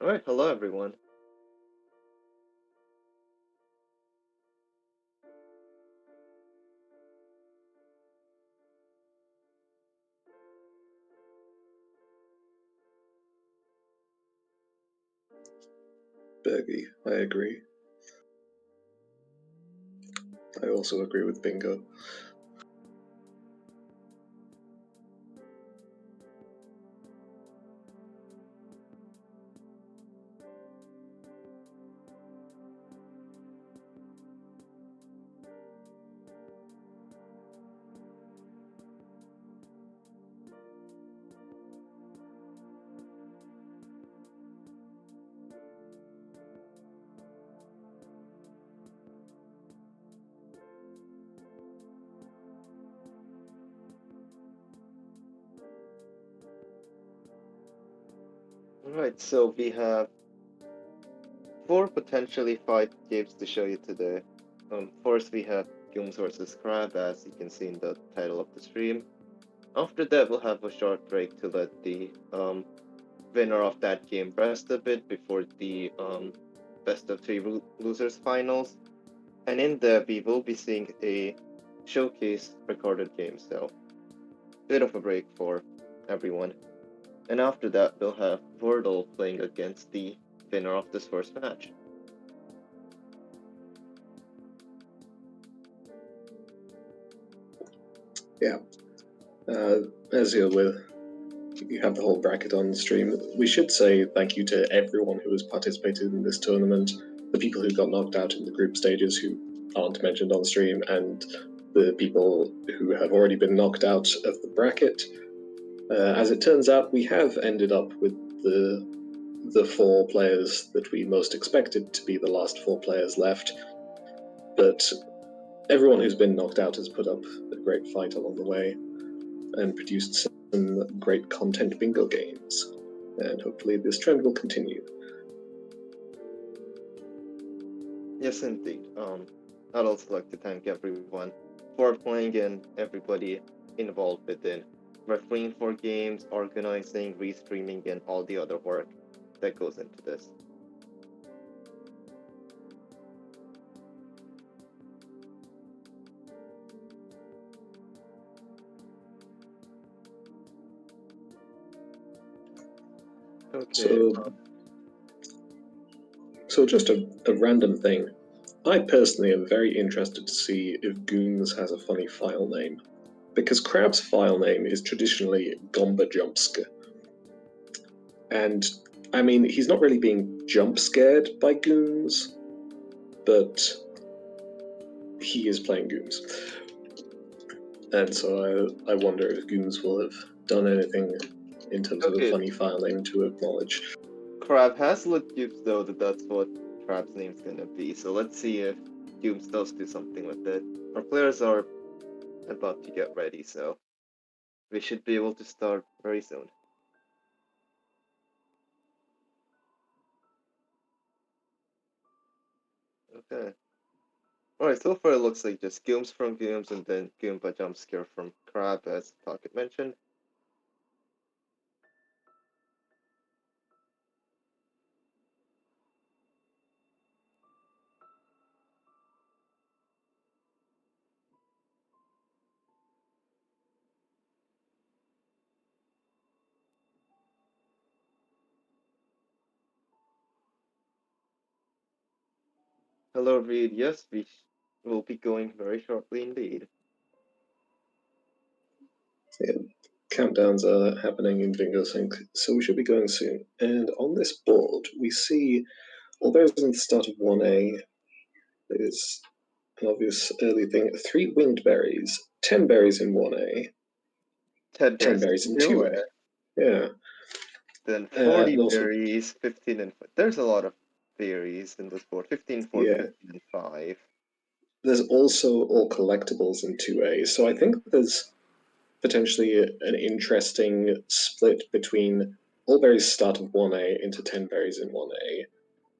Alright, hello everyone. Bergie, I agree. I also agree with Bingo. Alright, so we have four, potentially five games to show you today. First we have Gooms vs Crab, as you can see in the title of the stream. After that, we'll have a short break to let the winner of that game rest a bit before the best of three losers finals. And in there, we will be seeing a showcase recorded game, so bit of a break for everyone. And after that, we'll have Wordle playing against the winner of this first match. Yeah. As you're with, you have the whole bracket on the stream. We should say thank you to everyone who has participated in this tournament, the people who got knocked out in the group stages who aren't mentioned on stream, and the people who have already been knocked out of the bracket. As it turns out, we have ended up with the four players that we most expected to be the last four players left, but everyone who's been knocked out has put up a great fight along the way and produced some great content bingo games, and hopefully this trend will continue. Yes, indeed. I'd also like to thank everyone for playing and everybody involved within refereeing for games, organizing, restreaming, and all the other work that goes into this. Okay. So just a random thing. I personally am very interested to see if Goons has a funny file name, because Crab's file name is traditionally Gomba Jumpska. And, I mean, he's not really being jump scared by Goons, but he is playing Goons. And so I wonder if Goons will have done anything in terms of a funny file name to acknowledge. Crab has let Cubes know that that's what Crab's name's gonna be, so let's see if Cubes does do something with it. Our players are about to get ready, so we should be able to start very soon. Okay. Alright, so far it looks like just Gooms from Gooms and then Goomba Jumpscare from Crab, as Pocket mentioned. Hello, Reed. Yes, we will be going very shortly indeed. Yeah, countdowns are happening in Bingo Sync, so we should be going soon. And on this board, we see, although it's in the start of 1A, there's an obvious early thing, 3 winged berries, 10 berries in 1A, 10 berries in 2A. Yeah. Then 40 also, berries, 15 and 5. There's a lot of berries in this board. 15, 4, yeah. 15, and 5. There's also all collectibles in 2A, so I think there's potentially an interesting split between all berries start of 1A into 10 berries in 1A,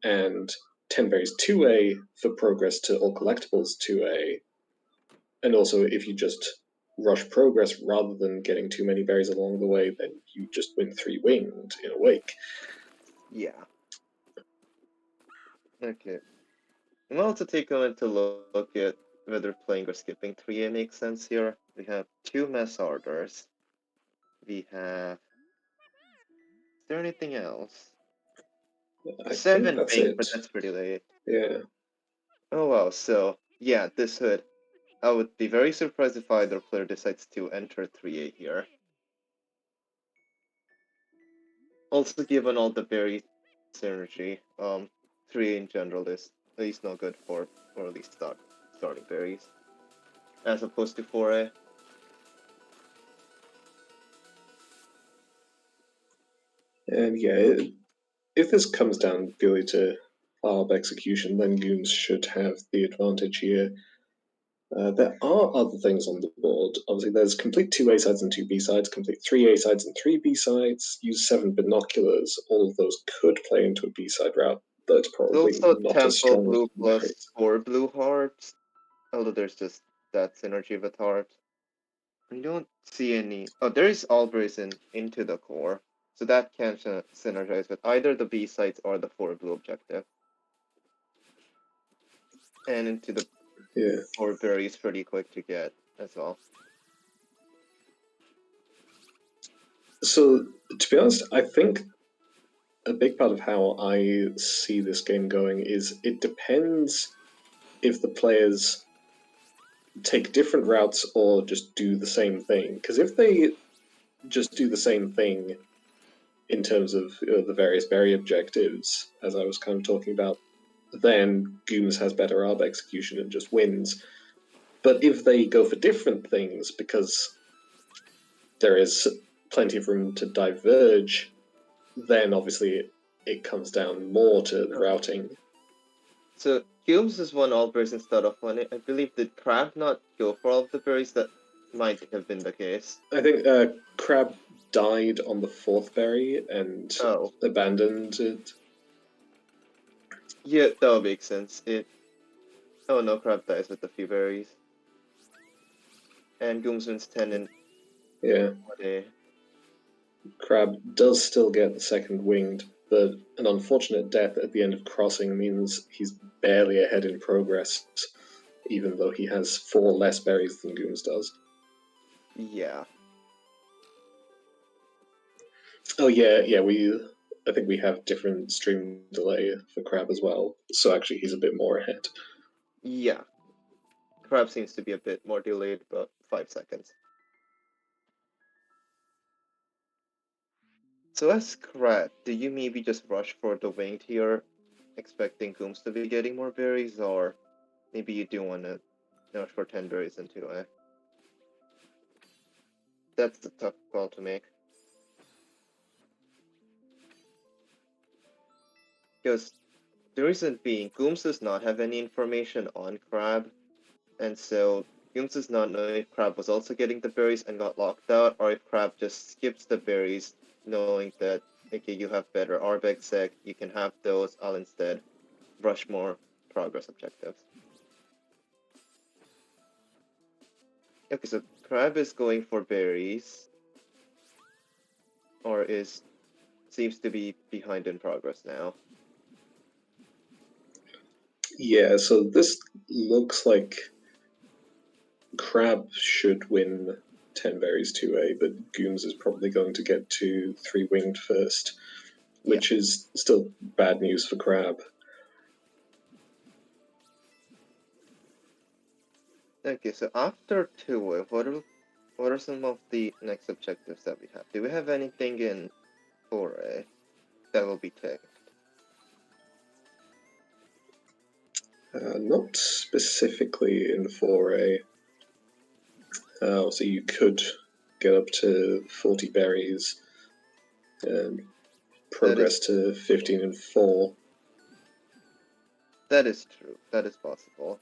and 10 berries 2A for progress to all collectibles 2A. And also, if you just rush progress rather than getting too many berries along the way, then you just win 3 winged in a wake. Yeah. Okay. I'm also taking a to look at whether playing or skipping 3A makes sense here. We have two mass orders. We have. Is there anything else? I think Seven that's wing, it. but that's pretty late. Yeah. Oh wow, so yeah, this hood. I would be very surprised if either player decides to enter 3A here. Also, given all the berry synergy, 3A in general is at least not good for early starting berries, as opposed to 4A. And yeah, if this comes down purely to farb execution, then Gooms should have the advantage here. There are other things on the board. Obviously, there's complete 2A sides and 2B sides, complete 3A sides and 3B sides, use 7 binoculars. All of those could play into a B side route, but it's There's probably also not as Temple strong as Blue plus berries. 4 blue hearts, although there's just that synergy with heart. I don't see any. Oh, there is Alberries into the core, so that can synergize with either the B sites or the 4 blue objective. And into the Yeah. 4 berries pretty quick to get as well. So, to be honest, I think a big part of how I see this game going is it depends if the players take different routes or just do the same thing. Because if they just do the same thing in terms of the various berry objectives, as I was kind of talking about, then Gooms has better ARB execution and just wins. But if they go for different things because there is plenty of room to diverge, then obviously it comes down more to the Okay. routing. So Cubes is one all berries instead of one. I believe did Crab not go for all of the berries? That might have been the case. I think Crab died on the fourth berry and Oh. abandoned it. Yeah, that would make sense. It. Oh no, Crab dies with a few berries. And Gooms wins 10 in Yeah. 1 Crab does still get the second winged, but an unfortunate death at the end of crossing means he's barely ahead in progress, even though he has 4 less berries than Gooms does. Yeah. Oh yeah, I think we have different stream delay for Crab as well, so actually he's a bit more ahead. Yeah. Crab seems to be a bit more delayed, about 5 seconds. So as Crab, do you maybe just rush for the winged here, expecting Gooms to be getting more berries, or maybe you do want to rush for 10 berries into it? That's the tough call to make. Because the reason being, Gooms does not have any information on Crab, and so Gooms does not know if Crab was also getting the berries and got locked out, or if Crab just skips the berries, knowing that, okay, you have better Arbex sec, you can have those, I'll instead rush more progress objectives. Okay, so Crab is going for berries, or is seems to be behind in progress now. Yeah, so this looks like Crab should win 10 berries 2A, but Gooms is probably going to get to 3 winged first, Yeah. which is still bad news for Crab. Okay, so after two, what are some of the next objectives that we have? Do we have anything in 4A that will be ticked? Not specifically in 4A. So you could get up to 40 berries and That is progress to 15 and 4. that is true. That is possible.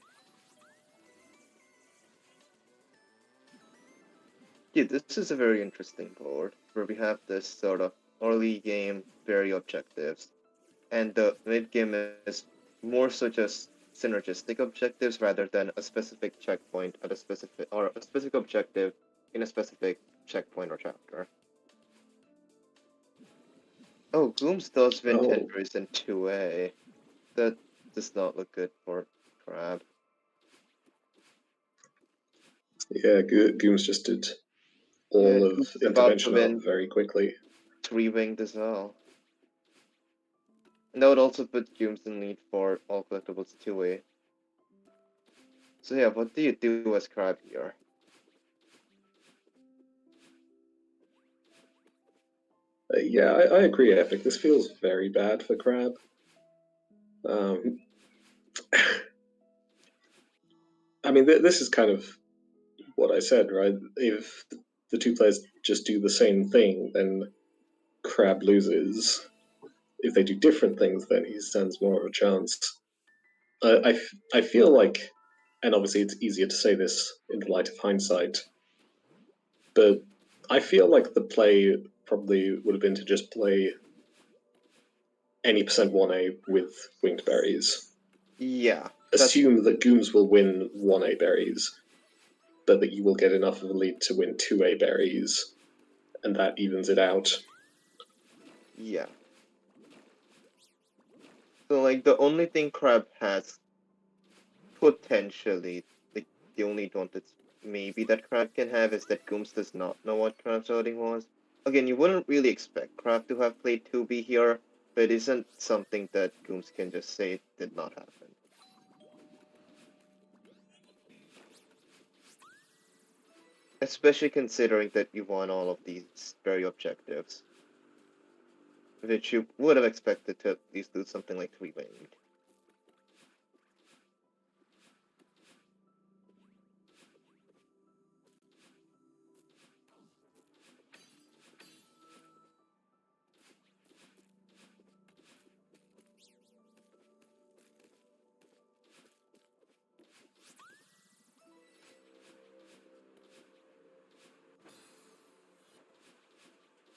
Yeah, this is a very interesting board where we have this sort of early game very objectives, and the mid game is more so just synergistic objectives rather than a specific checkpoint at a specific or a specific objective in a specific checkpoint or chapter. Oh, Gooms does win Oh, 10 berries in 2A. That does not look good for Crab. Yeah, Gooms just did all of Goom's about to intervention win up very quickly. 3-winged as well. And that would also put Gooms in lead for all collectibles 2A. So yeah, what do you do as Crab here? Yeah, I agree, Epic. This feels very bad for Crab. I mean, this is kind of what I said, right? If the two players just do the same thing, then Crab loses. If they do different things, then he stands more of a chance. I feel like, and obviously it's easier to say this in the light of hindsight, but I feel like the play probably would have been to just play any percent 1A with winged berries. Yeah, Assume that Gooms will win 1A berries, but that you will get enough of a lead to win 2A berries, and that evens it out. yeah. So like the only thing Crab has potentially, like the only advantage maybe that Crab can have is that Gooms does not know what Crab's outing was. Again, you wouldn't really expect Crab to have played 2B here, but it isn't something that Gooms can just say did not happen. Especially considering that you won all of these very objectives, which you would have expected to at least do something like 3-winged.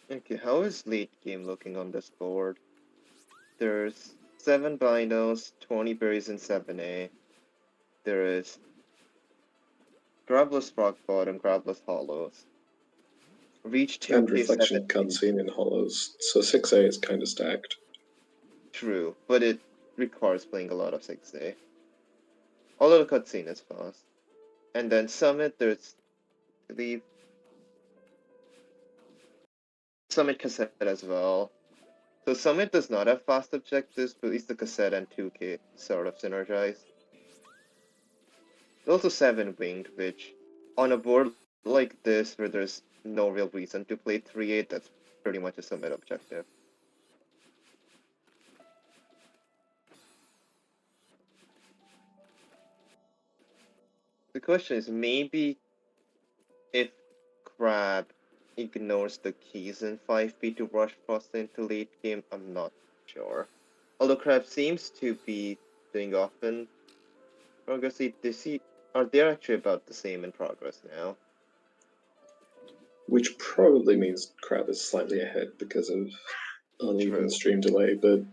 Okay, how is late game looking on this board? There's 7 binos, 20 berries in 7A. There is Grabless Rock Bottom, Grabless Hollows. Reach And 2K reflection 7A. cutscene in Hollows, so 6A is kind of stacked. True, but it requires playing a lot of 6A. Although the cutscene is fast. And then Summit, there's, I believe, Summit Cassette as well. So Summit does not have fast objectives, but at least the Cassette and 2K sort of synergize. There's also 7 Winged, which on a board like this where there's no real reason to play 3-8, that's pretty much a Summit objective. The question is maybe if Crab ignores the keys in 5B to rush fast into late game, I'm not sure. Although Crab seems to be doing often progress, they're actually about the same in progress now. Which probably means Crab is slightly ahead because of uneven True. stream delay, but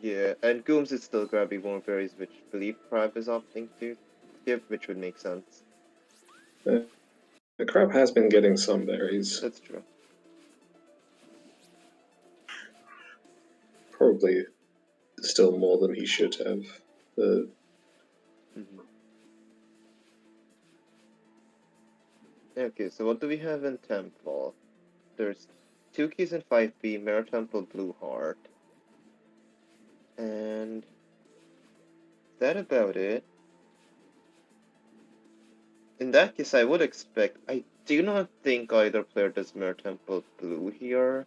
Yeah, and Gooms is still grabbing more berries, which I believe Crab is opting to give, which would make sense. the Crab has been getting some berries. That's true. Probably still more than he should have. Okay, so what do we have in Temple? There's 2 keys in 5B, Mirror Temple, Blue Heart. And is that about it? In that case, I would expect. I do not think either player does Mirror Temple Blue here.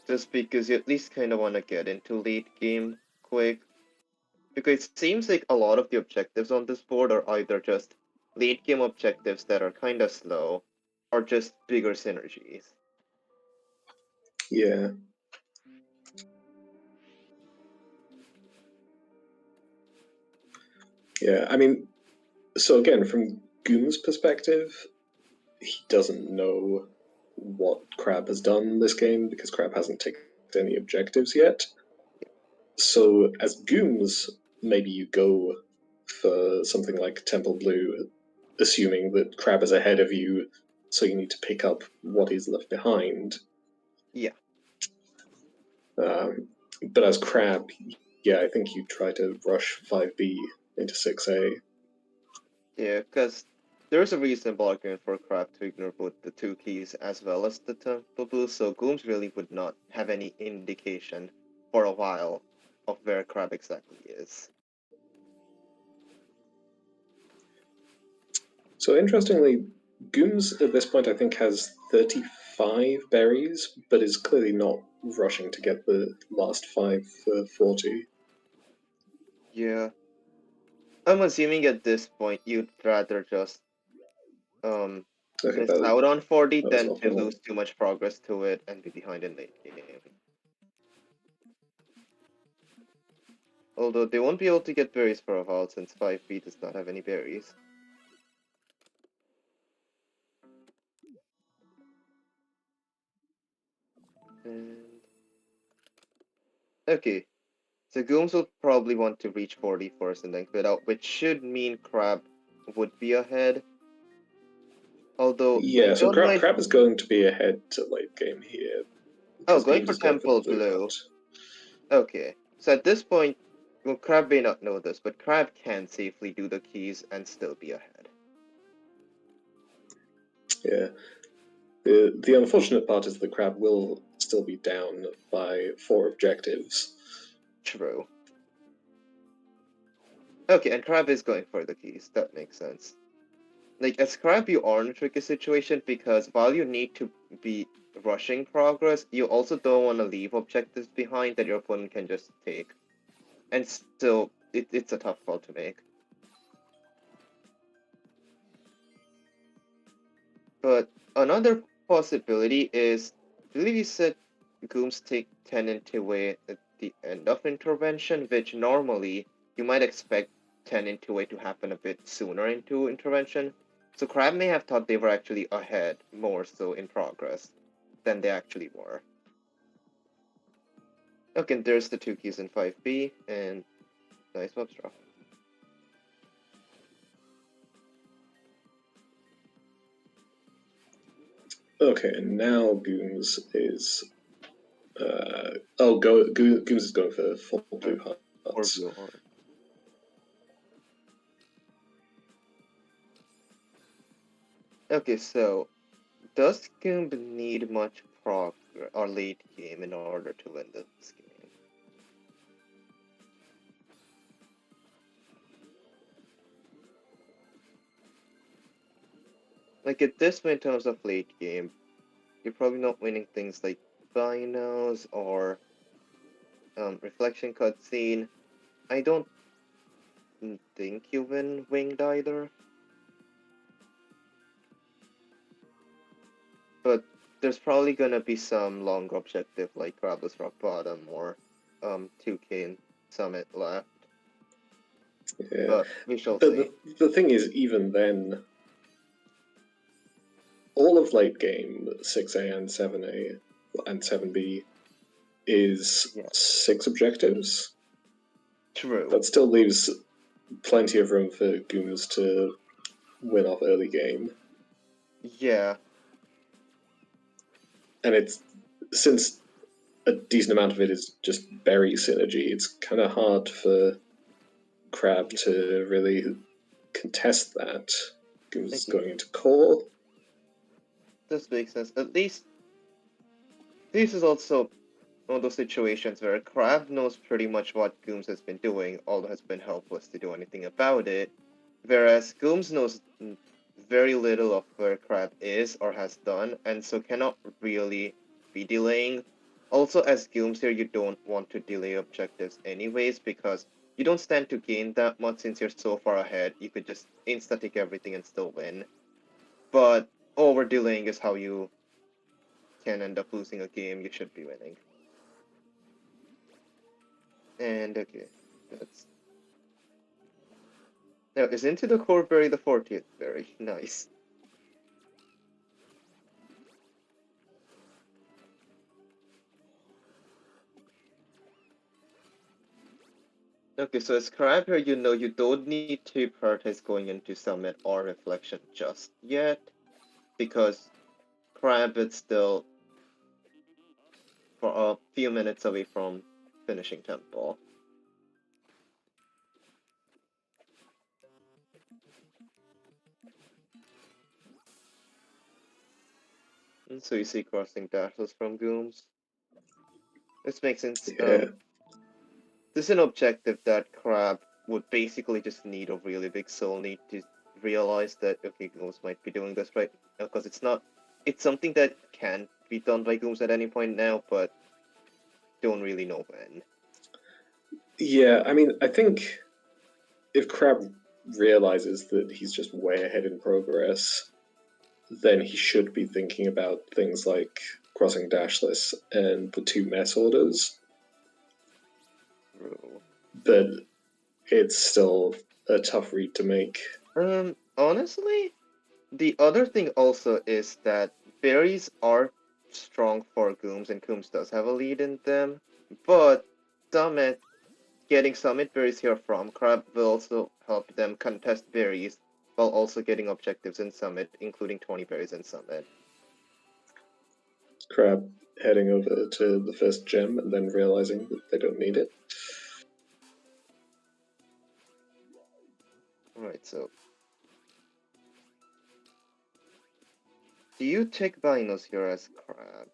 Just because you at least kind of want to get into late game quick. Because it seems like a lot of the objectives on this board are either just late game objectives that are kind of slow, or just bigger synergies. Yeah. Yeah, I mean, so again, from Goom's perspective, he doesn't know what Crab has done this game because Crab hasn't taken any objectives yet. So as Gooms, maybe you go for something like Temple Blue, assuming that Crab is ahead of you, so you need to pick up what he's left behind. Yeah. But as Crab, yeah, I think you try to rush 5B into 6A. Yeah, because there's a reasonable argument for Crab to ignore both the two keys as well as the Temple Blue, so Gooms really would not have any indication for a while of where Crab exactly is. So interestingly, Gooms at this point I think has 35 berries, but is clearly not rushing to get the last 5 for 40. Yeah. I'm assuming at this point you'd rather just Okay, miss out on 40 that was than not to bad. lose too much progress to it and be behind in late game. Although they won't be able to get berries for a while since 5B does not have any berries. And okay, so Gooms will probably want to reach 40 first and then quit out, which should mean Crab would be ahead. Although I Yeah, so don't mind. Crab is going to be ahead to late game here Oh, because going Gooms for is going for the Temple blue Blue. hunt. Okay, so at this point, well, Crab may not know this, but Crab can safely do the keys and still be ahead. Yeah. The unfortunate part is the Crab will still be down by 4 objectives. True. Okay, and Crab is going for the keys. That makes sense. Like, as Crab, you are in a tricky situation because while you need to be rushing progress, you also don't want to leave objectives behind that your opponent can just take. And still, it's a tough call to make. But another possibility is, I believe you said Gooms take 10 into way at the end of intervention, which normally you might expect 10 into way to happen a bit sooner into intervention. So Crab may have thought they were actually ahead more so in progress than they actually were. Okay, there's the two keys in 5B, and nice web straw. Okay, and now Gooms is Gooms is going for full blue Or hearts. blue horn. Okay, so does Goomb need much progress or late game in order to win this game? Like at this point, in terms of late game, you're probably not winning things like binos or reflection cutscene. I don't think you win winged either, but there's probably gonna be some long objective like Grabless Rock Bottom or 2K and Summit left. Yeah. But we shall But see. the thing is, even then, all of late game 6A and 7A and 7B is Yeah, 6 objectives. true. That still leaves plenty of room for Gooms to win off early game. Yeah, And it's since a decent amount of it is just berry synergy, it's kind of hard for Crab yeah. to really contest that. Gooms is Okay, going into core. this makes sense. At least this is also one of those situations where Crab knows pretty much what Gooms has been doing, although has been helpless to do anything about it. Whereas Gooms knows very little of where Crab is or has done, and so cannot really be delaying. Also, as Gooms here, you don't want to delay objectives anyways, because you don't stand to gain that much since you're so far ahead. You could just insta-take everything and still win. But over delaying is how you can end up losing a game you should be winning. And okay, that's now is Into the Core Berry the 40th berry. Nice. Okay, so as Crab here, you know you don't need to prioritize going into Summit or Reflection just yet, because Crab is still for a few minutes away from finishing Temple. And so you see crossing dashes from Gooms. This makes sense. Yeah. This is an objective that Crab would basically just need a really big soul need to realize that okay, Gooms might be doing this right now because it's something that can be done by Gooms at any point now, but don't really know when. Yeah, I mean, I think if Crab realizes that he's just way ahead in progress, then he should be thinking about things like crossing dashless and the two mess orders. True. But it's still a tough read to make. Honestly, the other thing also is that berries are strong for Gooms, and Gooms does have a lead in them, but Summit, getting Summit berries here from Crab will also help them contest berries while also getting objectives in Summit, including 20 berries in Summit. Crab heading over to the first gem and then realizing that they don't need it. Alright, so. Do you take Binos here as Crab?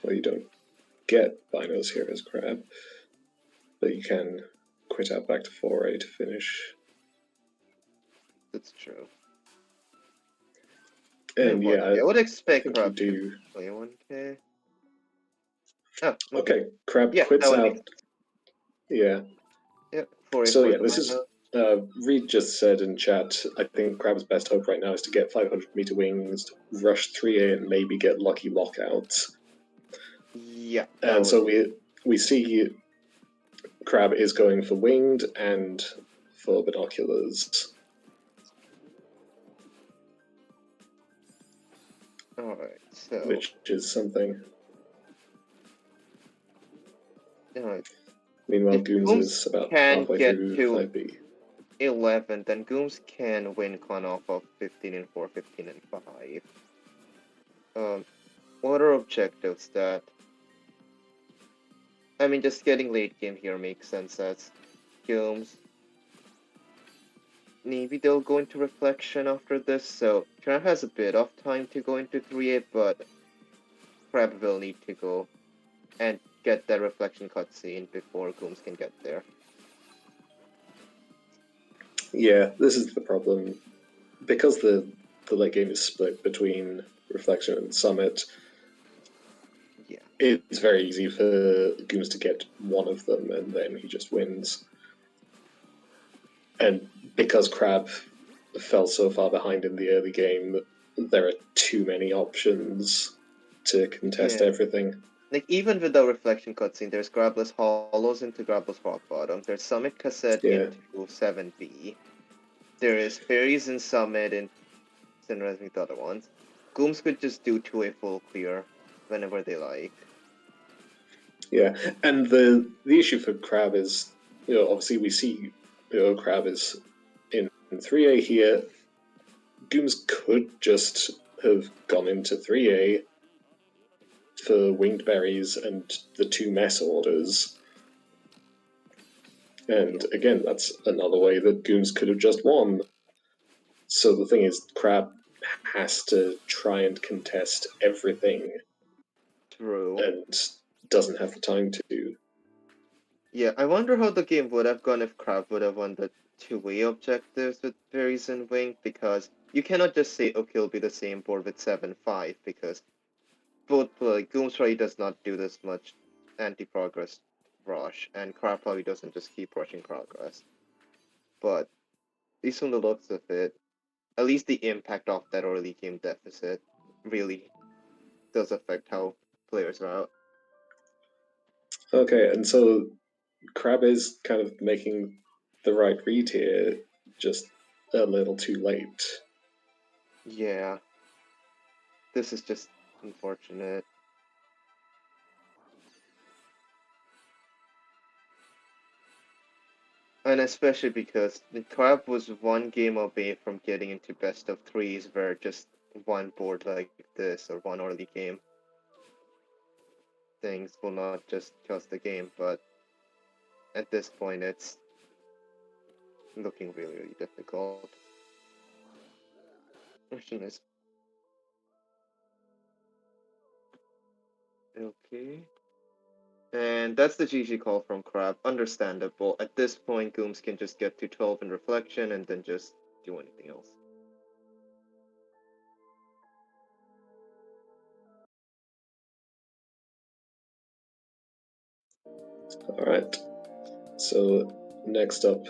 Well, you don't get binos here as Crab, but you can quit out back to 4A to finish. That's true. And yeah, I would I expect think you Crab to do. play 1k. Oh, Okay, Crab yeah, that quits would make out. sense. Yeah. Yeah, 4A So for yeah, the this is Binos. Reed just said in chat. I think Crab's best hope right now is to get 500-meter wings, rush 3A, and maybe get lucky lockouts. Yeah, that And would. so we see Crab is going for winged and for binoculars. Alright, so. Which is something. Alright. Meanwhile, If Gooms Gooms is about can halfway get through to 5B. 11, then Gooms can win clan off of 15 and 4, 15 and 5. What are objectives that. I mean, just getting late game here makes sense as Gooms. Maybe they'll go into reflection after this, so Crab has a bit of time to go into 3A, but Crab will need to go and get that reflection cutscene before Gooms can get there. Yeah, this is the problem. Because the late game is split between Reflection and Summit, Yeah. it's very easy for Gooms to get one of them and then he just wins. And because Crab fell so far behind in the early game, there are too many options to contest Yeah. everything. Like, even with the reflection cutscene, there's Grabless Hollows into Grabless Rock Bottom, there's Summit Cassette Yeah. into 7B, there is Fairies in Summit and Sinraz with the other ones. Gooms could just do 2A full clear whenever they like. Yeah, and the issue for Crab is, obviously we see, Crab is in 3A here. Gooms could just have gone into 3A for winged berries and the two mess orders. And again, that's another way that Gooms could have just won. So the thing is, Crab has to try and contest everything. True. And doesn't have the time to. Yeah, I wonder how the game would have gone if Crab would have won the two-way objectives with Berries and Wing, because you cannot just say, okay, it'll be the same board with 7-5, because both Gooms probably does not do this much anti-progress rush, and Crab probably doesn't just keep rushing progress. But at least from the looks of it, at least the impact of that early game deficit really does affect how players are out. Okay, and so Crab is kind of making the right read here, just a little too late. Yeah, this is just unfortunate. And especially because the Crab was one game away from getting into best of threes, where just one board like this or one early game, things will not just cost the game, but at this point it's looking really, really difficult. Question is okay. And that's the GG call from Crab. Understandable. At this point, Gooms can just get to 12 in reflection and then just do anything else. Alright, so next up,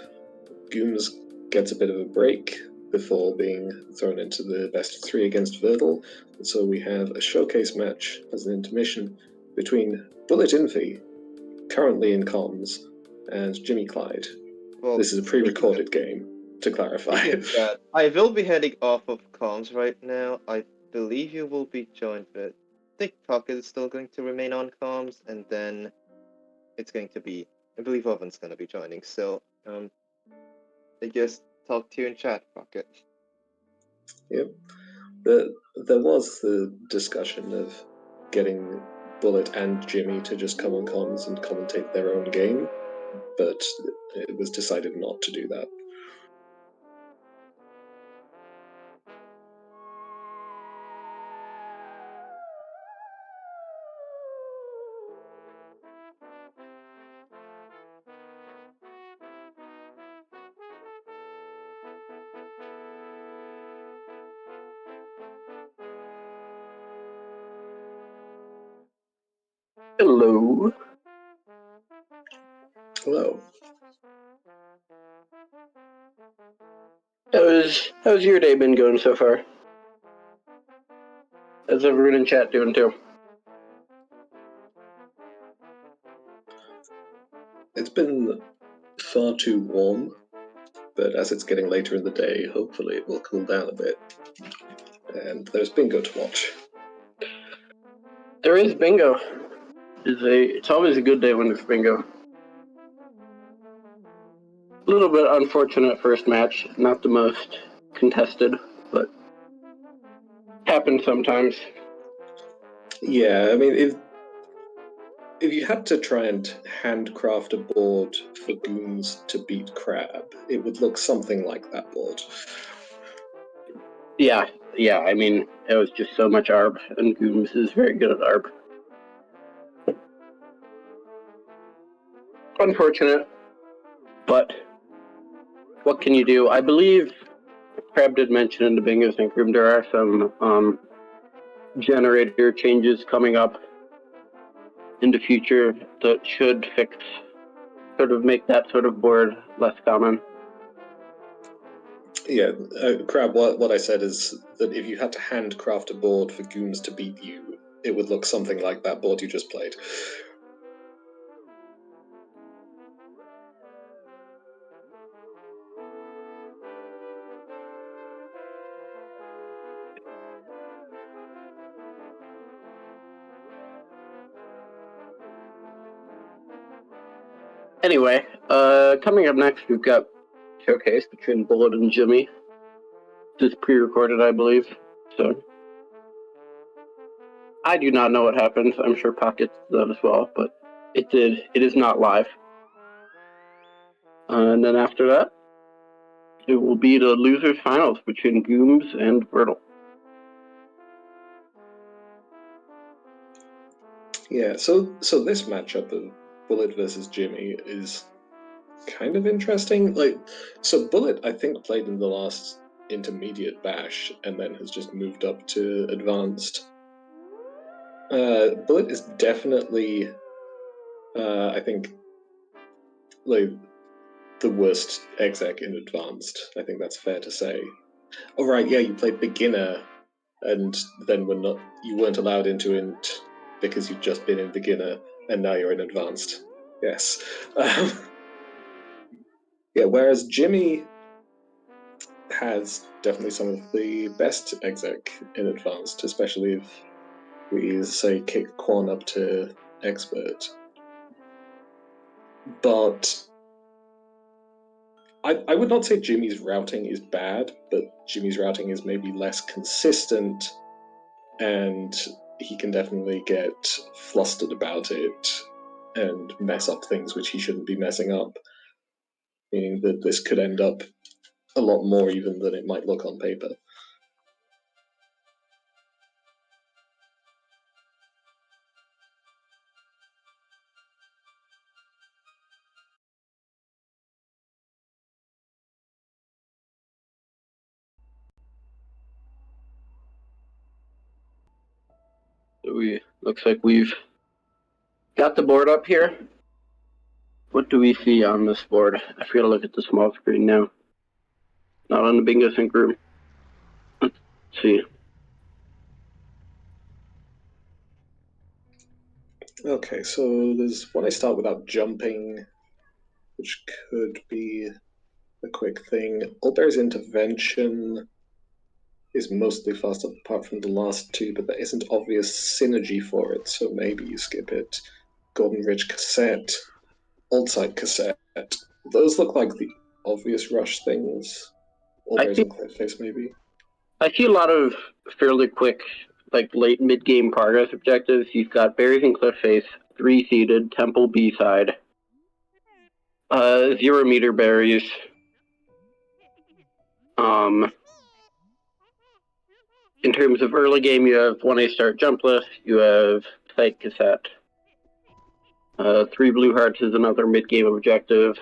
Gooms gets a bit of a break before being thrown into the best of three against Verdal. So we have a showcase match as an intermission between Bullet Infy, currently in comms, and Jimmy Clyde. Well, This is a pre-recorded game, to clarify. speaking of that, I will be heading off of comms right now. I believe you will be joined with. I think Pocket is still going to remain on comms, and then it's going to be. I believe Oven's going to be joining. So, I guess talk to you in chat, Pocket. Yep. There was the discussion of getting Bullet and Jimmy to just come on comms and commentate their own game, but it was decided not to do that. Hello. Hello. How's your day been going so far? How's everyone in chat doing too? It's been far too warm, but as it's getting later in the day, hopefully it will cool down a bit. And there's bingo to watch. There is bingo. It's always a good day when there's bingo. A little bit unfortunate first match, not the most contested, but happens sometimes. Yeah, I mean, if you had to try and handcraft a board for Goons to beat Crab, it would look something like that board. Yeah. I mean, it was just so much ARB, and Gooms is very good at ARB. Unfortunate, but what can you do? I believe Crab did mention in the bingo sync room there are some generator changes coming up in the future that should make that sort of board less common. Yeah, Crab, what I said is that if you had to handcraft a board for Goons to beat you, it would look something like that board you just played. Anyway, coming up next, we've got showcase between Bullet and Jimmy. This is pre-recorded, I believe. So I do not know what happens. I'm sure Pockets does that as well, but it did. It is not live. And then after that, it will be the losers finals between Gooms and Vertal. Yeah, so this matchup of Bullet versus Jimmy is kind of interesting. So Bullet, I think, played in the last intermediate bash and then has just moved up to advanced. Bullet is definitely, I think, like the worst exec in advanced. I think that's fair to say. Oh right, yeah, you played beginner, and then you weren't allowed into int because you'd just been in beginner, and now you're in advanced. Yes. Yeah, whereas Jimmy has definitely some of the best exec in advanced, especially if we say kick Quan up to expert. But I would not say Jimmy's routing is bad, but Jimmy's routing is maybe less consistent, and he can definitely get flustered about it and mess up things which he shouldn't be messing up, meaning that this could end up a lot more even than it might look on paper. Looks like we've got the board up here. What do we see on this board? I forgot to look at the small screen now. Not on the bingo sync room. Let's see. Okay, so there's one I start without jumping, which could be a quick thing. Oldberry's intervention is mostly fast apart from the last two, but there isn't obvious synergy for it, so maybe you skip it. Golden Ridge Cassette, Old Side Cassette. Those look like the obvious rush things. Oldberry's and Cliffface, maybe. I see a lot of fairly quick, like late mid-game progress objectives. You've got Berries and Cliffface, 3-seeded, Temple B-side, 0-meter berries. In terms of early game, you have 1A start jumpless, you have Sight Cassette. 3 blue hearts is another mid-game objective.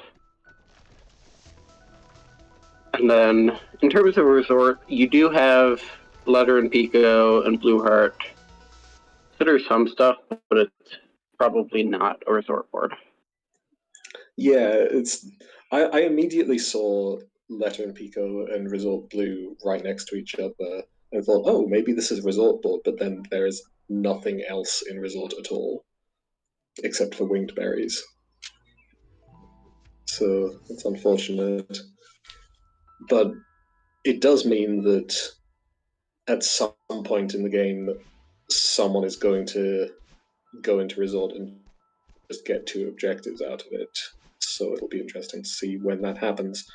And then, in terms of resort, you do have Letter and Pico and Blue Heart. Consider some stuff, but it's probably not a resort board. Yeah, it's. I immediately saw Letter and Pico and Resort Blue right next to each other and thought, oh, maybe this is a resort board, but then there is nothing else in resort at all, except for winged berries. So it's unfortunate. But it does mean that at some point in the game, someone is going to go into resort and just get 2 objectives out of it. So it'll be interesting to see when that happens.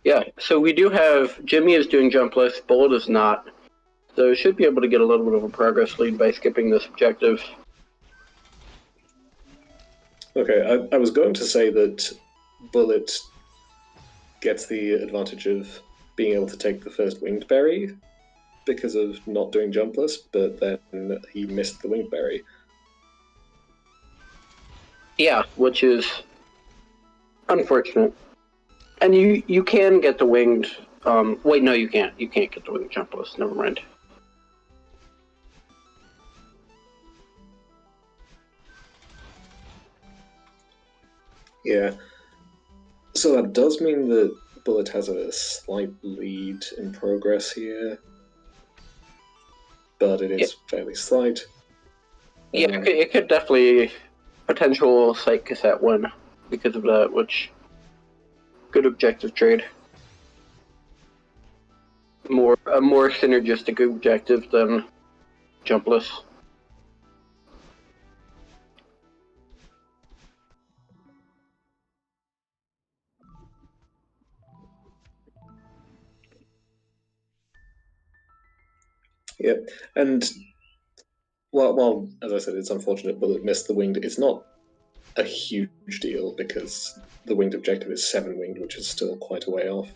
Yeah, so we do have Jimmy is doing jumpless, Bullet is not. So should be able to get a little bit of a progress lead by skipping this objective. Okay, I was going to say that Bullet gets the advantage of being able to take the first winged berry because of not doing jumpless, but then he missed the winged berry. Yeah, which is unfortunate. And you can get the winged. Wait, no, you can't. You can't get the winged jumpless. Never mind. Yeah. So that does mean that Bullet has a slight lead in progress here, but it is fairly slight. Yeah, it could definitely potential Sight Cassette win because of that, which good objective trade. A more synergistic objective than jumpless. Yep, and well, as I said, it's unfortunate Bullet missed the winged. It's not a huge deal because the winged objective is 7 winged, which is still quite a way off.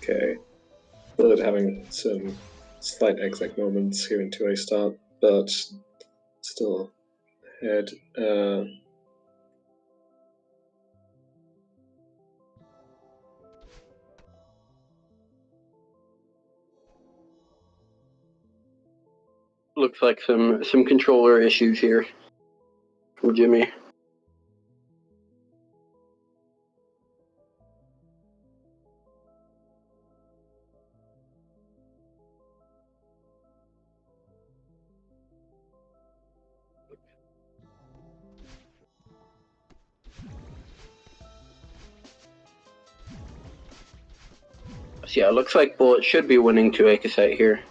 Okay, Bullet having some slight exec moments here in 2A start, but still ahead. Looks like some controller issues here for Jimmy. So yeah, it looks like Bullet should be winning 2A cassette here.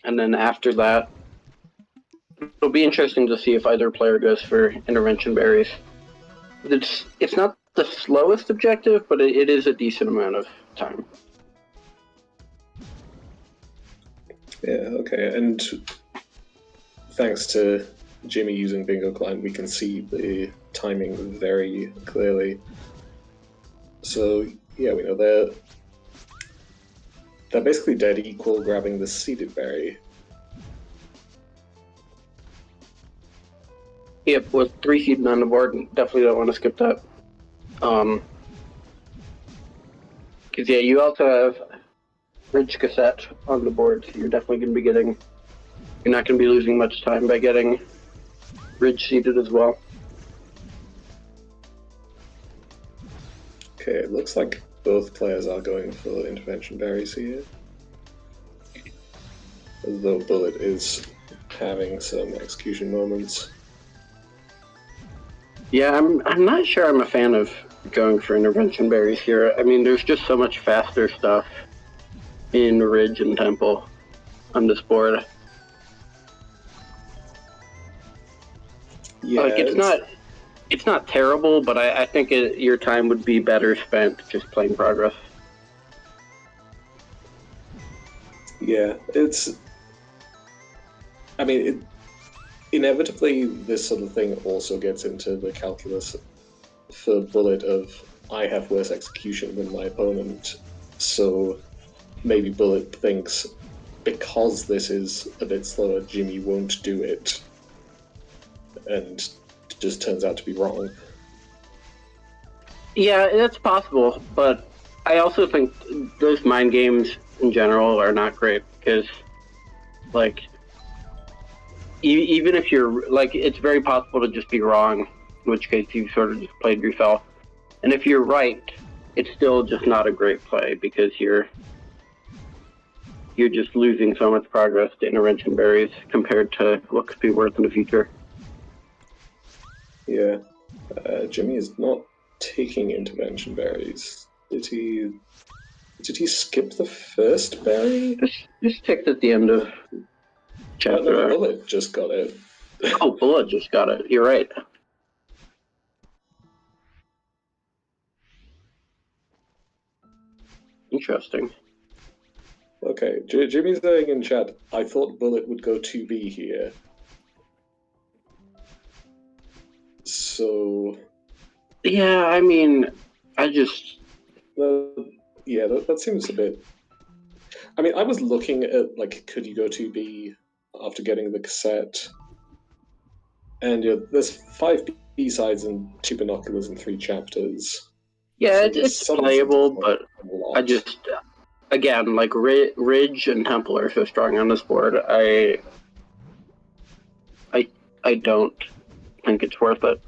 And then after that, it'll be interesting to see if either player goes for intervention berries. It's not the slowest objective, but it is a decent amount of time. Yeah, okay, and thanks to Jimmy using Bingo Client, we can see the timing very clearly. So yeah, we know they're basically dead equal grabbing the seeded berry. Yep, with 3 seeding on the board, definitely don't want to skip that. Because yeah, you also have Ridge Cassette on the board, so you're definitely going to be getting. You're not going to be losing much time by getting Ridge seeded as well. Okay, it looks like both players are going for intervention berries here. Though Bullet is having some execution moments. Yeah, I'm not sure I'm a fan of going for intervention berries here. I mean, there's just so much faster stuff in Ridge and Temple on this board. Yeah, like it's not terrible, but I think your time would be better spent just playing progress. Yeah, I mean, inevitably, this sort of thing also gets into the calculus for Bullet of I have worse execution than my opponent, so maybe Bullet thinks because this is a bit slower, Jimmy won't do it, and just turns out to be wrong. Yeah, that's possible, but I also think those mind games in general are not great because, like, even if you're like, it's very possible to just be wrong, in which case you sort of just played yourself. And if you're right, it's still just not a great play because you're just losing so much progress to intervention berries compared to what could be worth in the future. Yeah, Jimmy is not taking intervention berries. Did he skip the first berry? Just ticked at the end of chapter. The Bullet just got it. Oh, Bullet just got it. You're right. Interesting. Okay, Jimmy's saying in chat, I thought Bullet would go 2B here. So... Yeah, I mean, I just... yeah, that seems a bit... I mean, I was looking at, like, could you go 2B after getting the cassette? And there's 5 B-sides and 2 binoculars and 3 chapters. Yeah, so it's playable, but I just... Again, like, Ridge and Temple are so strong on this board, I don't think it's worth it.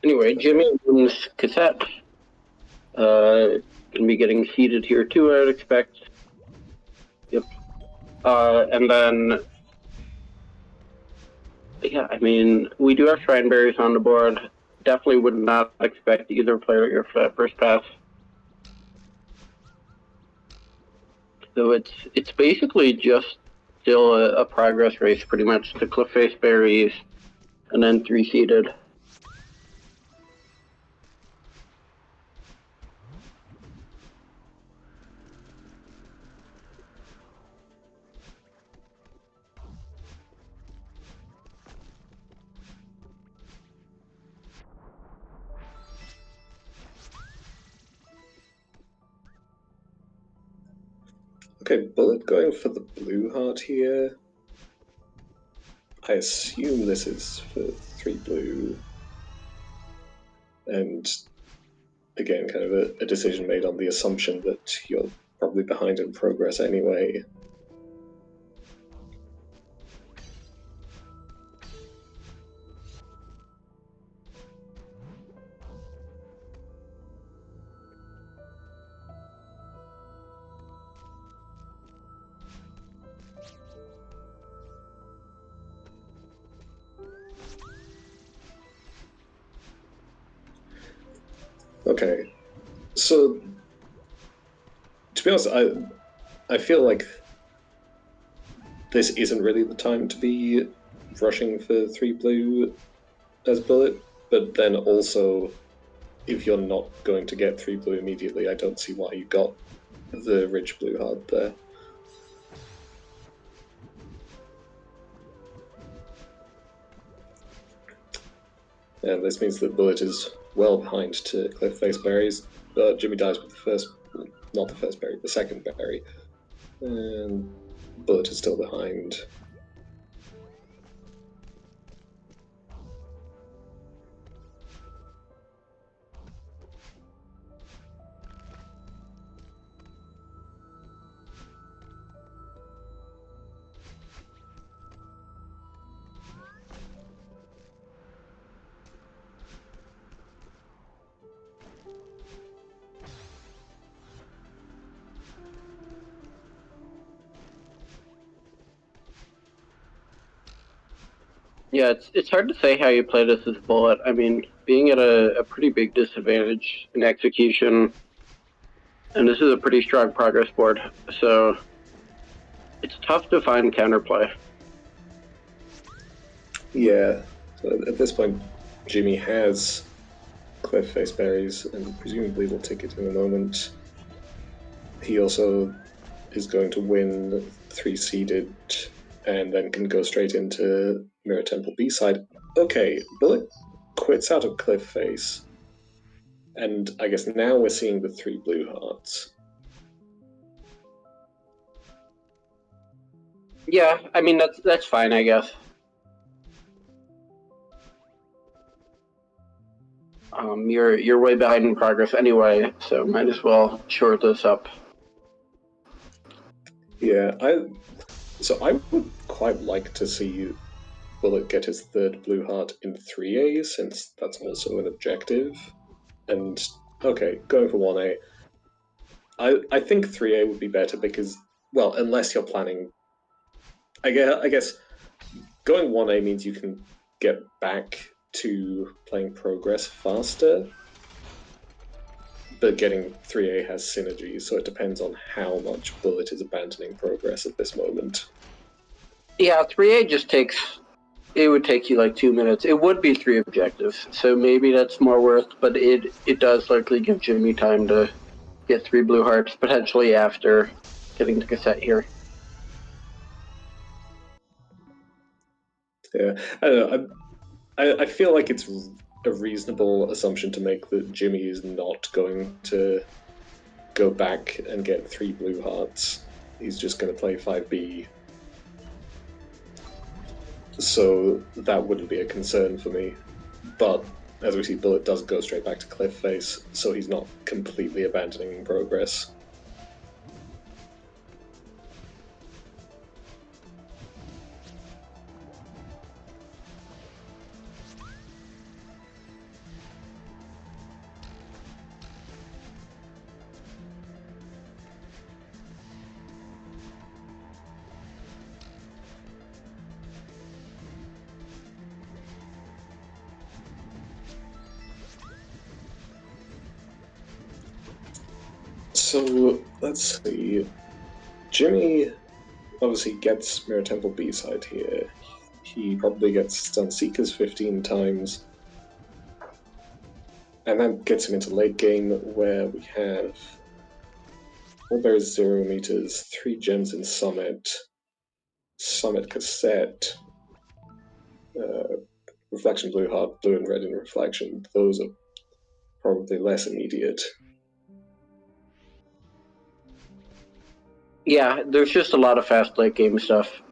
Anyway, Jimmy wins cassette. Gonna be getting seeded here too, I would expect. Yep. And then, yeah, I mean, we do have shrine berries on the board. Definitely would not expect either player here for that first pass. So it's basically just still a progress race, pretty much, to cliff face berries, and then 3 seeded. Okay, Bullet going for the blue heart here. I assume this is for 3 blue. And again, kind of a decision made on the assumption that you're probably behind in progress anyway. Okay, so to be honest, I feel like this isn't really the time to be rushing for 3 blue as bullet, but then also, if you're not going to get 3 blue immediately, I don't see why you got the rich blue heart there. And this means that Bullet is well behind to Cliff Face berries, but Jimmy dies with the first, not the first berry, the second berry. And Bullet is still behind. Yeah, it's hard to say how you play this as Bullet. I mean, being at a pretty big disadvantage in execution, and this is a pretty strong progress board, so it's tough to find counterplay. Yeah, so at this point, Jimmy has Cliff Face berries and presumably will take it in a moment. He also is going to win 3 seeded and then can go straight into Mirror Temple B side. Okay, Bullet quits out of Cliff Face, and I guess now we're seeing the 3 blue hearts. Yeah, I mean that's fine, I guess. You're way behind in progress anyway, so might as well short this up. Yeah, so I would quite like to see Bullet get his 3rd blue heart in 3A, since that's also an objective. And okay, going for 1A. I think 3A would be better because, well, unless you're planning. I guess going 1A means you can get back to playing progress faster, but getting 3A has synergy, so it depends on how much Bullet is abandoning progress at this moment. Yeah, 3A just takes. It would take you like 2 minutes. It would be 3 objectives, so maybe that's more worth. But it does likely give Jimmy time to get 3 blue hearts potentially after getting to cassette here. Yeah, I don't know. I feel like it's a reasonable assumption to make that Jimmy is not going to go back and get 3 blue hearts. He's just going to play 5B. So that wouldn't be a concern for me. But as we see, Bullet does go straight back to Cliff Face, so he's not completely abandoning progress. So let's see. Jimmy obviously gets Mirror Temple B side here. He probably gets Stun Seekers 15 times. And that gets him into late game where we have 4 berries, 0 meters, 3 gems in Summit, Summit Cassette, Reflection Blue Heart, Blue and Red in Reflection. Those are probably less immediate. Yeah, there's just a lot of fast late game stuff.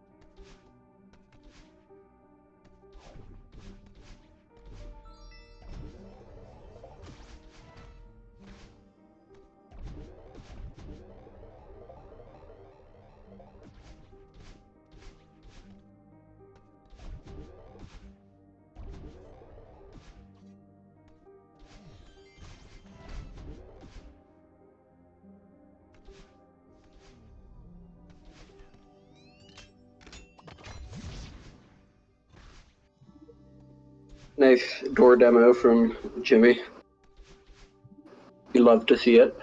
Nice door demo from Jimmy. love to see it.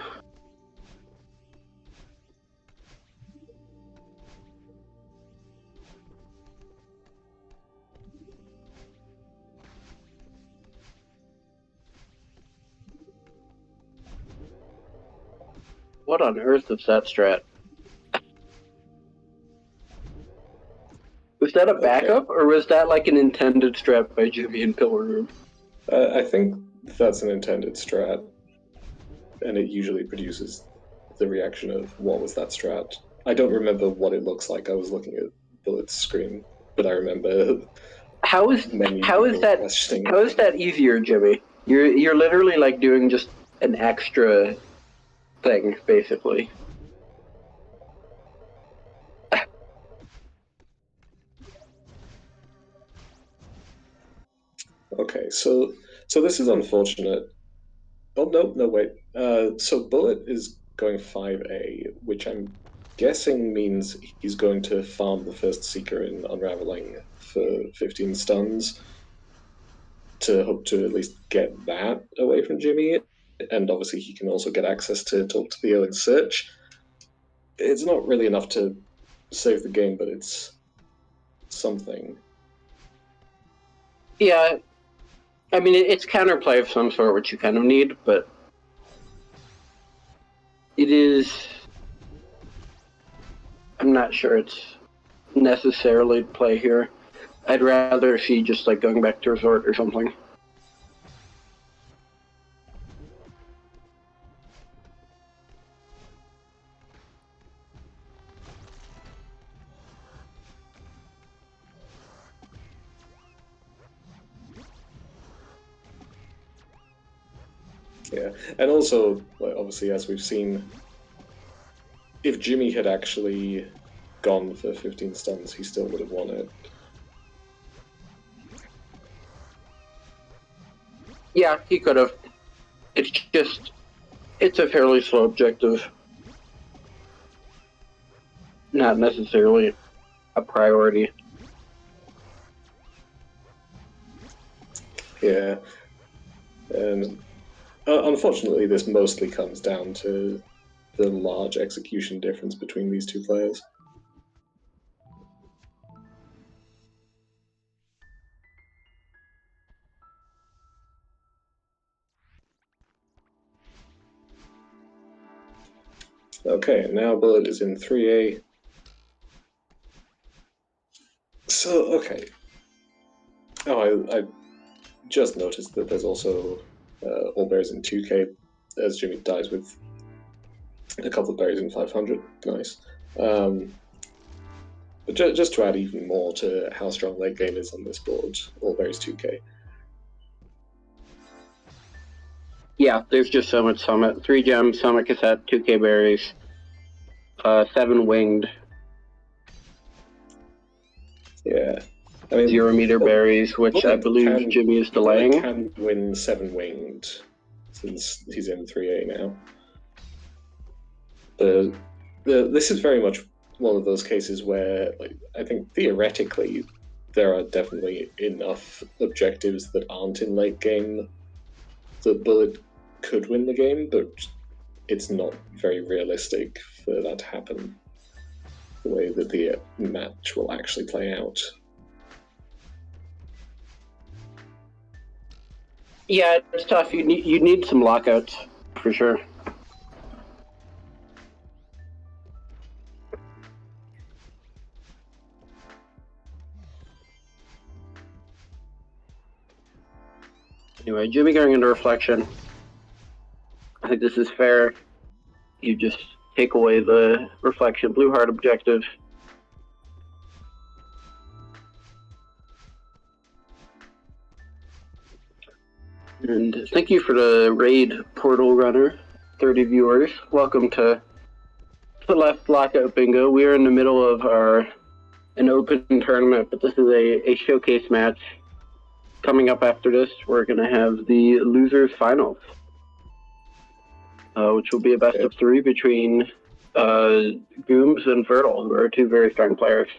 What on earth is that strat? Was that a backup, or was that like an intended strat by Jimmy and Pilgrim? I think that's an intended strat, and it usually produces the reaction of what was that strat. I don't remember what it looks like. I was looking at Bullet's screen, but I remember how is that easier, Jimmy? You're literally like doing just an extra thing, basically. Okay, so this is unfortunate. Oh no, wait. So Bullet is going 5A, which I'm guessing means he's going to farm the first Seeker in Unraveling for 15 stuns to hope to at least get that away from Jimmy. And obviously he can also get access to Talk to Theo in Search. It's not really enough to save the game, but it's something. Yeah, I mean, it's counterplay of some sort, which you kind of need, but it is... I'm not sure it's necessarily play here. I'd rather see just like going back to Resort or something. Yeah, and also, obviously, as we've seen, if Jimmy had actually gone for 15 stuns, he still would have won it. Yeah, he could have. It's a fairly slow objective. Not necessarily a priority. Yeah. And unfortunately, this mostly comes down to the large execution difference between these two players. Okay, now Bullet is in 3A. So, okay. Oh, I just noticed that there's also all berries in 2K, as Jimmy dies with a couple of berries in 500. Nice. But just to add even more to how strong late game is on this board, all berries 2K. Yeah, there's just so much Summit. 3 gems, Summit cassette, 2k berries, 7 winged. Yeah. I mean, 0 meter berries, which I believe Jimmy is delaying. Bullet can win 7 winged since he's in 3A now. This is very much one of those cases where, like, I think theoretically there are definitely enough objectives that aren't in late game that Bullet could win the game, but it's not very realistic for that to happen the way that the match will actually play out. Yeah, it's tough. You need some lockouts for sure. Anyway, Jimmy going into Reflection. I think this is fair. You just take away the Reflection Blue Heart objective. And thank you for the raid, Portal Runner. 30 viewers. Welcome to Celeste Lockout Bingo. We are in the middle of an open tournament, but this is a showcase match. Coming up after this, we're going to have the losers finals, which will be a best of 3 between Gooms and Vertil, who are 2 very strong players.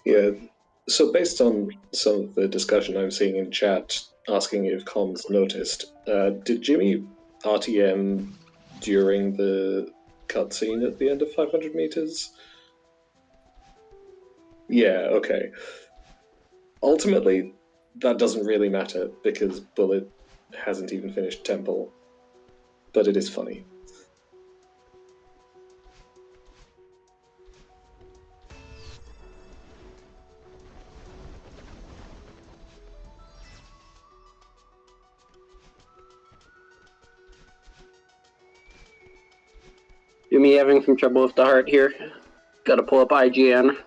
Yeah, so based on some of the discussion I'm seeing in chat, asking if comms noticed, did Jimmy RTM during the cutscene at the end of 500 meters? Yeah, okay. Ultimately, that doesn't really matter because Bullet hasn't even finished Temple, but it is funny. Jimmy having some trouble with the heart here. Got to pull up IGN.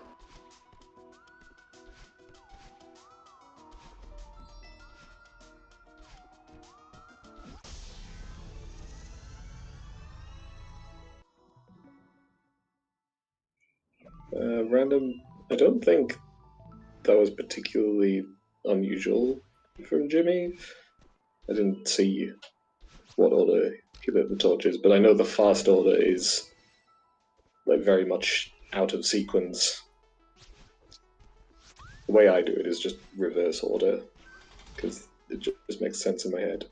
Random. I don't think that was particularly unusual from Jimmy. I didn't see what order he lit the torches, but I know the fast order is like very much out of sequence. The way I do it is just reverse order because it just makes sense in my head.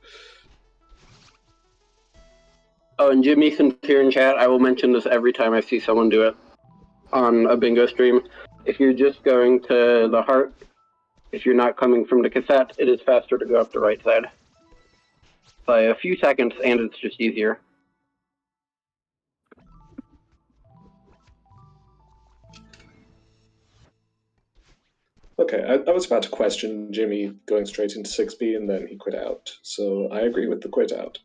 Oh, and Jimmy, since you're in chat, I will mention this every time I see someone do it on a bingo stream. If you're just going to the heart, if you're not coming from the cassette, it is faster to go up the right side by a few seconds, and it's just easier. Okay, I was about to question Jimmy going straight into 6B and then he quit out. So I agree with the quit out.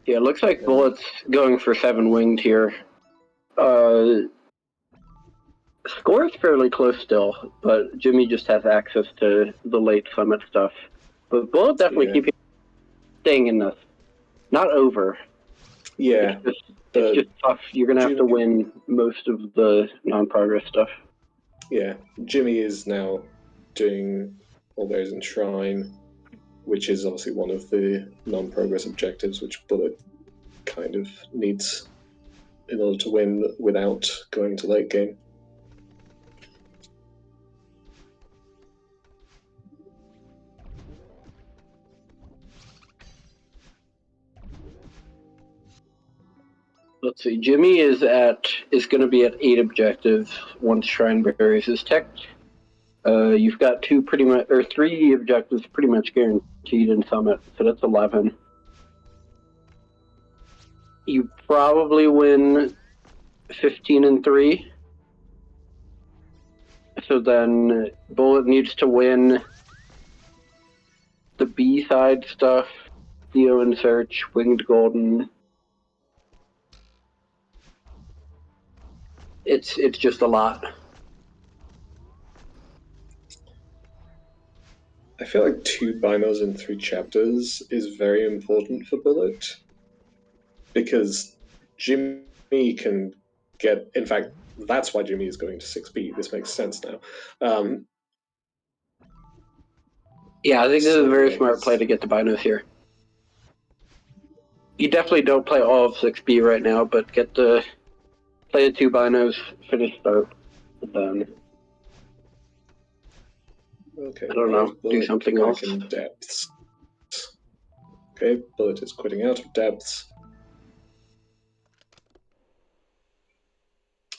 Yeah, it looks like Bullet's going for 7 winged here. Score is fairly close still, but Jimmy just has access to the late summit stuff. But Bullet definitely keeping staying in this. Not over. Yeah. It's just tough. You're going to have to win most of the non-progress stuff. Yeah, Jimmy is now doing All Berries and Shrine, which is obviously one of the non-progress objectives, which Bullet kind of needs in order to win without going to late game. Let's see. Jimmy is going to be at 8 objectives once Shrine Berries is teched. You've got 3 objectives pretty much guaranteed in Summit, so that's 11. You probably win 15 and 3. So then Bullet needs to win the B side stuff, Theo and Search, Winged Golden. It's just a lot. I feel like 2 binos in 3 chapters is very important for Bullet because Jimmy can get. In fact, that's why Jimmy is going to 6B. This makes sense now. Yeah, I think this is a very smart play to get the binos here. You definitely don't play all of 6B right now, but play the 2 binos, finish start, and then. Okay, I don't know, do something else. In depths. Okay, Bullet is quitting out of depths.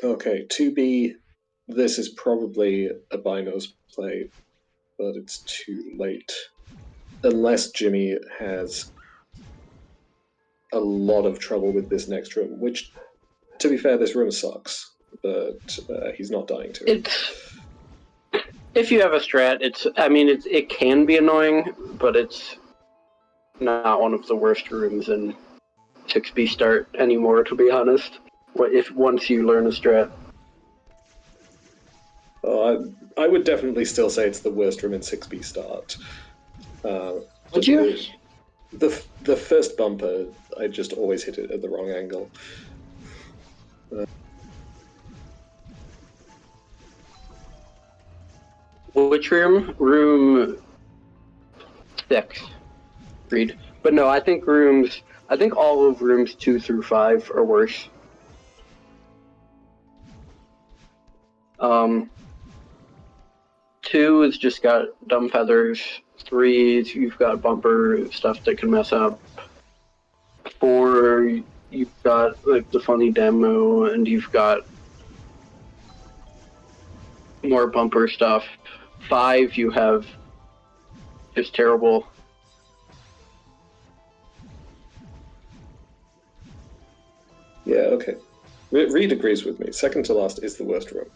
Okay, 2B, this is probably a binos play, but it's too late. Unless Jimmy has a lot of trouble with this next room, which, to be fair, this room sucks, but he's not dying to it. If you have a strat, it can be annoying, but it's not one of the worst rooms in 6B start anymore, to be honest. Once you learn a strat. I would definitely still say it's the worst room in 6B start. Would you? The first bumper, I just always hit it at the wrong angle. Which room? Room 6. Read. But no, I think all of rooms 2 through 5 are worse. 2 is just got dumb feathers. 3 is you've got bumper stuff that can mess up. 4, you've got like the funny demo, and you've got more bumper stuff. 5, you have just terrible. Yeah, okay. Reed agrees with me. Second to last is the worst room.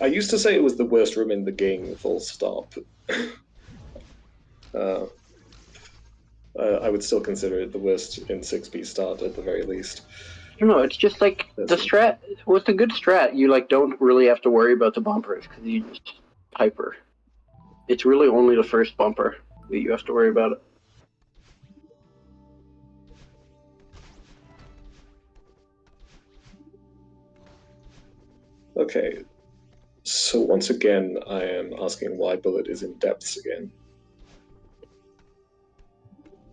I used to say it was the worst room in the game, full stop. I would still consider it the worst in 6B start at the very least. I don't know, it's just like the strat, with a good strat, you like don't really have to worry about the bumpers because you just hyper. It's really only the first bumper that you have to worry about it. Okay, so once again, I am asking why Bullet is in depths again.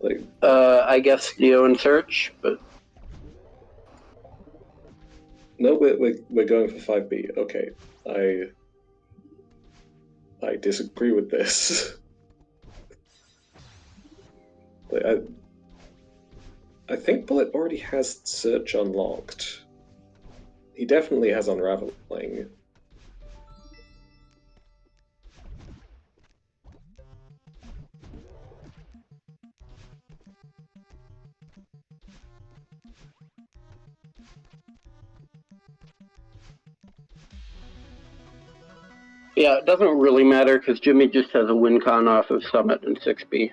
Like, I guess Neo and Search, but no, we're going for 5B. Okay, I disagree with this. Like, I think Bullet already has Search unlocked. He definitely has Unraveling. yeah, it doesn't really matter because Jimmy just has a win con off of Summit and 6B.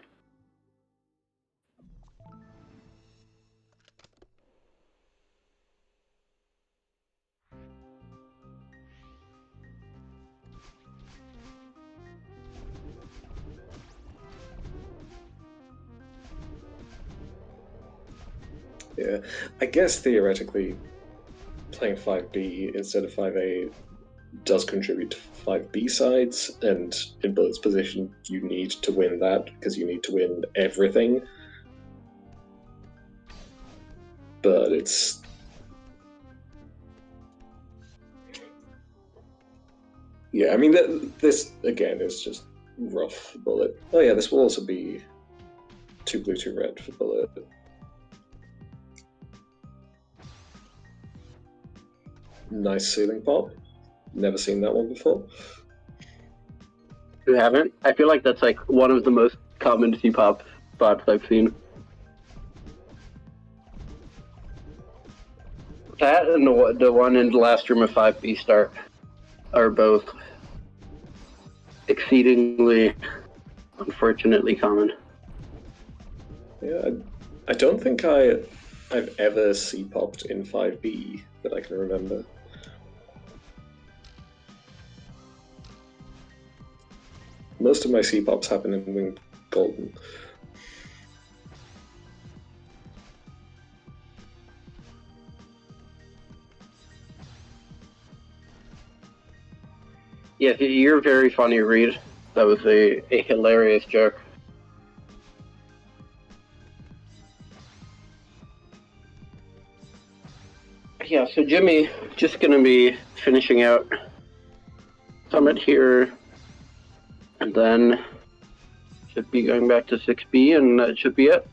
Yeah, I guess theoretically, playing 5B instead of 5A does contribute to 5B sides, and in Bullet's position, you need to win that because you need to win everything. But it's... Yeah, I mean, this, again, is just rough for Bullet. Oh yeah, this will also be 2 blue, 2 red for Bullet. Nice ceiling pop. Never seen that one before. You haven't? I feel like that's like one of the most common C-pop spots I've seen. That and the one in the last room of 5B start are both exceedingly, unfortunately common. Yeah, I don't think I've ever C-popped in 5B that I can remember. Most of my C-pops happen in Winged Golden. Yes, you're very funny, Reed. That was a hilarious joke. Yeah, so Jimmy, just gonna be finishing out Summit here, and then should be going back to 6B, and that should be it.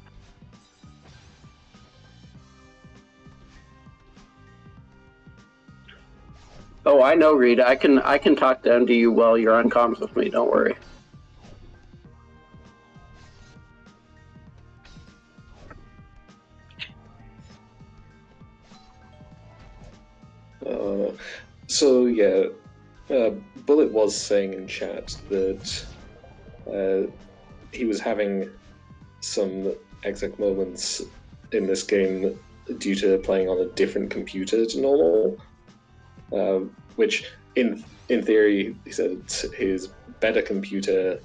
Oh, I know, Reed. I can talk down to you while you're on comms with me. Don't worry. So yeah, Bullet was saying in chat that he was having some exec moments in this game due to playing on a different computer to normal, which in theory he said his better computer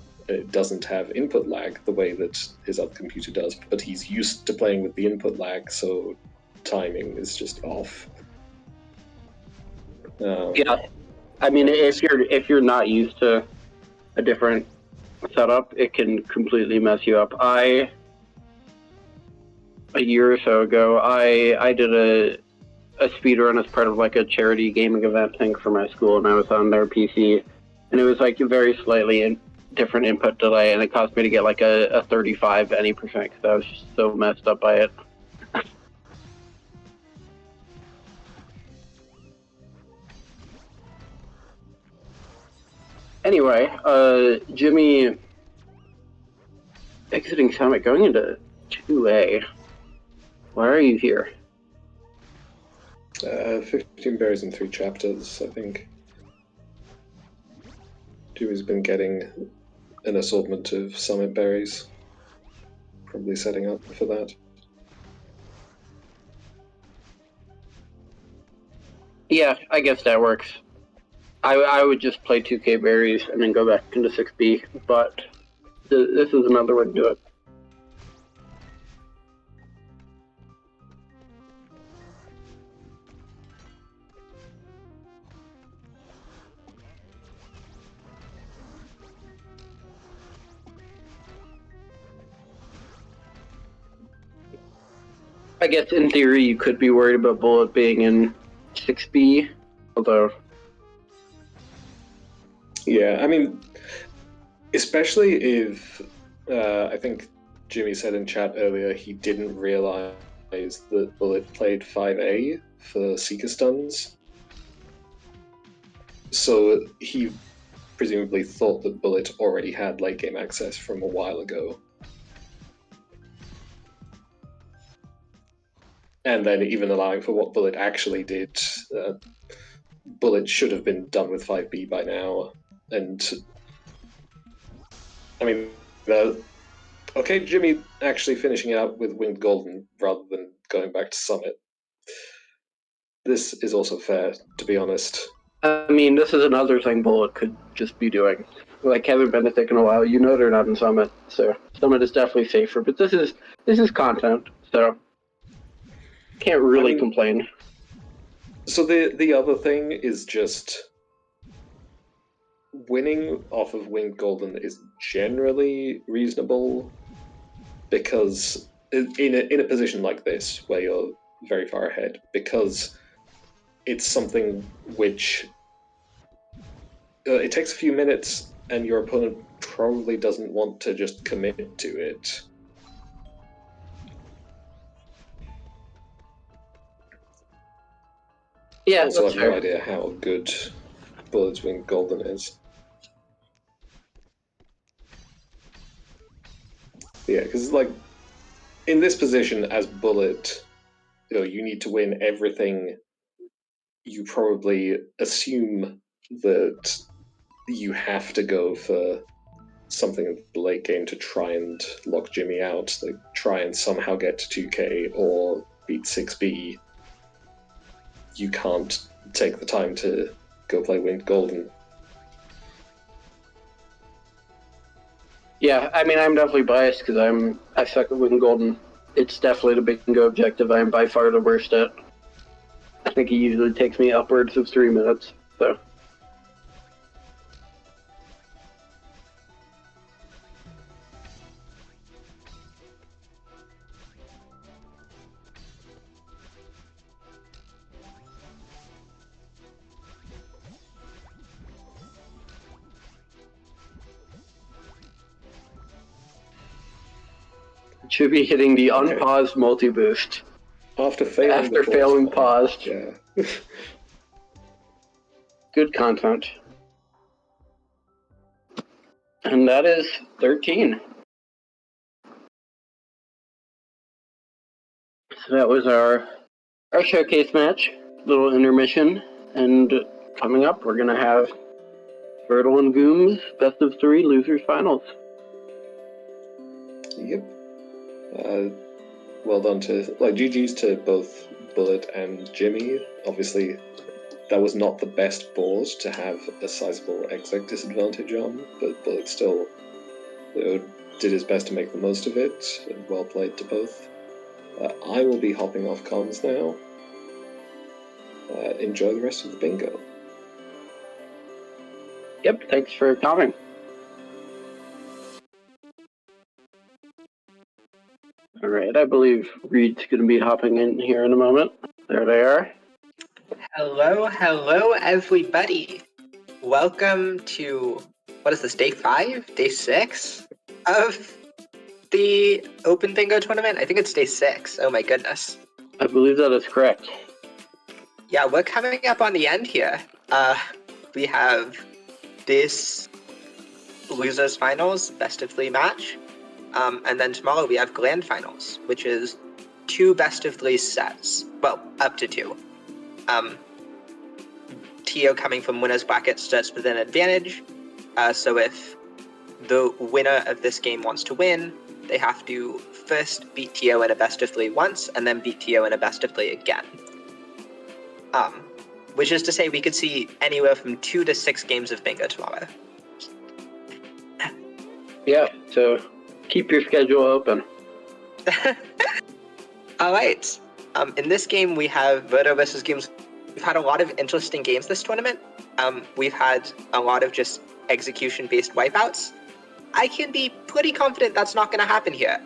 doesn't have input lag the way that his other computer does, but he's used to playing with the input lag, so timing is just off. Yeah, I mean, if you're not used to a different setup, it can completely mess you up. A year or so ago, I did a speedrun as part of like a charity gaming event thing for my school, and I was on their PC, and it was like a very slightly different input delay, and it caused me to get like a 35 any percent because I was just so messed up by it. Anyway, Jimmy exiting Summit, going into 2A. Why are you here? 15 berries in 3 chapters, I think. Jimmy's been getting an assortment of summit berries. Probably setting up for that. Yeah, I guess that works. I would just play 2K berries and then go back into 6B, but this is another way to do it. I guess in theory you could be worried about Bullet being in 6B, although... Yeah, I mean, especially if, I think Jimmy said in chat earlier he didn't realize that Bullet played 5A for Seeker Stuns. So he presumably thought that Bullet already had late game access from a while ago. And then even allowing for what Bullet actually did, Bullet should have been done with 5B by now. And I mean, okay, Jimmy actually finishing it out with Winged Golden rather than going back to Summit. This is also fair, to be honest. I mean, this is another thing Bullet could just be doing. Like, haven't been a thick in a while. You know they're not in Summit, so Summit is definitely safer. But this is content, so can't really complain. So the other thing is just winning off of Winged Golden is generally reasonable because in a position like this where you're very far ahead, because it's something which it takes a few minutes and your opponent probably doesn't want to just commit to it. Yeah, also that's have fair. no idea how good Bullet's Winged Golden is. Yeah, because like in this position as Bullet, you need to win everything. You probably assume that you have to go for something in the late game to try and lock Jimmy out, like try and somehow get to 2K or beat 6B. You can't take the time to go play Winged Golden. Yeah, I mean, I'm definitely biased because I suck at Winged Golden. It's definitely the bingo objective I'm by far the worst at. I think it usually takes me upwards of 3 minutes, so... Should be hitting the unpaused multi-boost. After failing paused. Yeah. Good content. And that is 13. So that was our showcase match, little intermission, and coming up we're gonna have Fertile and Goom's best of 3 losers finals. Yep. Well done to GG's to both Bullet and Jimmy. Obviously, that was not the best board to have a sizable exec disadvantage on, but Bullet still did his best to make the most of it. And well played to both. I will be hopping off comms now. Enjoy the rest of the bingo. Yep, thanks for coming. Alright, I believe Reed's going to be hopping in here in a moment. There they are. Hello, everybody. Welcome to, what is this, day 5? Day 6 of the Open Bingo tournament? I think it's day 6. Oh my goodness. I believe that is correct. Yeah, we're coming up on the end here. We have this losers finals, best of 3 match. And then tomorrow we have grand finals, which is 2 best of 3 sets. Well, up to 2. TO coming from winner's bracket starts with an advantage. So if the winner of this game wants to win, they have to first beat TO in a best of 3 once, and then beat TO in a best of 3 again. Which is to say we could see anywhere from 2 to 6 games of bingo tomorrow. Yeah, so keep your schedule open. Alright. In this game we have Verdo versus Gooms. We've had a lot of interesting games this tournament. We've had a lot of just execution-based wipeouts. I can be pretty confident that's not going to happen here.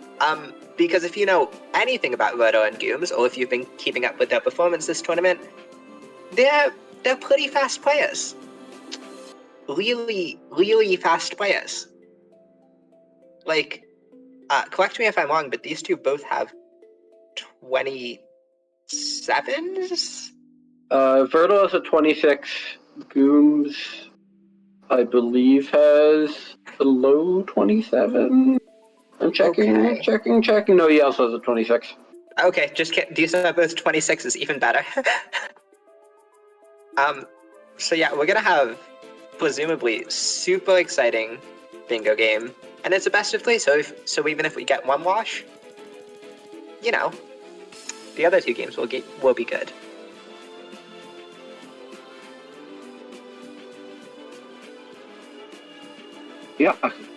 Because if you know anything about Verdo and Gooms, or if you've been keeping up with their performance this tournament, they're pretty fast players. Really, really fast players. Like, correct me if I'm wrong, but these two both have 27s? Verto has a 26. Gooms, I believe, has a low 27. I'm checking. No, he also has a 26. Okay, just kidding. These are both 26s, even better. So yeah, we're gonna have presumably super exciting bingo game, and it's a best of 3. So even if we get one wash, you know, the other 2 games will be good. Yeah,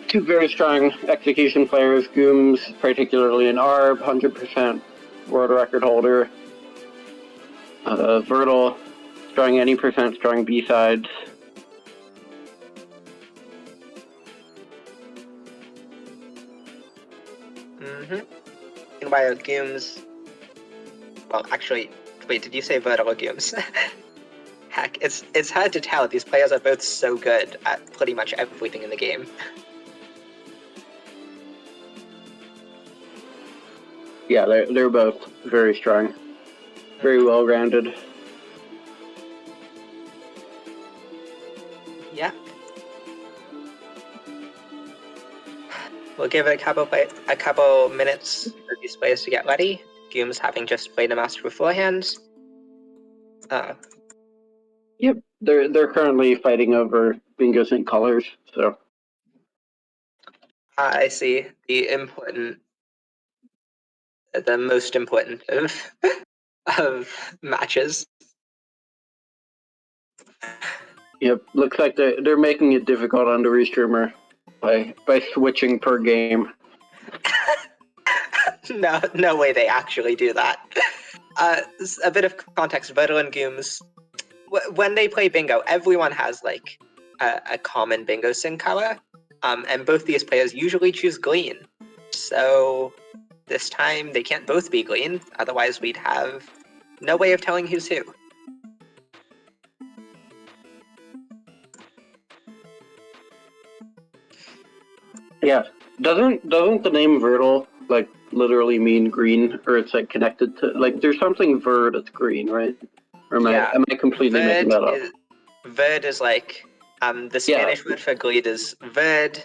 2 very strong execution players. Gooms, particularly in ARB, 100% world record holder. Vertal, strong any percent, strong B-sides. And while Gooms, well, actually, wait, did you say Vertal or Gooms? Heck, it's hard to tell. These players are both so good at pretty much everything in the game. Yeah, they're both very strong, very well-rounded. Yeah. We'll give it a couple minutes for these players to get ready. Gooms having just played a master beforehand. Yep, they're currently fighting over bingo sync colors, so. I see the most important of matches. Yep, looks like they're making it difficult on the restreamer by switching per game. No way they actually do that. A bit of context, Vertal and Gooms, when they play bingo, everyone has like a common bingo sync color, and both these players usually choose green. So this time they can't both be green, otherwise we'd have no way of telling who's who. Yeah, doesn't the name Vertal like literally mean green, or it's like connected to like there's something Ver that's green, right? Or am I completely making that up? Verd is like the Spanish word for green is verd.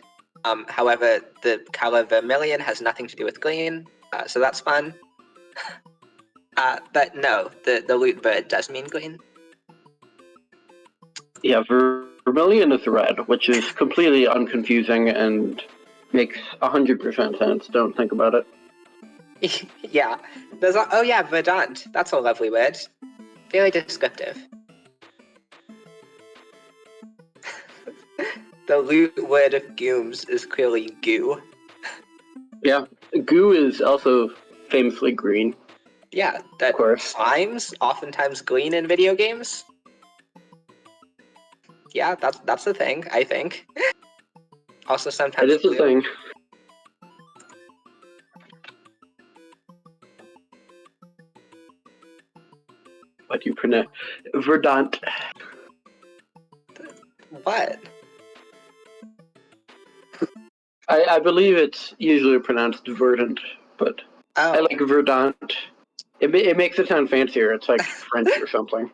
However, the color vermilion has nothing to do with green, so that's fun. But no, the loot verd does mean green. Yeah, vermilion is red, which is completely unconfusing and makes 100% sense. Don't think about it. Yeah, oh yeah, verdant. That's a lovely word. Very descriptive. The loot word of Gooms is clearly goo. Yeah, goo is also famously green. Yeah, that slimes oftentimes green in video games. Yeah, that's the thing, I think. Also sometimes it is a thing. What do you pronounce? Verdant. What? I believe it's usually pronounced verdant, but I Oh, like verdant. It makes it sound fancier. It's like French or something.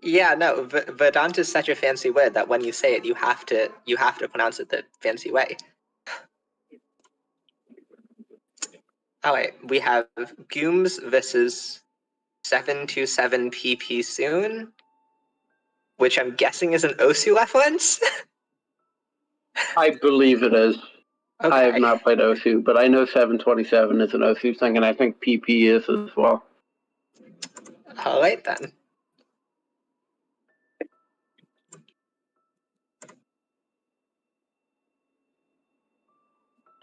yeah. No, Verdant is such a fancy word that when you say it, you have to pronounce it the fancy way. All right, we have Gooms versus 727 PP soon, which I'm guessing is an Osu reference. I believe it is. I have Okay. not played Osu, but I know 727 is an Osu thing, and I think PP is as well. All right then.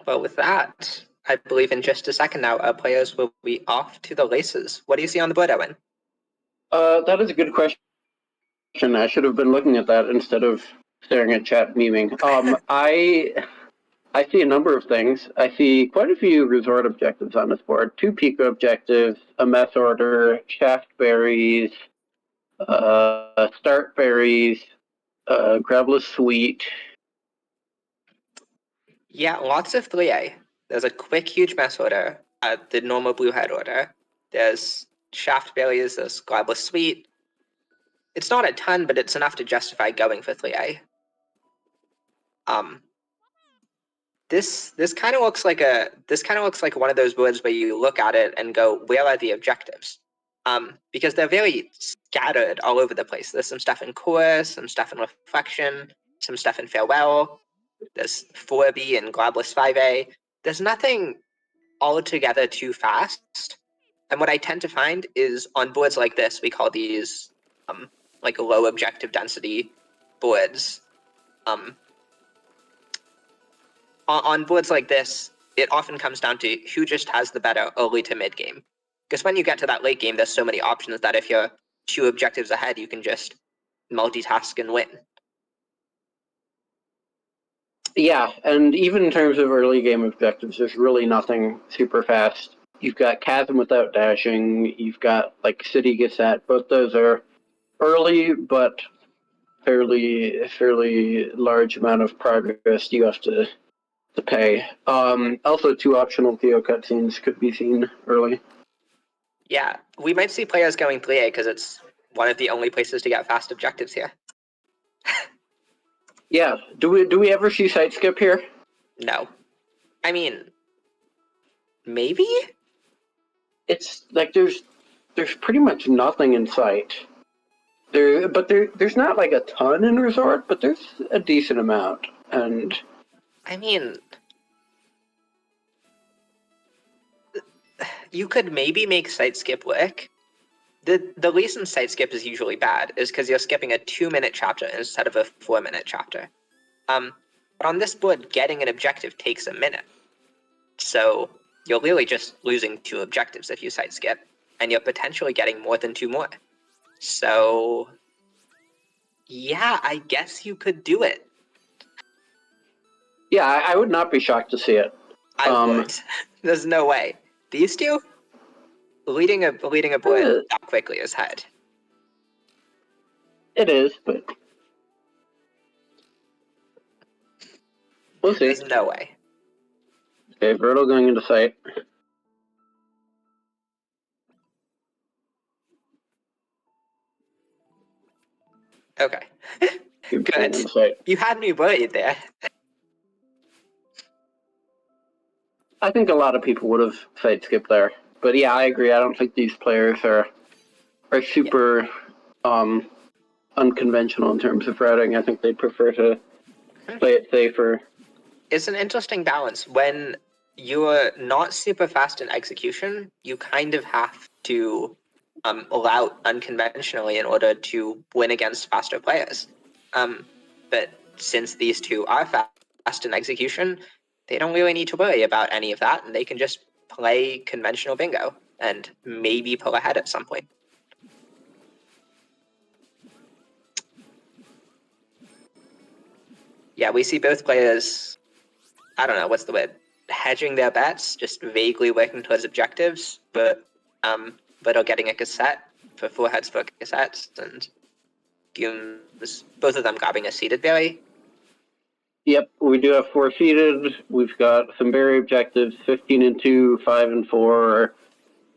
Well, with that, I believe in just a second now, our players will be off to the races. What do you see on the board, Owen? That is a good question. I should have been looking at that instead of staring at chat memeing. I see a number of things. I see quite a few resort objectives on this board. 2 Pico objectives, a mess order, shaft berries, start berries, Gravelous Sweet. Yeah, lots of 3A. There's a quick, huge mess order, the normal blue head order. There's shaft berries, there's Glabless Sweet. It's not a ton, but it's enough to justify going for 3A. This kind of looks like one of those boards where you look at it and go, where are the objectives? Because they're very scattered all over the place. There's some stuff in core, some stuff in reflection, some stuff in farewell. There's 4B and Glabless 5A. There's nothing altogether too fast. And what I tend to find is on boards like this, we call these like low objective density boards. On boards like this, it often comes down to who just has the better early to mid game. Because when you get to that late game, there's so many options that if you're 2 objectives ahead, you can just multitask and win. Yeah, and even in terms of early game objectives, there's really nothing super fast. You've got Chasm without dashing, you've got like City Gazette. Both those are early, but fairly large amount of progress you have to pay. Also, 2 optional Theo cutscenes could be seen early. Yeah, we might see players going 3A because it's one of the only places to get fast objectives here. Yeah, do we ever see site skip here? No. I mean, maybe? It's like there's pretty much nothing in sight. There's not like a ton in resort, but there's a decent amount. And I mean, you could maybe make site skip work. The reason site skip is usually bad is because you're skipping a 2-minute chapter instead of a 4-minute chapter. But on this board, getting an objective takes a minute. So you're really just losing 2 objectives if you site skip, and you're potentially getting more than 2 more. So yeah, I guess you could do it. yeah, I would not be shocked to see it. I would. There's no way. These two leading a board that quickly is hard. It is, but we'll see. There's no way. Okay, Verto going into sight. Okay. Keep going Good. into sight. You had me worried there. I think a lot of people would have site skipped there. But yeah, I agree. I don't think these players are super unconventional in terms of routing. I think they'd prefer to play it safer. It's an interesting balance. When you're not super fast in execution, you kind of have to route unconventionally in order to win against faster players. But since these two are fast in execution, they don't really need to worry about any of that, and they can just play conventional bingo and maybe pull ahead at some point. Yeah, we see both players, I don't know, what's the word? Hedging their bets, just vaguely working towards objectives, but are getting a cassette. for four heads for cassettes, and Gooms, both of them grabbing a seeded berry. Yep, we do have 4 seeded. We've got some berry objectives: 15 and 2, 5 and 4,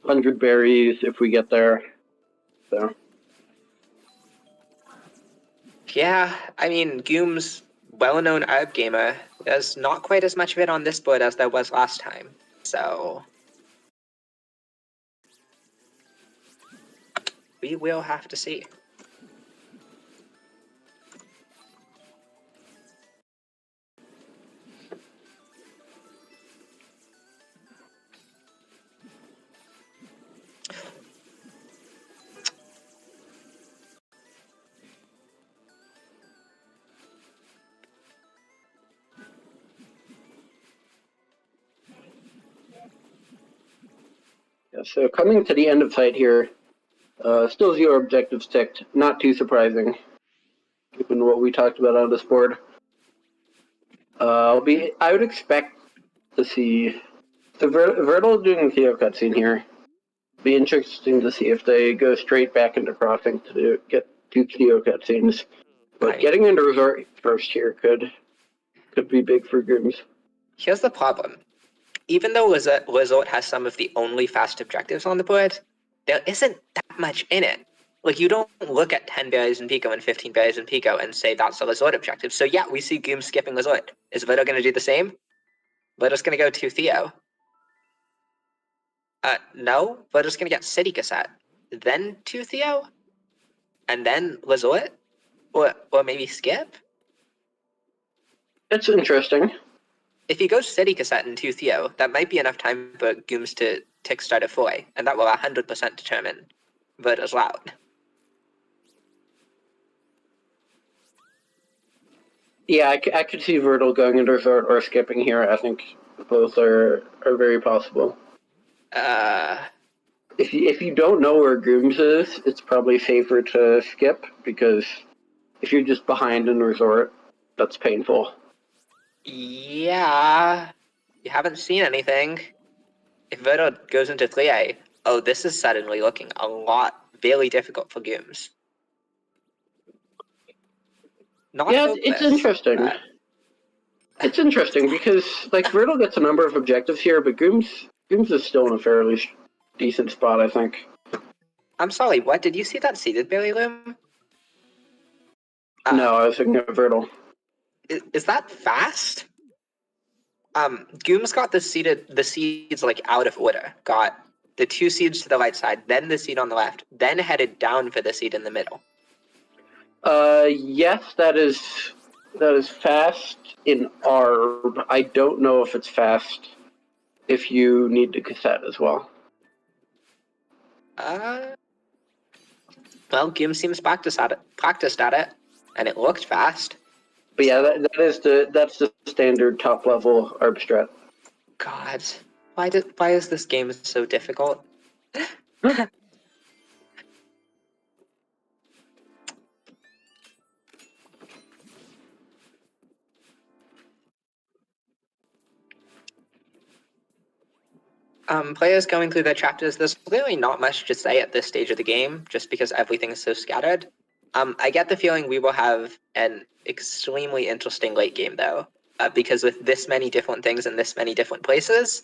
100 berries if we get there. So. Yeah, I mean, Gooms, well-known herb gamer, there's not quite as much of it on this board as there was last time. So we will have to see. Yeah, so coming to the end of fight here, still 0 objectives ticked. Not too surprising, given what we talked about on this board. I would expect to see the Vertil doing the Theo cutscene here. Be interesting to see if they go straight back into crossing to get 2 Theo cutscenes. But getting into Resort first here could be big for Gooms. Here's the problem. Even though Resort has some of the only fast objectives on the board, there isn't that much in it. Like, you don't look at 10 berries in Pico and 15 berries in Pico and say that's a Resort objective. So yeah, we see Gooms skipping Resort. Is Vertil going to do the same? Vertil's going to go to Theo. No, Vertil's going to get City Cassette. Then to Theo? And then Resort? Or maybe skip? It's interesting. If he goes City Cassette and 2 Theo, that might be enough time for Gooms to tick start a Foy, and that will 100% determine Vertil's route. Yeah, I could see Vertil going into Resort or skipping here. I think both are very possible. If you don't know where Gooms is, it's probably safer to skip, because if you're just behind in Resort, that's painful. Yeah, you haven't seen anything. If Vertil goes into 3A, oh, this is suddenly looking very difficult for Gooms. Not Yeah, hopeless, it's interesting. but... It's interesting because Vertil gets a number of objectives here, but Gooms is still in a fairly decent spot, I think. I'm sorry, what? Did you see that seeded berry loom? No, I was thinking of Vertil. Is that fast? Gooms got the seeds like out of order. Got the 2 seeds to the right side, then the seed on the left, then headed down for the seed in the middle. Yes, that is fast in ARB. I don't know if it's fast if you need to cassette as well. Well, Gooms seems practiced at it, and it looked fast. But yeah, that's the standard top level ARB strat. God, why is this game so difficult? Players going through their chapters, there's really not much to say at this stage of the game, just because everything is so scattered. I get the feeling we will have an extremely interesting late game, though, because with this many different things in this many different places,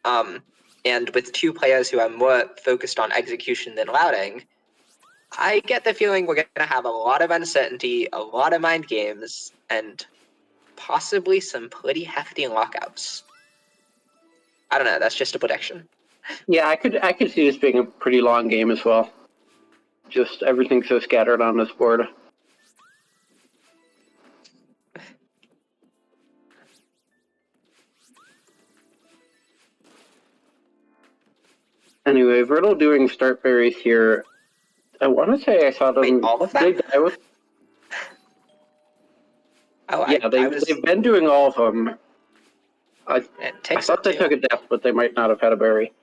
and with 2 players who are more focused on execution than routing, I get the feeling we're going to have a lot of uncertainty, a lot of mind games, and possibly some pretty hefty lockouts. I don't know, that's just a prediction. Yeah, I could see this being a pretty long game as well. Just everything's so scattered on this board. Anyway, Vertil doing start berries here. I want to say I saw them. Wait, all of them? They die with. Oh, Yeah, they've been doing all of them. I thought they took a death, but they might not have had a berry.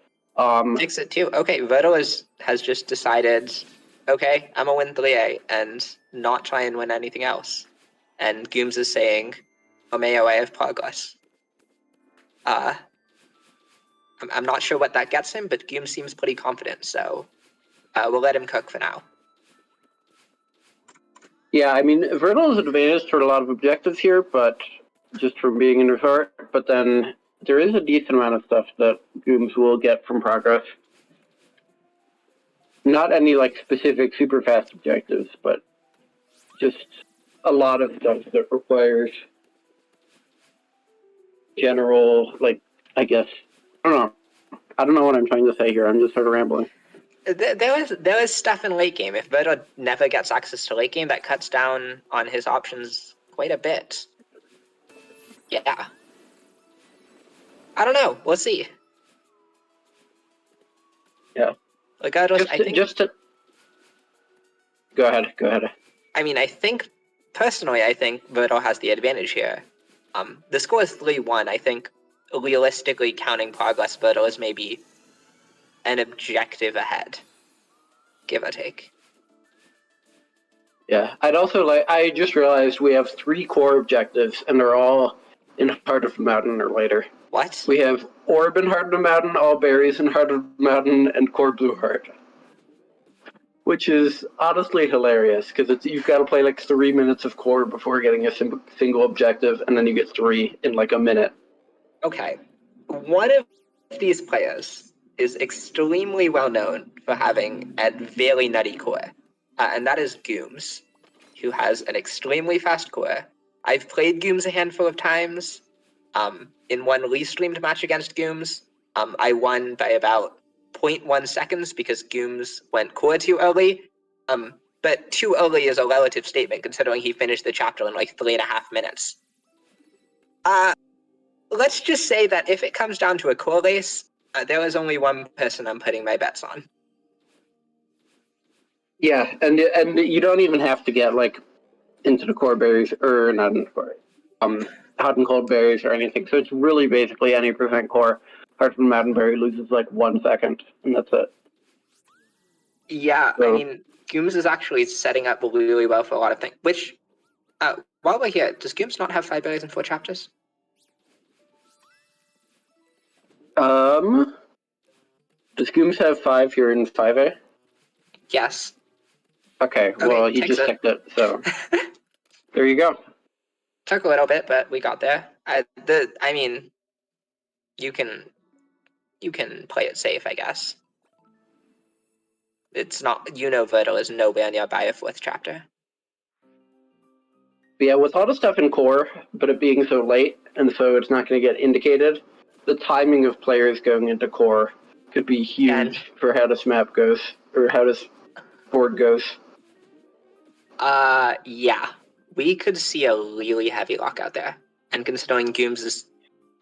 Takes it too. Okay, Vertil has just decided, okay, I'm gonna win 3A and not try and win anything else. And Gooms is saying, Omeo, I have progress. I'm not sure what that gets him, but Gooms seems pretty confident, so We'll let him cook for now. Yeah, I mean, Vernal is advantaged toward a lot of objectives here, but just from being in resort. But then there is a decent amount of stuff that Gooms will get from progress. Not any like specific super fast objectives, but just a lot of stuff that requires general, like, I guess, I don't know what I'm trying to say here. I'm just sort of rambling. There was stuff in late game. If Verdo never gets access to late game, that cuts down on his options quite a bit. Yeah. I don't know. We'll see. Yeah. Regardless, Go ahead. I mean, personally, I think Verdo has the advantage here. The score is 3-1. I think realistically counting progress, Verdo is maybe an objective ahead, give or take. Yeah, I just realized we have 3 core objectives, and they're all in Heart of the Mountain or later. What? We have Orb in Heart of the Mountain, all berries in Heart of the Mountain, and Core Blue Heart. Which is honestly hilarious, because you've got to play like 3 minutes of core before getting a single objective, and then you get 3 in like a minute. Okay. One of these players is extremely well known for having a very nutty core, and that is Gooms, who has an extremely fast core. I've played Gooms a handful of times. In one restreamed match against Gooms, I won by about 0.1 seconds because Gooms went core too early. But too early is a relative statement considering he finished the chapter in like 3.5 minutes. Let's just say that if it comes down to a core race, there is only one person I'm putting my bets on. Yeah, and you don't even have to get like into the core berries, or not in the core, hot and cold berries or anything. So it's really basically any percent core. Heart from Mountain Berry loses like 1 second, and that's it. Yeah, so, I mean, Gooms is actually setting up really well for a lot of things. Which, while we're here, does Gooms not have 5 berries in 4 chapters? Does Gooms have 5 here in 5A? Yes. Okay, well, you just checked it, so there you go. Took a little bit, but we got there. I mean, you can play it safe, I guess. It's not, Verdo is nowhere nearby a 4th chapter. But yeah, with all the stuff in core, but it being so late, and so it's not going to get indicated, the timing of players going into core could be huge for how this map goes, or how this board goes. Yeah. We could see a really heavy lockout there. And considering Gooms is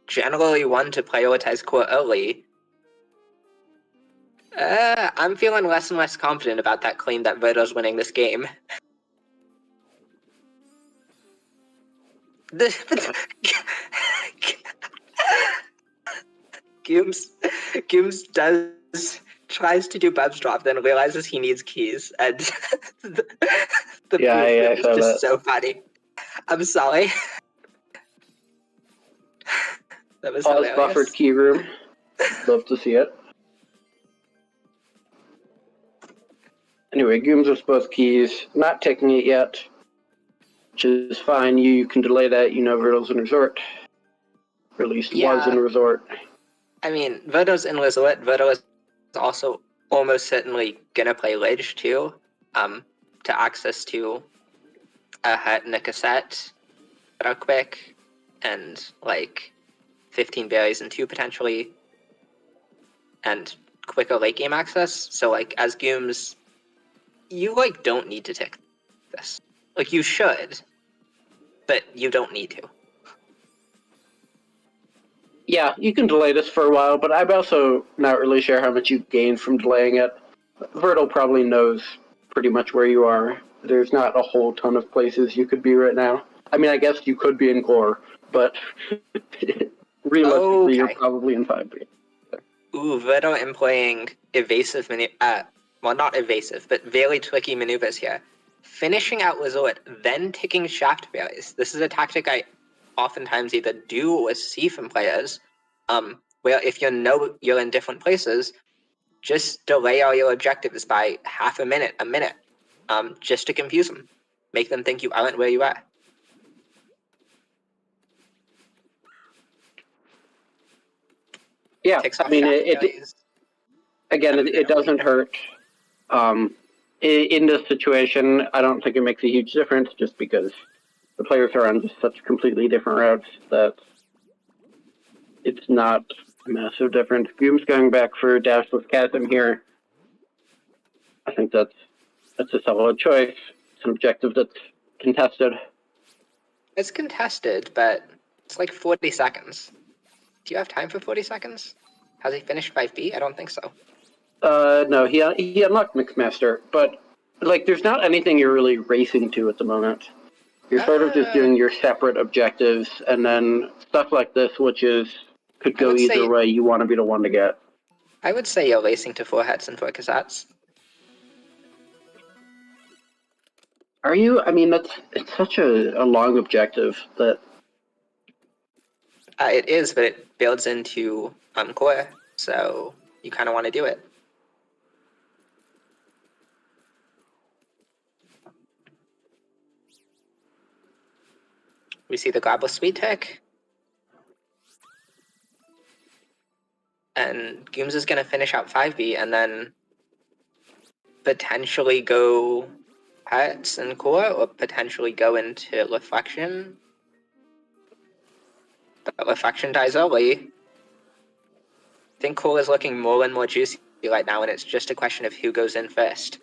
generally one to prioritize core early, I'm feeling less and less confident about that claim that Verdo's winning this game. Gooms tries to do Bub's drop, then realizes he needs keys, and the movement is just so funny. I'm sorry. That was hilarious. Buffered key room. Love to see it. Anyway, Gooms with both keys, not taking it yet, which is fine. You can delay that. Verdo's in resort. Or at least was in resort. I mean, Verdo's in resort. Verdo is also almost certainly gonna play Ledge too, to access to a hut and a cassette real quick, and like 15 berries and 2 potentially, and quicker late game access. So like as Gooms, you like don't need to tick this. Like you should, but you don't need to. Yeah, you can delay this for a while, but I'm also not really sure how much you gain from delaying it. Verdo probably knows pretty much where you are. There's not a whole ton of places you could be right now. I mean, I guess you could be in core, but realistically, you're probably in 5B. Ooh, Verdo employing evasive well, not evasive, but very tricky maneuvers here. Finishing out Resort, then ticking Shaft Berries. This is a tactic I oftentimes either do or see from players, where if you're in different places, just delay all your objectives by half a minute, just to confuse them. Make them think you aren't where you are. Yeah, Takes I off mean, traffic it values. again, And it doesn't hurt. In this situation, I don't think it makes a huge difference just because the players are on just such completely different routes that it's not a massive difference. Goom's going back for Dashless Chasm here. I think that's a solid choice. It's an objective that's contested. It's contested, but it's like 40 seconds. Do you have time for 40 seconds? Has he finished 5B? I don't think so. No, he unlocked Mixmaster, but like, there's not anything you're really racing to at the moment. You're sort of just doing your separate objectives, and then stuff like this, which could go either way. You want to be the one to get. I would say you're racing to 4 hets and 4 cassettes. Are you? I mean, it's such a long objective that. It is, but it builds into core, so you kind of want to do it. We see the Glabless Sweet Tick. And Gooms is going to finish out 5B and then potentially go Pets and Core, or potentially go into Reflection. But Reflection dies early. I think Core is looking more and more juicy right now, and it's just a question of who goes in first.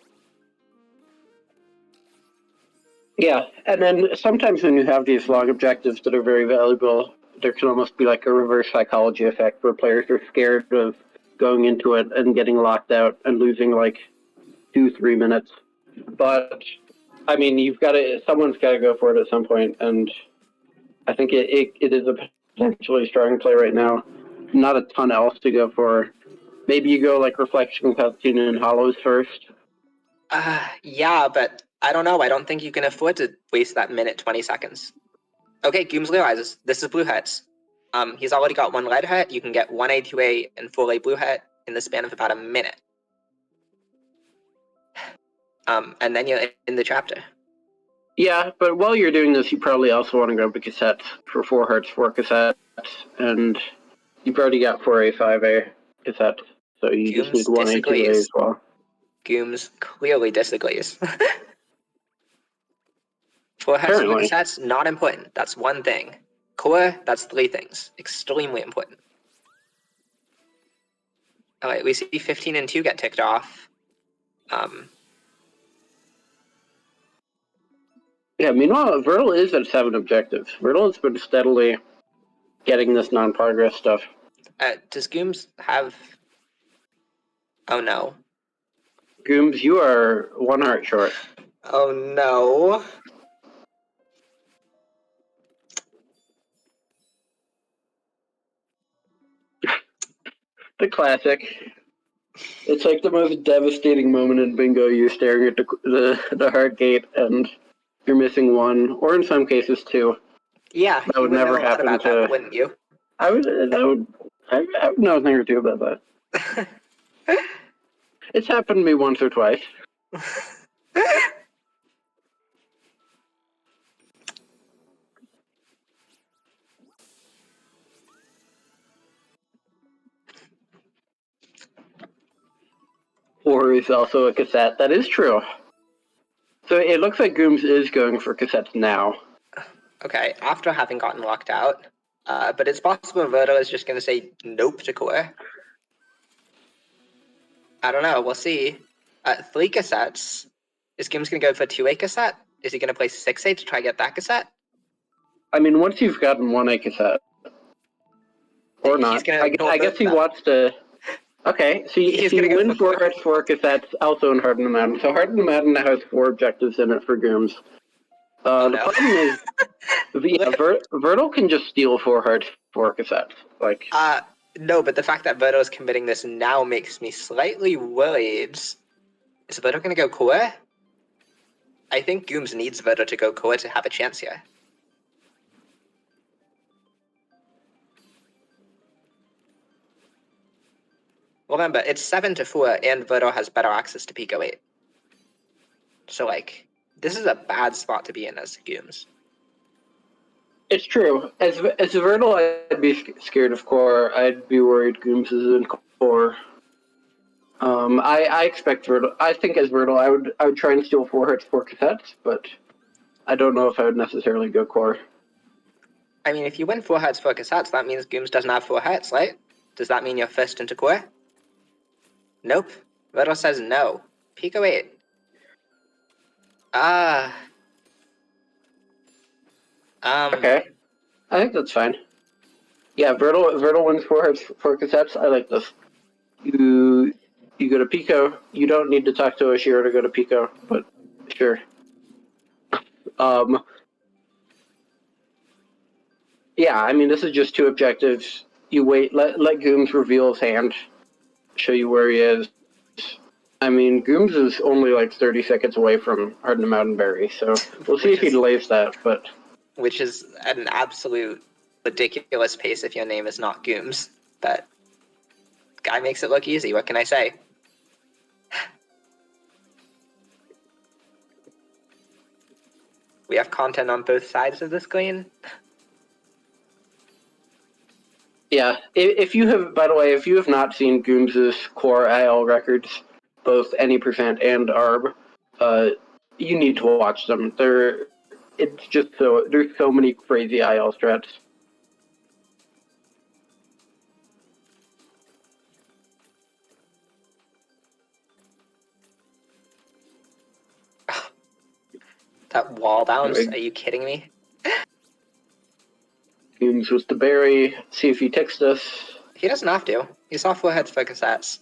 Yeah, and then sometimes when you have these long objectives that are very valuable, there can almost be like a reverse psychology effect where players are scared of going into it and getting locked out and losing like 2-3 minutes. But I mean, someone's got to go for it at some point, and I think it is a potentially strong play right now. Not a ton else to go for. Maybe you go like Reflection, Cutscene, and Hollows first. Yeah, but I don't know. I don't think you can afford to waste that minute 20 seconds. Okay, Gooms realizes this is blue hets. He's already got 1 red het. You can get 1A, 2A, and 4A blue het in the span of about a minute. And then you're in the chapter. Yeah, but while you're doing this, you probably also want to go to cassettes for 4 hearts, 4 cassettes, and you've already got 4A, 5A cassettes, so you just need 1A, 2A as well. Gooms clearly disagrees. 4 hearts, 4 cassettes, not important. That's one thing. Core, that's 3 things. Extremely important. Alright, we see 15 and 2 get ticked off. Yeah, meanwhile, Vertil is at 7 objectives. Vertil has been steadily getting this non-progress stuff. Does Gooms have... Oh no. Gooms, you are 1 heart short. Oh no. The classic. It's like the most devastating moment in bingo. You're staring at the heart gate and you're missing 1, or in some cases 2. Yeah, that would never happen about to. that, wouldn't you? I would know a thing or two about that. It's happened to me once or twice. Or is also a cassette. That is true. So it looks like Gooms is going for cassettes now. Okay, after having gotten locked out. But it's possible Vertil is just going to say nope to Core. I don't know, we'll see. 3 cassettes. Is Gooms going to go for 2A cassette? Is he going to play 6A to try to get that cassette? I mean, once you've gotten 1A cassette. Or not. I guess he wants to... Okay, so you win 4 hearts, 4 cassettes, also in Heart in the Madden. So Heart in the Madden now has 4 objectives in it for Gooms. The problem is, Vertil can just steal 4 hearts, 4 cassettes. Like, no, but the fact that Vertil is committing this now makes me slightly worried. Is Vertil going to go Core? I think Gooms needs Vertil to go Core to have a chance here. remember, it's 7-4, and Verdo has better access to Pico 8. So, like, this is a bad spot to be in as Gooms. It's true. As Vernal, I'd be scared of core. I'd be worried Gooms is in core. I expect Vernal. I think as Vernal, I would try and steal 4 hits, 4 cassettes, but I don't know if I would necessarily go core. I mean, if you win 4 hits, 4 cassettes, that means Gooms doesn't have 4 hits, right? Does that mean you're first into core? Nope. Verdo says no. Pico 8. Okay, I think that's fine. Yeah, Vernal wins 4 hits, 4 cassettes. I like this. You go to Pico. You don't need to talk to Oshiro to go to Pico, but sure. Yeah, I mean, this is just 2 objectives. You wait, let Gooms reveal his hand, show you where he is. I mean, Gooms is only like 30 seconds away from Harden Mountain Berry, so we'll see if he delays that, but... Which is at an absolute ridiculous pace if your name is not Gooms, but guy makes it look easy, what can I say? We have content on both sides of the screen. Yeah, if you have, by the way, if you have not seen Gooms' core IL records, both any percent and ARB, you need to watch them. It's just there's so many crazy IL strats. That wall bounce, are you kidding me? Gooms with the berry, see if he ticks us. He doesn't have to. He's off 4 hits for cassettes.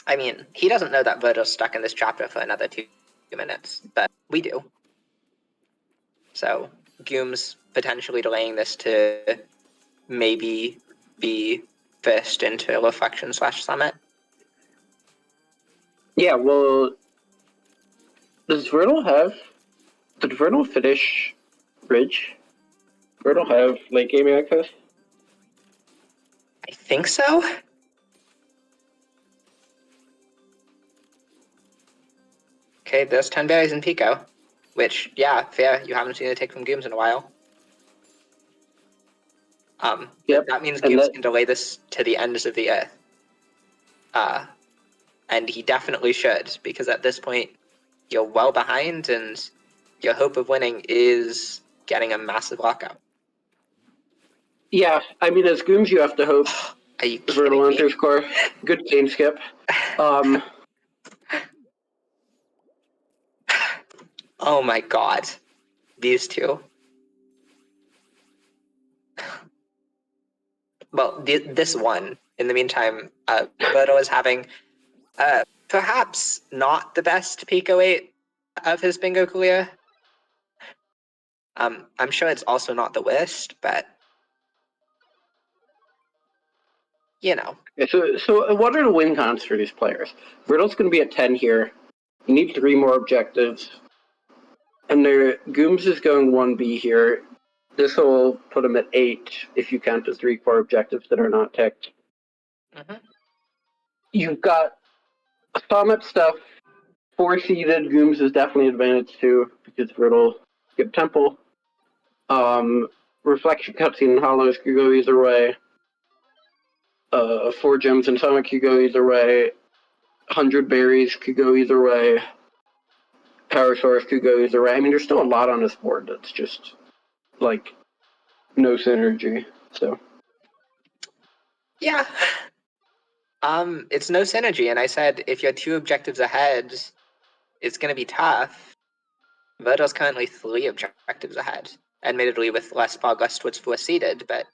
I mean, he doesn't know that Verdo's stuck in this chapter for another 2 minutes, but we do. So, Gooms potentially delaying this to maybe be first into Reflection/Summit. Yeah, well, did Vernal finish Ridge? Vernal have late game access? I think so. Okay, there's 10 berries in Pico. Which, yeah, fair, you haven't seen a take from Gooms in a while. Yep. That means Gooms can delay this to the ends of the earth. And he definitely should, because at this point, you're well behind, and your hope of winning is getting a massive lockout. Yeah, I mean, as Gooms, you have to hope. Are you Vernal kidding me? enters core. Good game skip. Oh my god. These two. Well, this one. In the meantime, Berto is having perhaps not the best Pico 8 of his bingo career. I'm sure it's also not the worst, but you know. So what are the win cons for these players? Riddle's going to be at 10 here. You need 3 more objectives. And Gooms is going 1B here. This will put him at 8 if you count the 3 core objectives that are not ticked. Mm-hmm. You've got Summit stuff. 4-seeded Gooms is definitely advantage too, because Riddle skip Temple. Reflection Cutscene and Hollows could go either way. 4 gems and Summit could go either way. 100 berries could go either way. Power Source could go either way. I mean, there's still a lot on this board that's just, like, no synergy, so. Yeah. It's no synergy, and I said if you're 2 objectives ahead, it's going to be tough. Verdo's currently 3 objectives ahead, admittedly with less progress towards 4-seeded, but...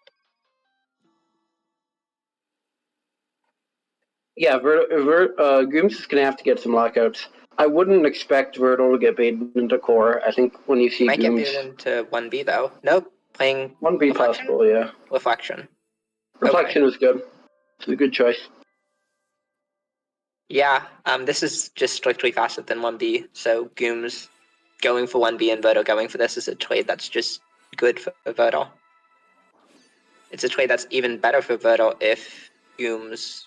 Yeah, Gooms is going to have to get some lockouts. I wouldn't expect Vertle to get baited into core. I think when you see might Gooms... get baited into 1B, though. Nope, playing 1B Reflection? possible, yeah. Reflection. Reflection is good. It's a good choice. Yeah, this is just strictly faster than 1B, so Gooms going for 1B and Virtual going for this is a trade that's just good for Virtual. It's a trade that's even better for Virtual if Gooms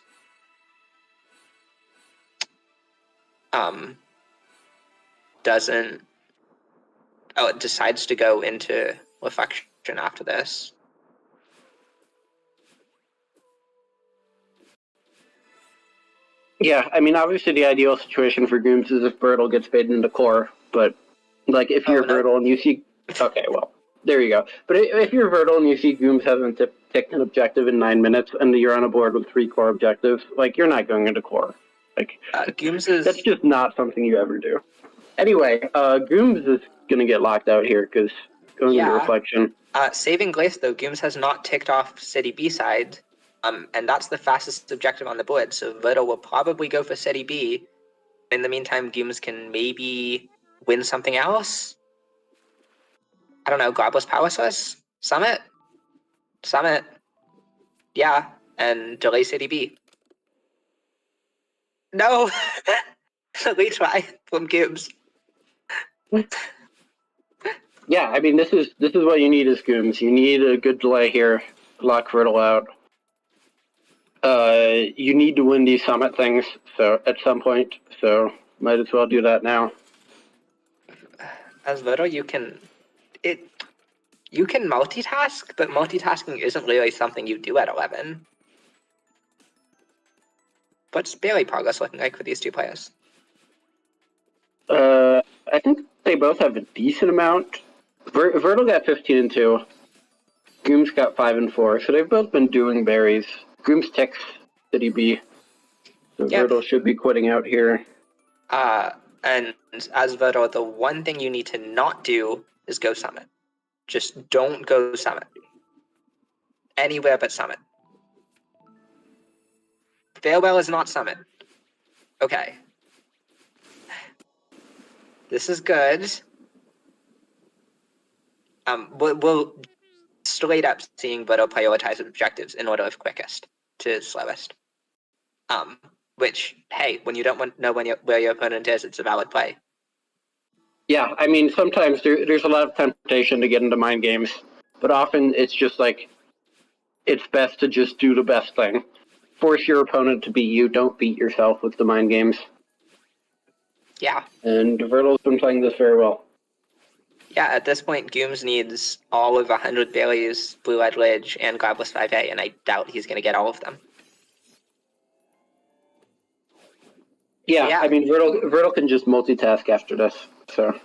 it decides to go into Reflection after this. Yeah, I mean, obviously the ideal situation for Gooms is if Birtle gets faded into core, but like if you're Birtle and you see, okay, well, there you go. But if you're Birtle and you see Gooms hasn't ticked an objective in 9 minutes and you're on a board with 3 core objectives, like you're not going into core. Like Gooms is that's just not something you ever do. Anyway, Gooms is gonna get locked out here because going into Reflection. Saving Grace though, Gooms has not ticked off City B side. And that's the fastest objective on the board, so Virtual will probably go for City B. In the meantime, Gooms can maybe win something else. I don't know, Godless Power Source? Summit? Yeah, and delay City B. No! Retry from Gooms. Yeah, I mean, this is what you need as Gooms. You need a good delay here, lock Virtual out. You need to win these summit things, so at some point, so might as well do that now. As Virtual, you can multitask, but multitasking isn't really something you do at 11. What's Bailey progress looking like for these two players? I think they both have a decent amount. Virtual got 15 and 2. Gooms got 5 and 4, so they've both been doing berries. Gooms ticks City B. So Virtual should be quitting out here. And as Virtual, the one thing you need to not do is go Summit. Just don't go Summit. Anywhere but Summit. Farewell is not Summit. Okay. This is good. We'll straight up seeing Virtual prioritize objectives in order of quickest to slowest. Which, hey, when you don't know where your opponent is, it's a valid play. Yeah, I mean, sometimes there's a lot of temptation to get into mind games, but often it's just like, it's best to just do the best thing. Force your opponent to beat you, don't beat yourself with the mind games. Yeah. And Virtual's been playing this very well. Yeah, at this point, Gooms needs all of 100 Baileys, Blue-Eyed Ledge, and Godless 5A, and I doubt he's going to get all of them. Yeah, I mean, Virtual can just multitask after this, so.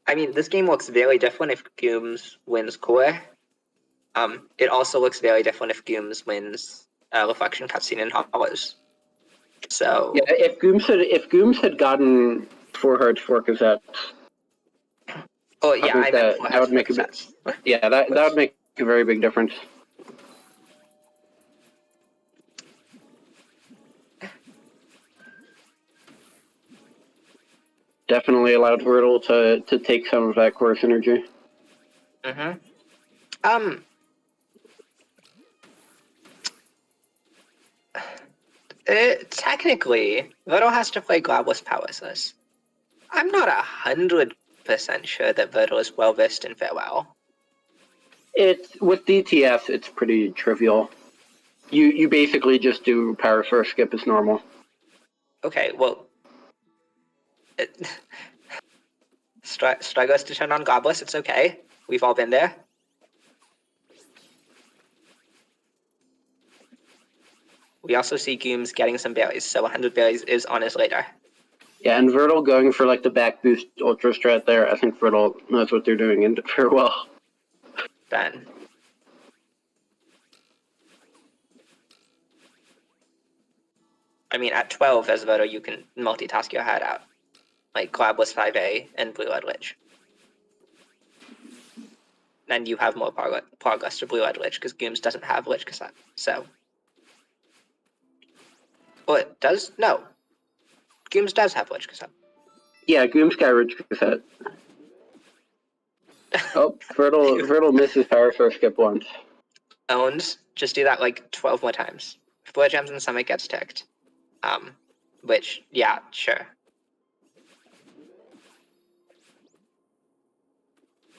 I mean, this game looks very different if Gooms wins core. It also looks very different if Gooms wins Reflection Cutscene and Hollows. So yeah, if Gooms had gotten 4 hearts, 4 cassettes. Oh yeah, I meant that would make a bit. Yeah, that would make a very big difference. Definitely allowed Virtual to take some of that core synergy. Technically, Virtual has to play Godless Powerless. I'm not 100% sure that Virtual is well versed in Farewell. It's with DTS, it's pretty trivial. You basically just do power source skip as normal. Okay, well, struggles to turn on Godless. It's okay. We've all been there. We also see Gooms getting some berries, so 100 berries is on his radar. Yeah, and Virtual going for like the back boost ultra strat there. I think Virtual knows what they're doing and did very well. Then. I mean, at 12 as Virtual, you can multitask your head out. Like Godless 5A and Blue-Eyed Lich. And you have more progress to Blue-Eyed Lich, because Gooms doesn't have Lich Cassette, so. Well, it does? No. Gooms does have Lich Cassette. Yeah, Gooms got Lich Cassette. Oh, Virtual misses power source skip once. Owns. Just do that like 12 more times. Four gems and Summit gets ticked. Which, yeah, sure.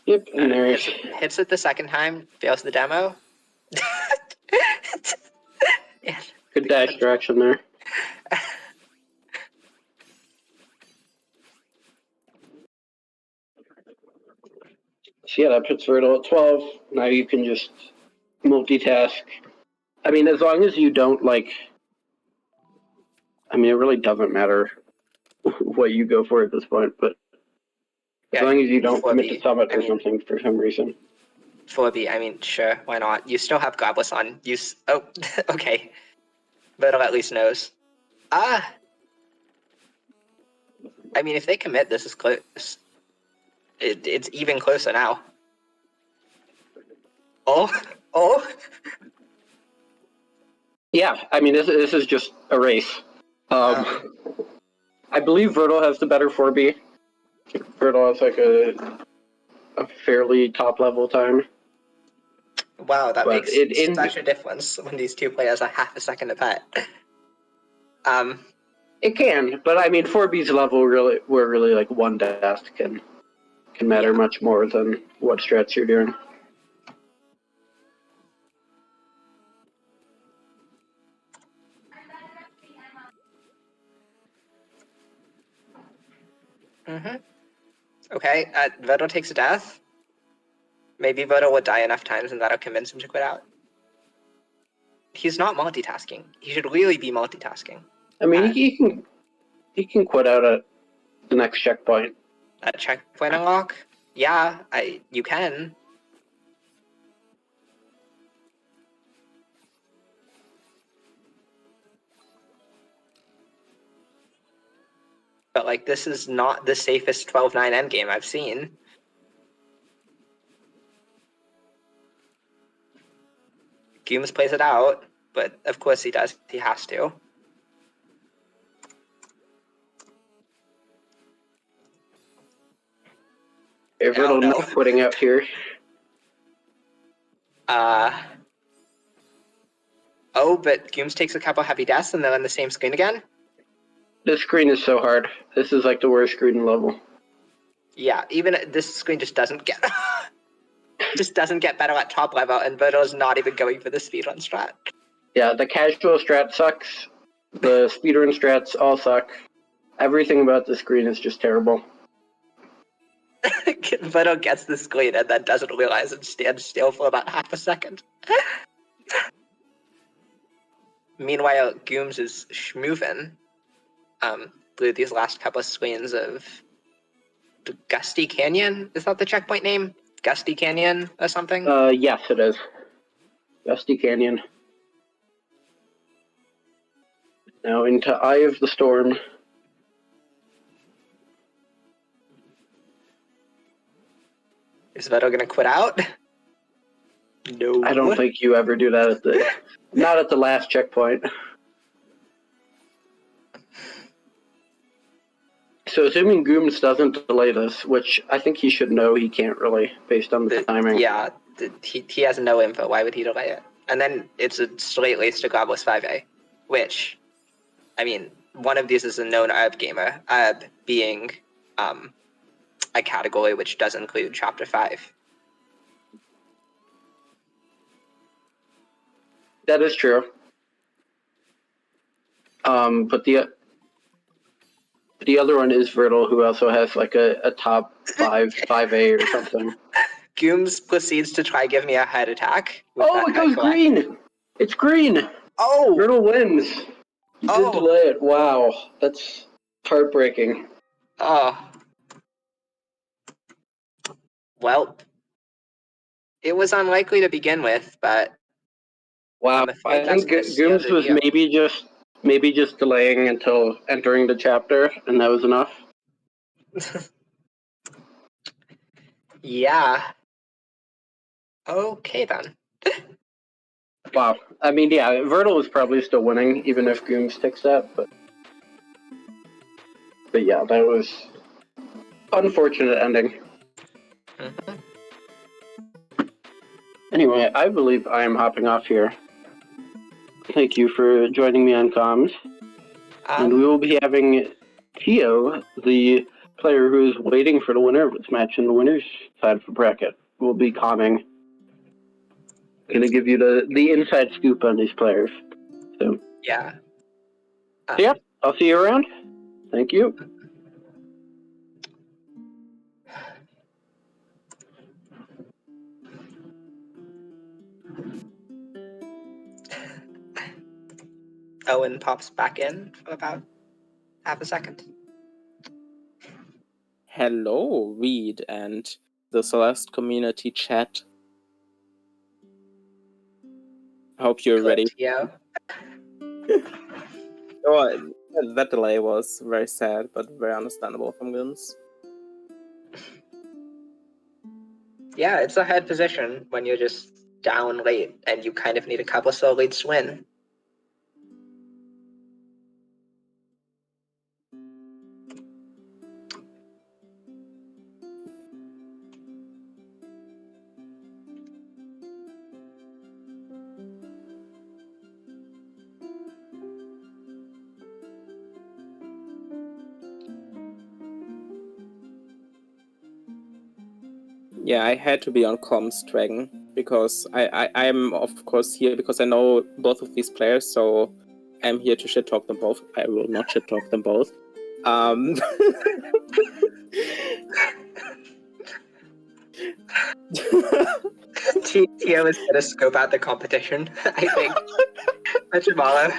Yep, and there hits it the second time, fails the demo. Yeah, good dash direction there. So yeah, that puts Virtle at 12. Now you can just multitask. I mean, as long as you don't like. I mean, it really doesn't matter what you go for at this point, but as long as you don't commit to summit or something for some reason. 4B, I mean, sure, why not? You still have Godless on. Oh, okay. Virtle at least knows. I mean, if they commit, this is close. It's even closer now. Oh. Yeah, I mean, this is just a race. I believe Virtle has the better 4B. Virtle has like a fairly top level time. Wow, that makes such a difference when these two players are half a second apart. It can, but I mean, 4B's level where really like one death can matter much more than what strats you're doing. Okay, Virtle takes a death. Maybe Virtle will die enough times and that'll convince him to quit out. He's not multitasking. He should really be multitasking. I mean, he can quit out at the next checkpoint. At checkpoint unlock? Yeah, you can. But like, this is not the safest 12-9 endgame I've seen. Gooms plays it out, but of course he does. He has to. Virtle not quitting out here. Oh, but Gooms takes a couple heavy deaths and they're on the same screen again? This screen is so hard. This is like the worst screen level. Yeah, even this screen just doesn't get better at top level, and Virtle's not even going for the speedrun strat. Yeah, the casual strat sucks. The speedrun strats all suck. Everything about the screen is just terrible. Virtle gets the screen and then doesn't realize and stands still for about half a second. Meanwhile, Gooms is schmoovin' through these last couple of screens of Gusty Canyon. Is that the checkpoint name? Gusty Canyon or something? Yes, it is. Gusty Canyon. Now into Eye of the Storm. Is Virtle gonna quit out? No. I don't think you ever do that not at the last checkpoint. So assuming Gooms doesn't delay this, which I think he should know he can't really, based on the timing. Yeah, he has no info. Why would he delay it? And then it's a straight lace to Godless 5A, which, I mean, one of these is a known herb gamer, herb being a category which does include Chapter 5. That is true. But the other one is Virtle, who also has like a top 5A or something. Gooms proceeds to try give me a head attack. Oh, it goes green! It's green! Oh! Virtle wins! You did delay it. Wow. That's heartbreaking. Oh. Well, it was unlikely to begin with, but... Wow, I think Gooms was maybe just delaying until entering the chapter, and that was enough. Yeah. Okay, then. Wow. I mean, yeah, Virtle was probably still winning, even if Gooms takes that, but yeah, that was unfortunate ending. Anyway, I believe I am hopping off here. Thank you for joining me on comms. And we will be having Tio, the player who is waiting for the winner of this match in the winner's side of the bracket will be coming. Gonna give you the inside scoop on these players. So Yeah. yeah, I'll see you around. Thank you. Owen pops back in for about half a second. Hello, Reed and the Celeste community chat. Hope you're ready. Yeah. Oh, that delay was very sad, but very understandable from Guns. Yeah, it's a hard position when you're just down late and you kind of need a couple slow leads to win. Yeah, I had to be on comms, Dragon, because I'm of course here because I know both of these players, so I'm here to shit talk them both. I will not shit talk them both. Tio is gonna scope out the competition, I think. Tomorrow.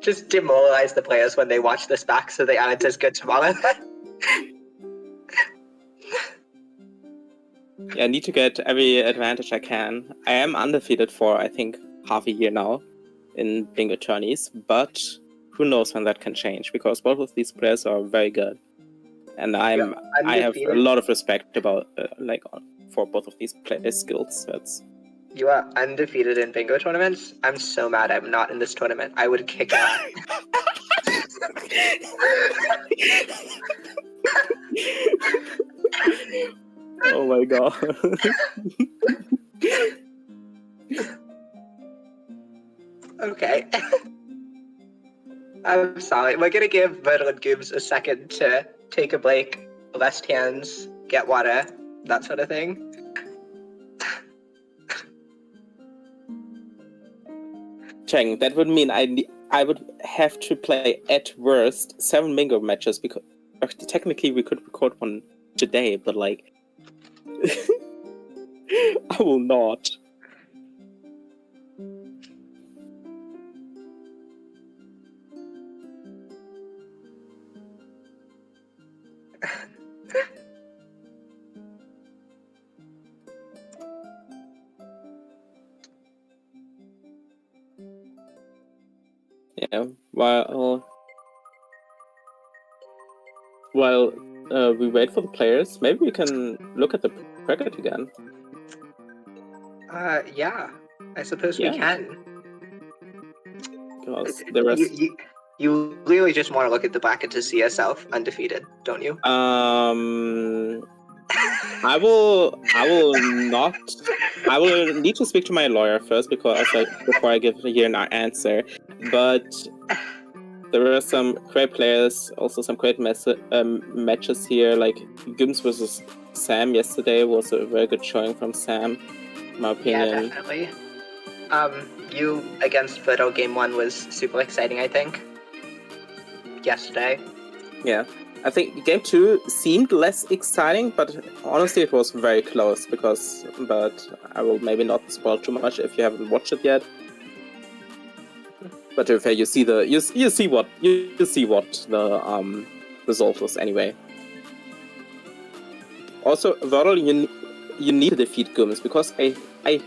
Just demoralize the players when they watch this back so they aren't as good tomorrow. Yeah, I need to get every advantage I can. I am undefeated for, I think, half a year now in bingo tourneys, but who knows when that can change, because both of these players are very good. And I have a lot of respect about, for both of these players' skills. You are undefeated in bingo tournaments? I'm so mad I'm not in this tournament. I would kick ass. Oh my god. Okay. I'm sorry. We're gonna give Myrtle and Goobs a second to take a break, rest hands, get water, that sort of thing. Cheng, that would mean I would have to play at worst 7 bingo matches, because technically we could record one today, but like I will not. Yeah, while we wait for the players, maybe we can look at the bracket again. Yeah. I suppose we can. Because there was... You really just want to look at the bracket to see yourself undefeated, don't you? I will not. I will need to speak to my lawyer first before I give here an answer. But there were some great players, also some great matches here. Like Gims versus Sam yesterday was a very good showing from Sam, in my opinion. Yeah, definitely. You against Vito game 1 was super exciting, I think. Yesterday. Yeah. I think game 2 seemed less exciting, but honestly it was very close but I will maybe not spoil too much if you haven't watched it yet. But if you see what the result was anyway. Also, Vordal, you need to defeat Gooms, because I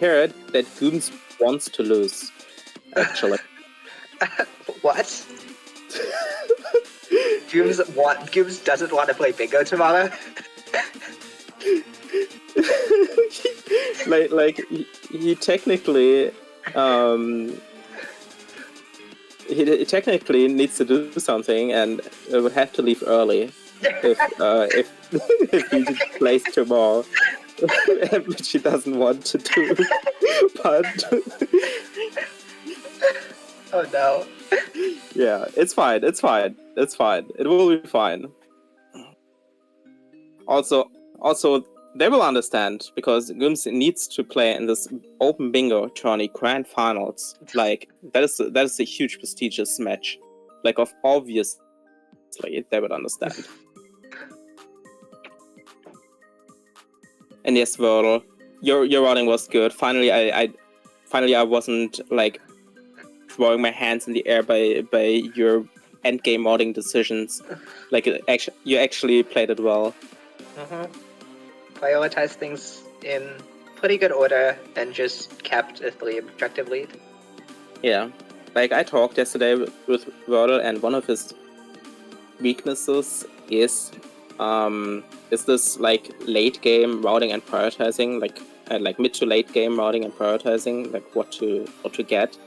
heard that Gooms wants to lose. Actually. What? Gooms doesn't want to play bingo tomorrow. he technically he technically needs to do something and would have to leave early if he plays tomorrow, which he doesn't want to do. But oh no. Yeah, it's fine. It's fine. It's fine. It will be fine. Also, they will understand because Gooms needs to play in this open bingo tourney grand finals. Like that is a huge prestigious match. Like obviously they would understand. And yes, Wordle, your routing was good. Finally, I wasn't like throwing my hands in the air by your end game routing decisions. Like you actually played it well. Prioritized things in pretty good order and just kept a 3 objective lead. Yeah, like I talked yesterday with Wordle, and one of his weaknesses is this like late game routing and prioritizing, like mid to late game routing and prioritizing, like what to get.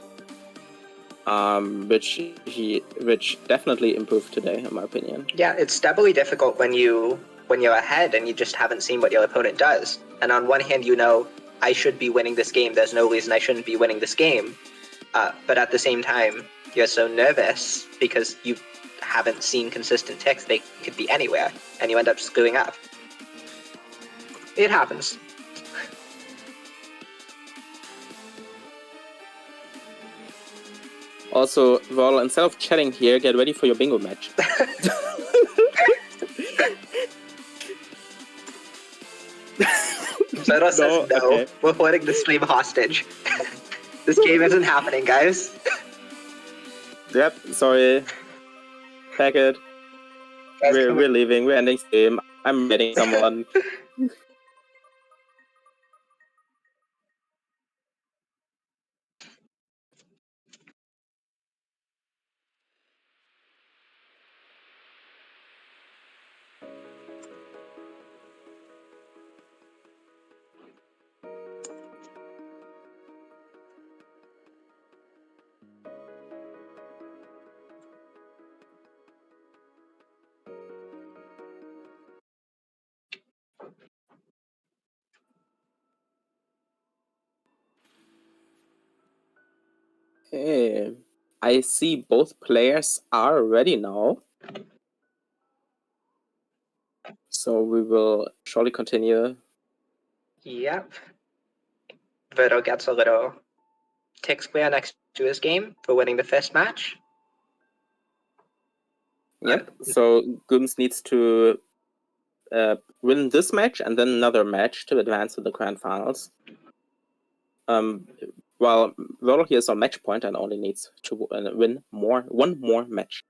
Which definitely improved today, in my opinion. Yeah, it's doubly difficult when you're ahead and you just haven't seen what your opponent does. And on one hand, you know, I should be winning this game. There's no reason I shouldn't be winning this game. But at the same time, you're so nervous because you haven't seen consistent ticks. They could be anywhere, and you end up screwing up. It happens. Also, well, instead of chatting here, get ready for your bingo match. Zoto says no. Okay. We're holding the stream hostage. This game isn't happening, guys. Yep, sorry. Pack it. We're leaving. We're ending stream. I'm getting someone. Hey, I see both players are ready now. So we will surely continue. Yep. Vito gets a little tick square next to his game for winning the first match. Yep. So Gooms needs to win this match and then another match to advance to the grand finals. While Wordle here is on match point and only needs to win one more match.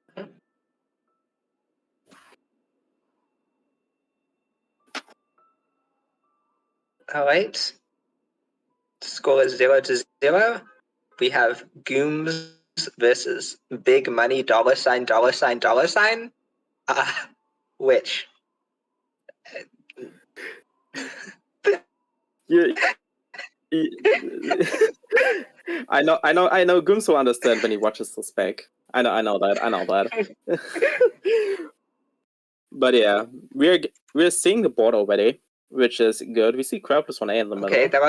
All right. Score is 0-0. We have Gooms versus Big Money $$, which I know Gooms will understand when he watches the spec. I know that. But yeah, we're seeing the board already, which is good. We see crowd plus 1A in the middle. okay, there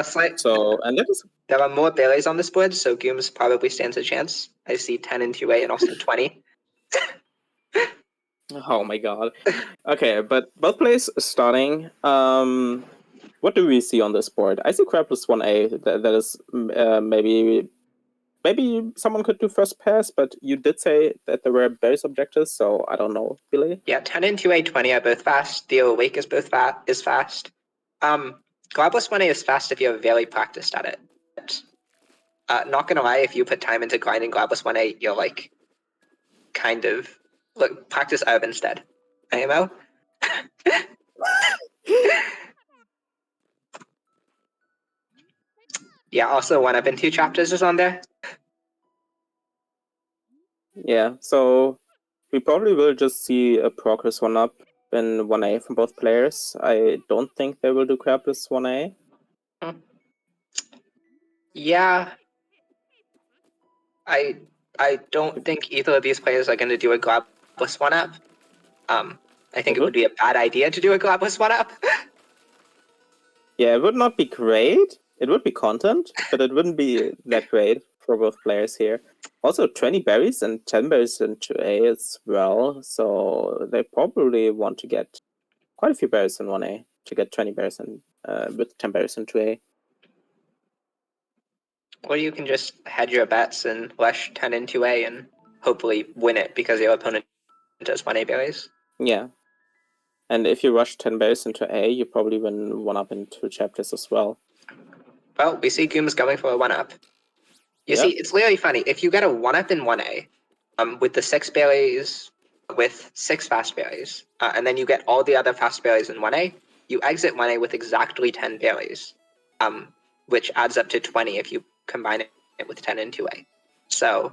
are more berries on this board, so Gooms probably stands a chance. I see 10 and 2A and also 20. Oh my god. Okay, but both players starting. What do we see on this board? I see crab plus 1A. That is maybe someone could do first pass, but you did say that there were berries objectives, so I don't know, Billy. Yeah, 10 and 2A, 20 are both fast. The Awake is fast. Glad plus 1A is fast if you're very practiced at it. Not gonna lie, if you put time into grinding Glad plus 1A, you're like kind of practice Herb instead. AMO? Yeah, also 1 up in 2 chapters is on there. Yeah, so we probably will just see a progress 1-up in 1A from both players. I don't think they will do crab plus 1A. Yeah. I don't think either of these players are going to do a Glad plus 1-up. I think it would be a bad idea to do a Glad plus 1-up. Yeah, it would not be great. It would be content, but it wouldn't be that great for both players here. Also 20 berries and 10 berries in 2A as well. So they probably want to get quite a few berries in 1A to get 20 berries in, with 10 berries in 2A. Or you can just hedge your bets and rush 10 in 2A and hopefully win it because your opponent does 1A berries. Yeah. And if you rush 10 berries into A, you probably win 1-up in 2 chapters as well. Well, we see Gooms going for a 1-up. You see, it's really funny. If you get a 1-up in 1A, with the 6 berries, with 6 fast berries, and then you get all the other fast berries in 1A, you exit 1A with exactly 10 berries, which adds up to 20 if you combine it with 10 in 2A. So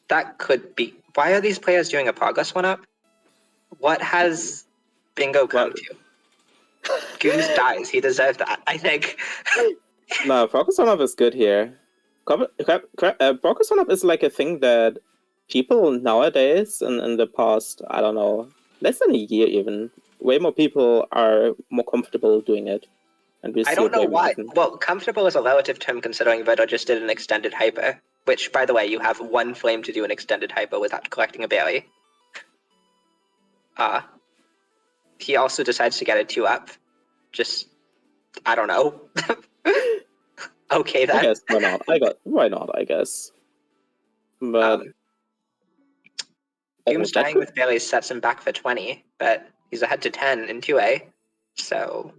that could be... Why are these players doing a progress 1-up? What has Bingo come to? Gooms dies. He deserved that, I think. No, progress 1-up is good here. Progress 1-up is like a thing that people nowadays, and in the past, I don't know, less than a year even, way more people are more comfortable doing it. And we I see don't it know way more why. often. Well, comfortable is a relative term considering Verdo just did an extended hyper, which, by the way, you have 1 flame to do an extended hyper without collecting a berry. He also decides to get a 2-up. Just, I don't know. Okay then. I guess, why not, I guess. But... Doom's dying with berries sets him back for 20, but he's ahead to 10 in 2A, so...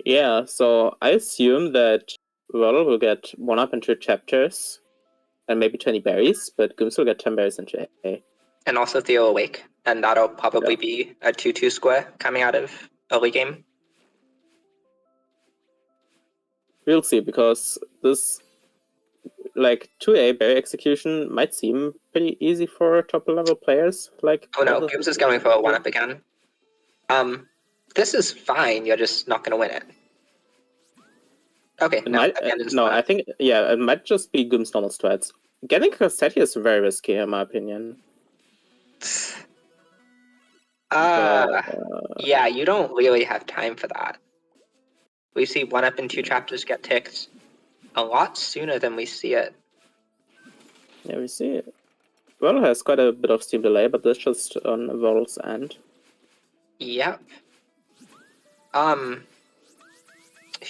Yeah, so I assume that Roll will get 1-up in 2 chapters, and maybe 20 berries, but Gooms will get 10 berries in 2A. And also Theo Awake, and that'll probably be a 2-2 square coming out of early game. We'll see, because this, like, 2A berry execution might seem pretty easy for top level players. Like, oh no, Gooms is going for a 1-up again. This is fine, you're just not gonna win it. Okay, I think, it might just be Gooms' normal strats. Getting Cassetti is very risky, in my opinion. Yeah, you don't really have time for that. We see 1-up in 2 chapters get ticked a lot sooner than we see it. Yeah, we see it. Well, has quite a bit of steam delay, but that's just on Vol's end. Yep.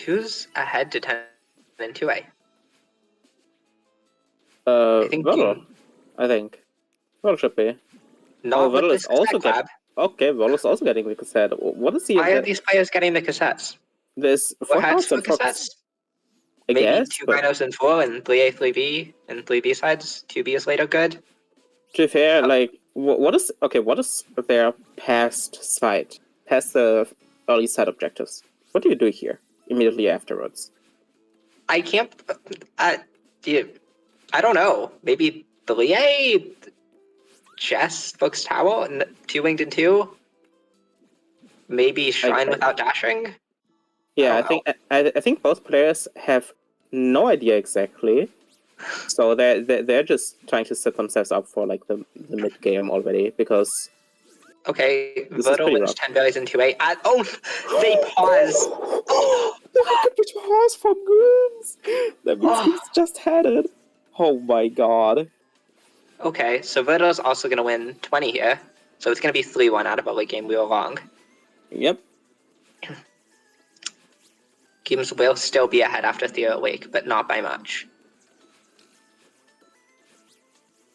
Who's ahead to 10 in 2A? I think Vol should be. Not with this cassette grab. Okay, Vol is also getting the cassette. What is he? Why are these players getting the cassettes? There's 4 cards and cassettes. I Maybe guess, 2 Rhinos and 4 and 3A, 3B, and 3 B-sides. 2B is later good. To be fair, like, what is their past side? Past the early side objectives? What do you do here immediately afterwards? I can't... I don't know. Maybe 3A... Chess, Book's Tower, 2-winged and 2? Maybe Shrine without dashing? Yeah, I think both players have no idea exactly. So they're just trying to set themselves up for like the mid game already, because okay, Verdo wins 10 berries in 2A. They pause. Oh, look at the pause from Gooms. That means he's just had it. Oh my god. Okay, so Verdo's also gonna win 20 here. So it's gonna be 3-1 out of early game. We were wrong. Yep. Gooms will still be ahead after Theo Awake, but not by much.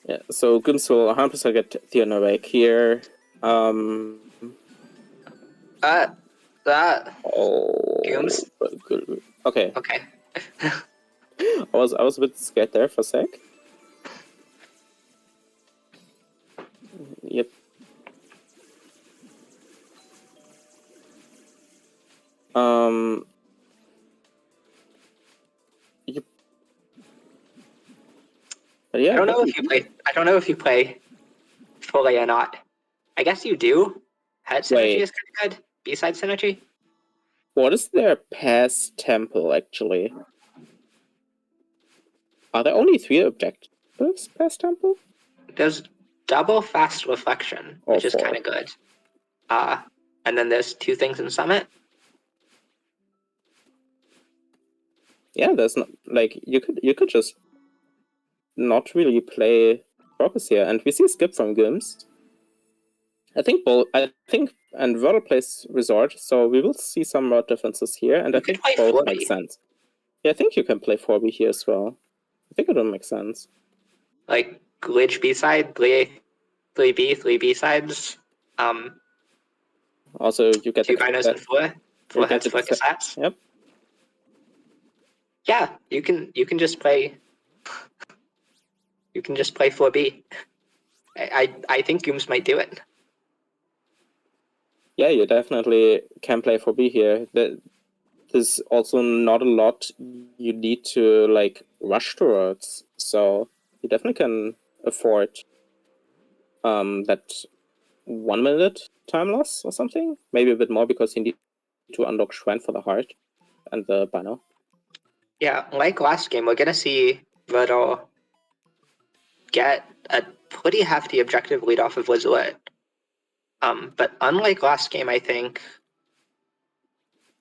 Yeah, so Gooms will 100% get Theo Awake here. Gooms? Okay. Okay. I was a bit scared there for a sec. Yep. Yeah, I don't know if you play fully or not. I guess you do. Head synergy is kind of good. B-side synergy. What is their pass temple actually? Are there only 3 objectives past temple? There's double fast reflection, which is kind of good. And then there's 2 things in summit. Yeah, there's not like you could just not really play Focus here, and we see a skip from Gims. I think and Wordle plays Resort, so we will see some more differences here, and I You could think play both 4B. make sense. Yeah, I think you can play 4B here as well. I think it will make sense. Like glitch B side, 3A, 3B, 3B sides. Also, you get 2 the binos and 4. 4 you get heads, the 4 cassettes. Yep. Yeah, you can just play. You can just play 4B. I think Gooms might do it. Yeah, you definitely can play 4B here. There's also not a lot you need to like rush towards, so you definitely can afford that 1 minute time loss or something. Maybe a bit more because you need to unlock Schwen for the heart and the Bino. Yeah, like last game, we're gonna see Verdal get a pretty hefty objective lead off of Lizzlet. But unlike last game, I think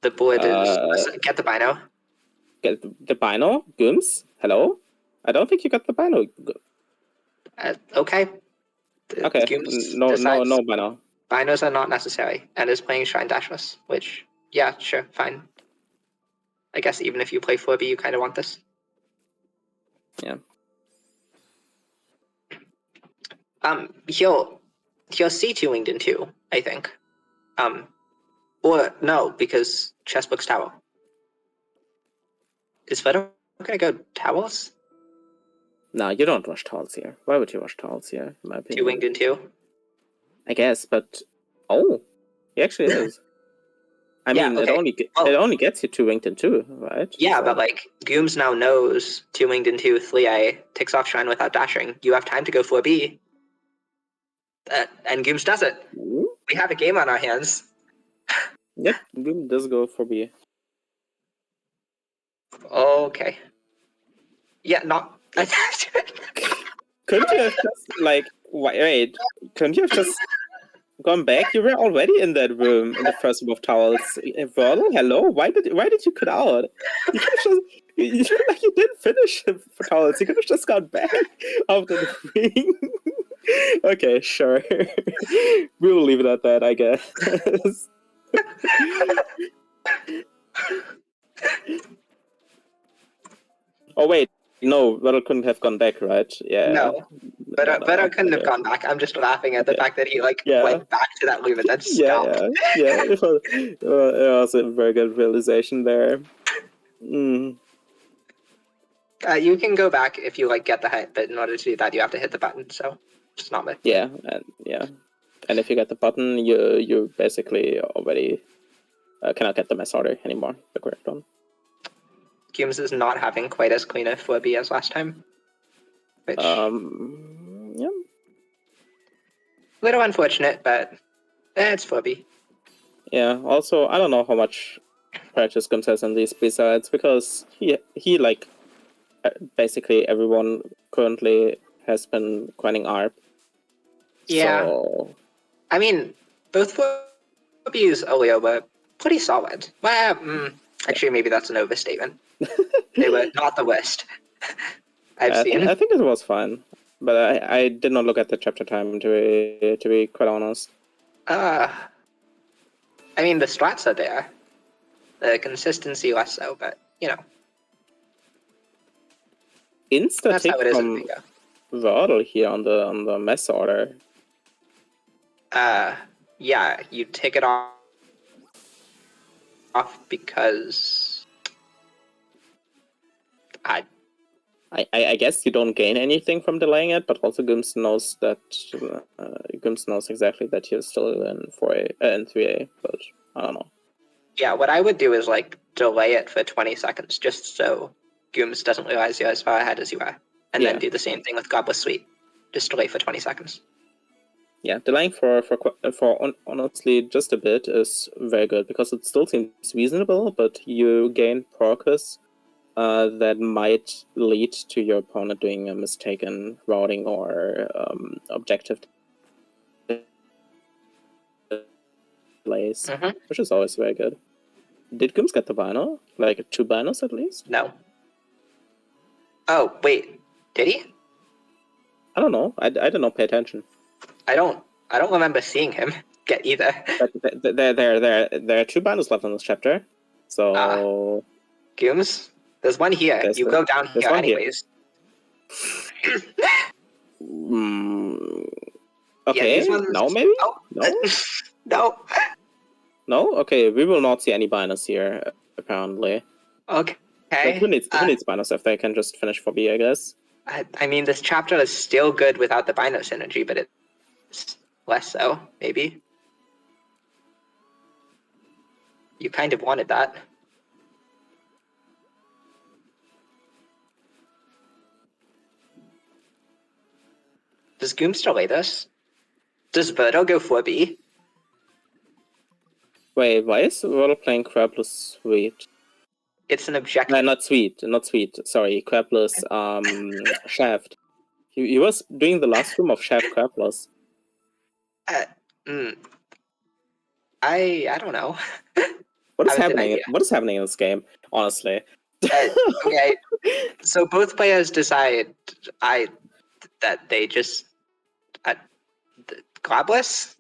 the board is get the Bino. Get the Bino? Gooms? Hello? I don't think you got the Bino. Okay. Okay, Gooms no decides Bino. Binos are not necessary and is playing Shrine Dashless, which, yeah, sure, fine. I guess even if you play 4B, you kind of want this. Yeah. He'll C2 winged in 2, I think. Or no, because Chessbook's Tower. Is Veto gonna go Towers? No, you don't rush towels here. Why would you rush towels here, in my 2 opinion? winged in 2? I guess, but oh, he actually is. I Yeah, mean, okay. it only gets you 2 winged in 2, right? Yeah, So- but like Gooms now knows 2 winged in 2, 3A takes off Shrine without dashing. You have time to go 4B. And Gooms does it. Ooh. We have a game on our hands. Yep, Goom does go for B. Okay. Yeah, not. Couldn't you have just like wait? Couldn't you have just gone back? You were already in that room in the first room of towels. Wordle, hello. Why did you cut out? You could have just you didn't finish for towels. You could have just gone back after the ring. Okay, sure. We will leave it at that, I guess. Oh wait, no, Wordle couldn't have gone back, right? Yeah. No. But I couldn't have okay. gone back. I'm just laughing at the Okay. fact that he Yeah. went back to that loop and then stopped. Yeah. It was a very good realization there. Mm. You can go back if you get the hit, but in order to do that, you have to hit the button. So just not my. Yeah, and if you get the button, you basically already cannot get the mass order anymore. The correct one. Gooms is not having quite as clean a 4B as last time. Which Yeah. little unfortunate, but it's 4B. Yeah. Also, I don't know how much practice Gooms has on these B-sides because he like basically everyone currently has been grinding ARP. Yeah. So... I mean, both 4Bs earlier were pretty solid. Well, actually, maybe that's an overstatement. They were not the worst I've seen. I think it was fine, but I did not look at the chapter time to be quite honest. I mean, the strats are there. The consistency less so, but Insta that's how take it is in from Bingo. Wordle here on the mess order. Yeah, you take it off because I guess you don't gain anything from delaying it, but also Gooms knows that Gooms knows exactly that you're still in 4A in 3A, but I don't know. Yeah, what I would do is delay it for 20 seconds just so Gooms doesn't realize you're as far ahead as you are. And then do the same thing with Godless Suite. Just delay for 20 seconds. Yeah, delaying for honestly just a bit is very good because it still seems reasonable, but you gain process that might lead to your opponent doing a mistaken routing or objective delays, which is always very good. Did Gooms get the Bino? Like 2 Binos at least? No. Oh, wait. Did he? I don't know. I did not pay attention. I don't remember seeing him get either. But there are 2 binders left in this chapter. So Gooms, there's one here. There's You the- go down there's here one here. anyways. Okay, these ones- no, maybe? Oh. No? No. No? Okay, we will not see any binders here, apparently. Okay. But who needs binders if they can just finish for B, I guess? I mean, this chapter is still good without the Bino synergy, but it's less so, maybe. You kind of wanted that. Does Gooms delay this? Does Verdo go 4B? Wait, why is World playing Crabless Sweet? It's an objective. Not sweet. Sorry, Crabless Shaft. He was doing the last room of Shaft Crabless. I don't know. What is I have an happening? idea. What is happening in this game? Honestly. Okay, so both players decide that they just Glabless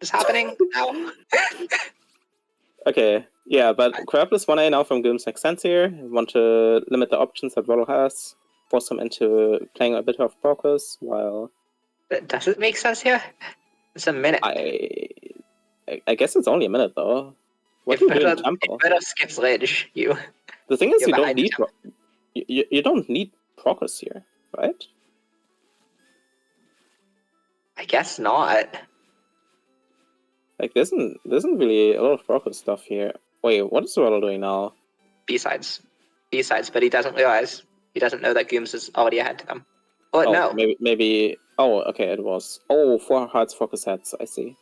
is happening now. Okay, yeah, but Crabless 1A now from Gooms makes sense here. Want to limit the options that Volo has, force him into playing a bit of focus, while Does it make sense here? It's a minute. I guess it's only a minute though. What do you do in Temple? If Verdo skips Ledge, you... The thing is, you're you don't behind need you don't need progress here, right? I guess not. Like, there isn't really a lot of progress stuff here. Wait, what is Volo doing now? B-sides, but he doesn't realize. He doesn't know that Gooms is already ahead of him. Oh, no. Maybe. Oh, okay, it was. Oh, 4 hearts focus heads. I see.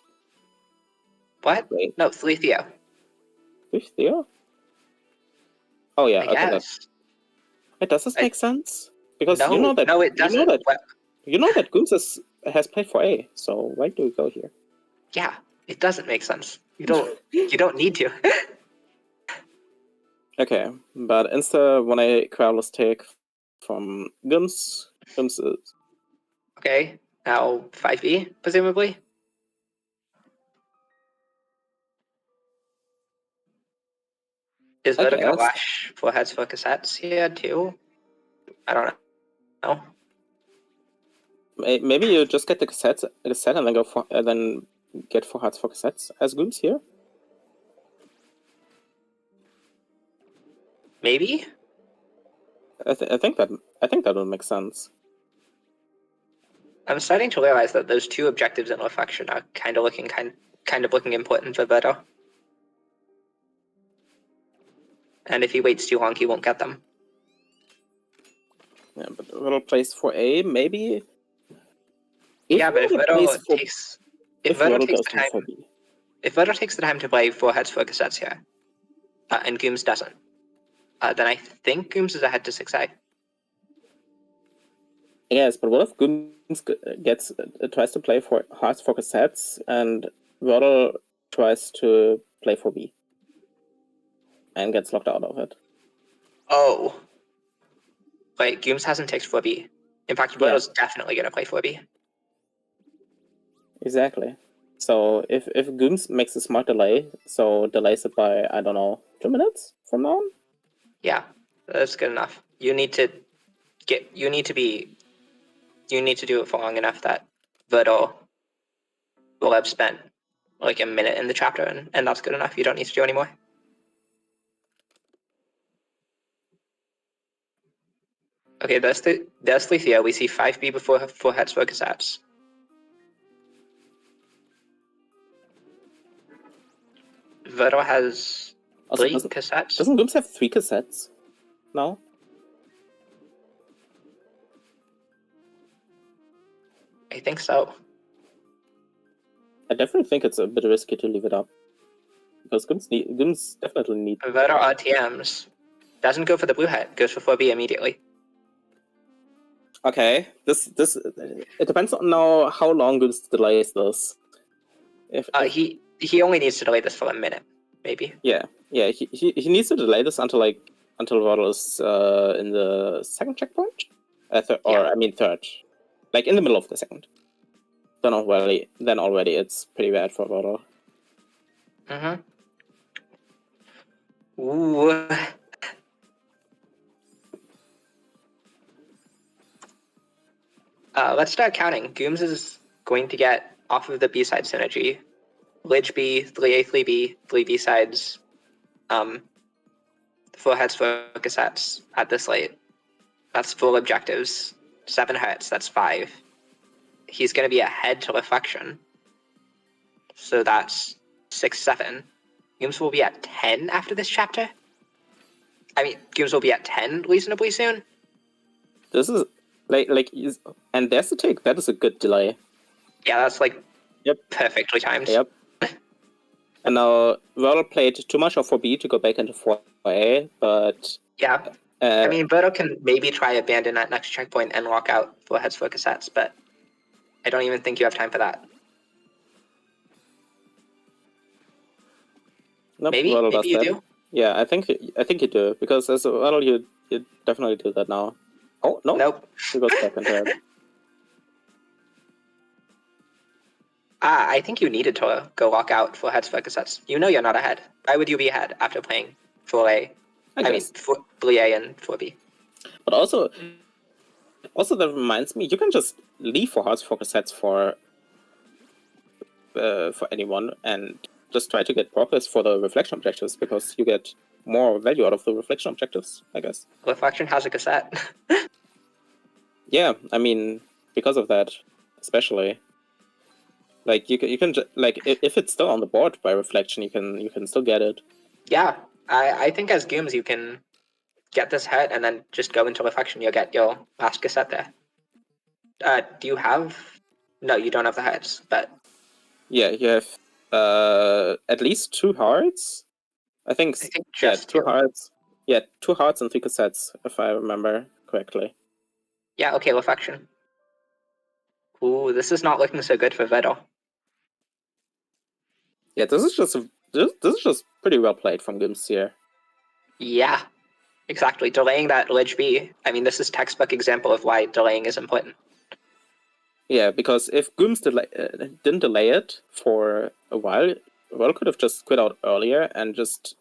What? Wait. No, 3 Theo. 3 Theo? Oh yeah. I Okay. guess. Wait, does this make sense? Because No, you know that. no, it doesn't. You know that Gooms has played for A. So why do we go here? Yeah, it doesn't make sense. You don't need to. Okay, but insta when I Crowless take from Gooms is Okay, now 5E, presumably. Is I Verdo gonna guess. rush for heads for cassettes here too? I don't know. Maybe you just get the cassette and then go for then get 4 hearts for cassettes as Gooms here. Maybe? I think that would make sense. I'm starting to realize that those 2 objectives in reflection are kind of looking important for Verdo. And if he waits too long, he won't get them. Yeah, but Verdo plays for A, maybe. Yeah, but if Verdo takes the time to play 4 heads for cassettes here, and Gooms doesn't, then I think Gooms is ahead to 6A. Yes, but what if Gooms tries to play for hearts for cassettes and Verdo tries to play for B and gets locked out of it? Oh. Wait, Gooms hasn't takes 4B. In fact, Verdo's definitely gonna play 4B. Exactly. So if Gooms makes a smart delay, so delays it by, I don't know, 2 minutes from now on? Yeah, that's good enough. You need to do it for long enough that Verdo will have spent like a minute in the chapter, and that's good enough. You don't need to do any more. Okay, there's 3 Theo. We see 5B before 4 heads for cassettes. Verdo has 3 cassettes. Doesn't Gooms have 3 cassettes now? I think so. I definitely think it's a bit risky to leave it up. Because Gooms definitely need... Verdo RTMs. Doesn't go for the blue head, goes for 4B immediately. Okay, it depends on now how long Gooms delays this. He only needs to delay this for a minute, maybe. Yeah, he needs to delay this until Verdo is in the 2nd checkpoint? Third. like in the middle of the second, then already it's pretty bad for Votto. Mm-hmm. Ooh. Let's start counting. Gooms is going to get off of the B-side synergy. Lidge B, 3A, 3B, 3 B-sides, 4 heads for cassettes at this late. That's 4 objectives. 7 heads, that's 5. He's going to be ahead to reflection. So that's 6, 7. Gooms will be at 10 after this chapter. I mean, Gooms will be at 10 reasonably soon. This is and there's the take. That is a good delay. Yeah, that's like Yep. perfectly timed. Yep. And now Votto played too much of 4B to go back into 4A, but Yeah. I mean, Votto can maybe try abandon that next checkpoint and walk out 4 heads for cassettes, but I don't even think you have time for that. nope, Maybe Votto does you that. do. Yeah, I think you do, because as well you definitely do that now. Oh no, Nope. he goes back into it. I think you needed to go walk out 4 heads for cassettes. You know you're not ahead. Why would you be ahead after playing 4A? I mean, guess. 3A and 4B. But also that reminds me, you can just leave 4 hearts for cassettes for anyone and just try to get progress for the reflection objectives, because you get more value out of the reflection objectives, I guess. Reflection has a cassette. Yeah, I mean, because of that, especially. Like you can like if it's still on the board by reflection, you can still get it. Yeah, I think as Gooms you can get this head and then just go into reflection. You'll get your last cassette there. Do you have? No, you don't have the heads, but Yeah, you have at least 2 hearts. I think just 2 2. hearts. Yeah, 2 hearts and 3 cassettes, if I remember correctly. Yeah, okay, reflection. Ooh, this is not looking so good for Vettel. Yeah, this is just pretty well played from Gims here. Yeah, exactly. Delaying that Lidge B. I mean, this is textbook example of why delaying is important. Yeah, because if Gims didn't delay it for a while, well, could have just quit out earlier and just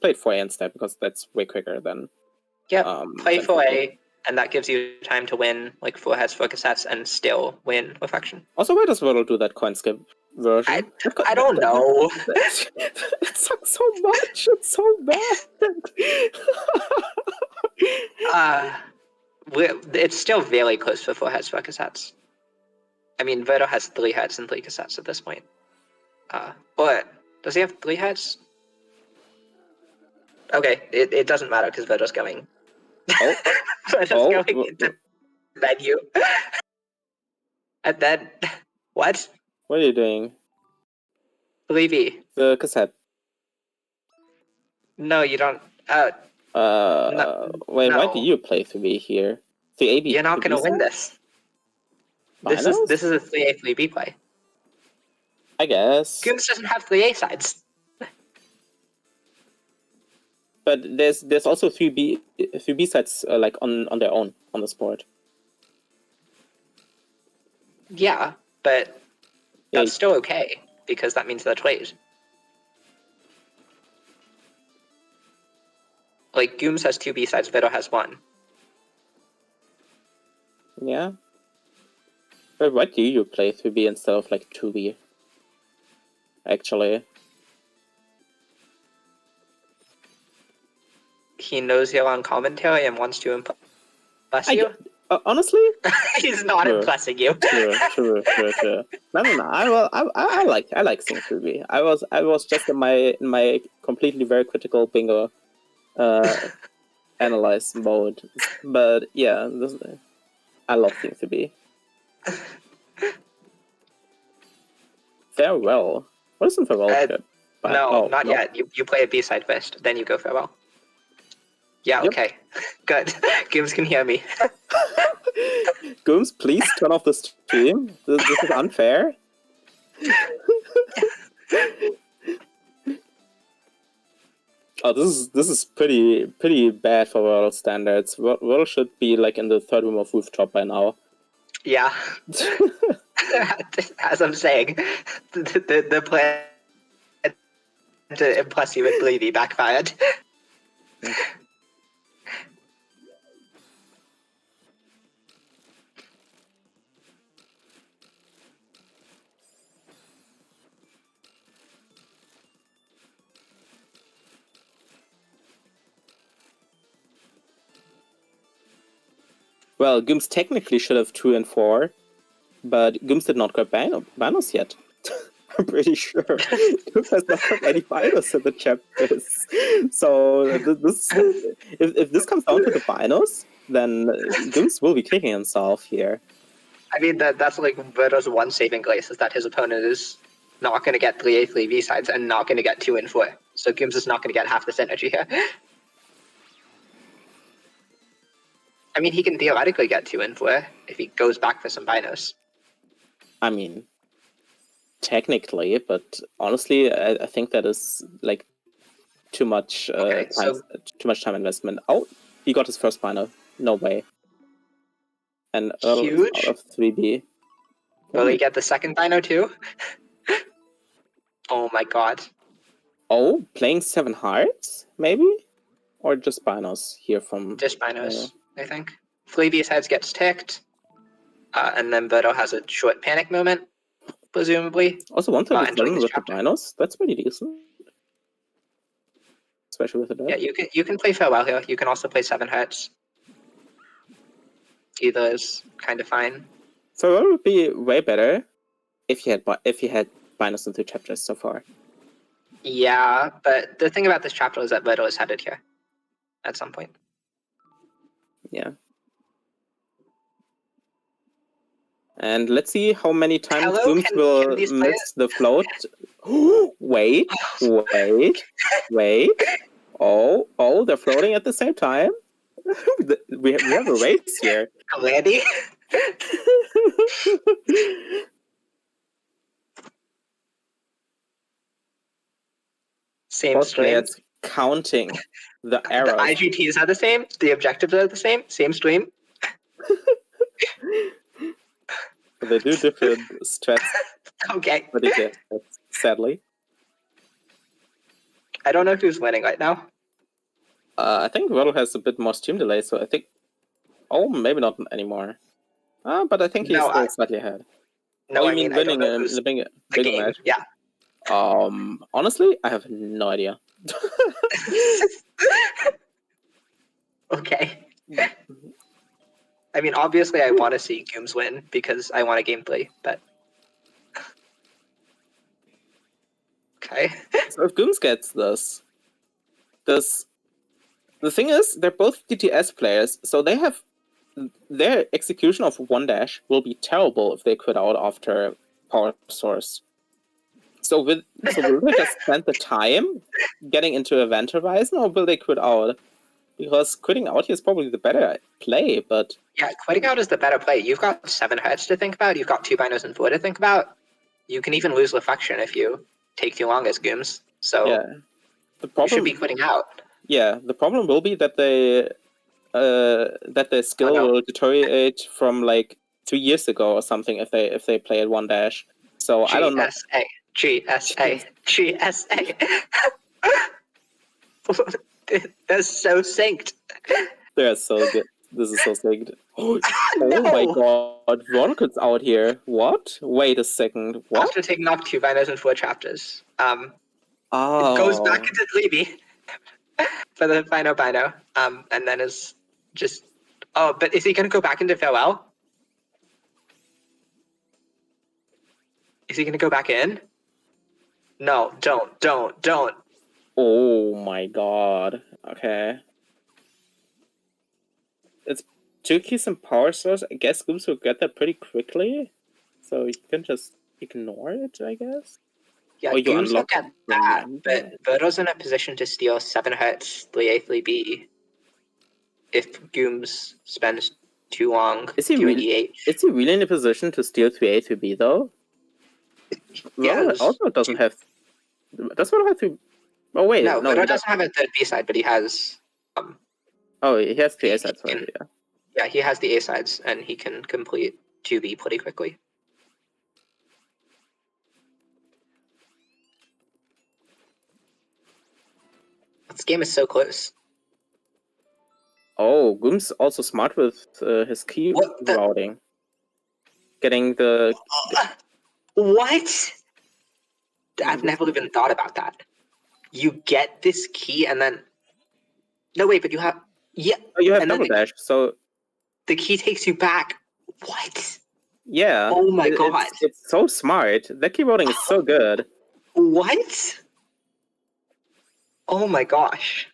played 4A instead, because that's way quicker than Play than 4A, and that gives you time to win like 4 heads, 4 cassettes, and still win reflection. Also, why does Wordle do that coin skip version? I don't know. It sucks so much. It's so bad. It's still very close for 4 heads, 4 cassettes. I mean, Verdo has 3 heads and 3 cassettes at this point. But does he have 3 heads? Okay, it doesn't matter because Verdo's going. Oh. Verdo's going into menu. And then, what? What are you doing? 3B. The cassette. No, you don't. Wait, no. why do you play 3B here? The AB. You're not going to win this. This is a 3A, 3B play. I guess. Gooms doesn't have 3A sides. But there's also 3B sides like on their own on the sport. Yeah, but that's still okay because that means they're trade. Like Gooms has 2 B sides, Vito has 1. Yeah. But why do you play 3B instead of like 2B? Actually. He knows you're on commentary and wants to impress you? Honestly? He's not impressing you. True. No. I like seeing 3B. I was just in my completely very critical bingo analyze mode. But yeah, I love seeing 3B. Farewell. What is in Farewell? No, not yet. You play a B-side first, then you go Farewell. Yeah, Yep. okay. Good. Gooms can hear me. Gooms, please turn off the stream. This is unfair. Oh, this is pretty bad for world standards. World should be like in the third room of rooftop by now. Yeah. As I'm saying, the plan to impress you with Bleedy backfired. Well, Gooms technically should have 2 and 4, but Gooms did not grab Banos yet. I'm pretty sure Gooms has not grabbed any Binos in the chapters. So if this comes down to the Binos, then Gooms will be kicking himself here. I mean, that's like Verdo's one saving grace is that his opponent is not going to get 3A, 3B sides and not going to get 2 and 4. So Gooms is not going to get half the synergy here. I mean, he can theoretically get 2 and 4 if he goes back for some Binos. I mean, technically, but honestly, I think that is like too much time investment. Oh, he got his first Bino. No way. And Earl is out of 3B. Will he get the second Bino too? Oh my god. Oh, playing 7 hearts, maybe? Or just Binos here from... Just Binos, I think. Flavius heads gets ticked, and then Verdo has a short panic moment, presumably. Also 137 with the Binos, that's pretty decent. Especially with the death. Yeah, you can play Farewell here. You can also play 7 hearts. Either is kind of fine. Farewell would be way better if you had Binos in 2 chapters so far. Yeah, but the thing about this chapter is that Verdo is headed here at some point. Yeah. And let's see how many times Gooms will miss the float. Wait. Oh, they're floating at the same time. we have a race here. Ready? Same stream. Counting the arrows. The IGTs are the same. The objectives are the same. Same stream. They do different strats. Okay. Sadly. I don't know who's winning right now. I think Roddle has a bit more stream delay, so I think... Oh, maybe not anymore. But I think he's still slightly ahead. No, I mean winning in the big match? Yeah. Honestly, I have no idea. Okay. I mean, obviously, I want to see Gooms win because I want a gameplay, but... Okay. So if Gooms gets this... The thing is, they're both DTS players, so they have... Their execution of 1-dash will be terrible if they quit out after Power Source. So will they just spend the time getting into Event Horizon, or will they quit out? Because quitting out here is probably the better play, but... Yeah, quitting out is the better play. You've got 7 heads to think about, you've got 2 Binos and 4 to think about. You can even lose Reflection if you take too long as Gooms, so yeah. you should be quitting out. Yeah, the problem will be that their skill will deteriorate from like 2 years ago or something if they play at 1-dash. So I don't know. GSA. They're so synced. They're so good. This is so synced. Oh my god, Veronic's out here. What? Wait a second. What? After taking off 2 Binos and 4 chapters. It goes back into Dleeby for the final Bino. And then is just... Oh, but is he going to go back into Farewell? Is he going to go back in? No, don't. Oh my god. Okay. It's 2 keys and Power Source. I guess Gooms will get that pretty quickly. So you can just ignore it, I guess. Yeah, Gooms will get that, but Verdo's in a position to steal 7 hearts, 3A, 3B. If Gooms spends too long doing EH. Is he really in a position to steal 3A, 3B though? Yeah. Also doesn't have... Does Verdo have 3... Oh wait, no, Verdo doesn't have a third B side, but he has... Oh, he has 3 A sides already, yeah. Yeah, he has the A sides, and he can complete 2B pretty quickly. This game is so close. Oh, Goom's also smart with his key What the- routing. Getting the... What? I've never even thought about that. You get this key and then... No, wait, but you have... Yeah, Oh, you have and then double dash, so the key takes you back. What? yeah. Oh my god. It's so smart. That key routing is so good. What? Oh my gosh.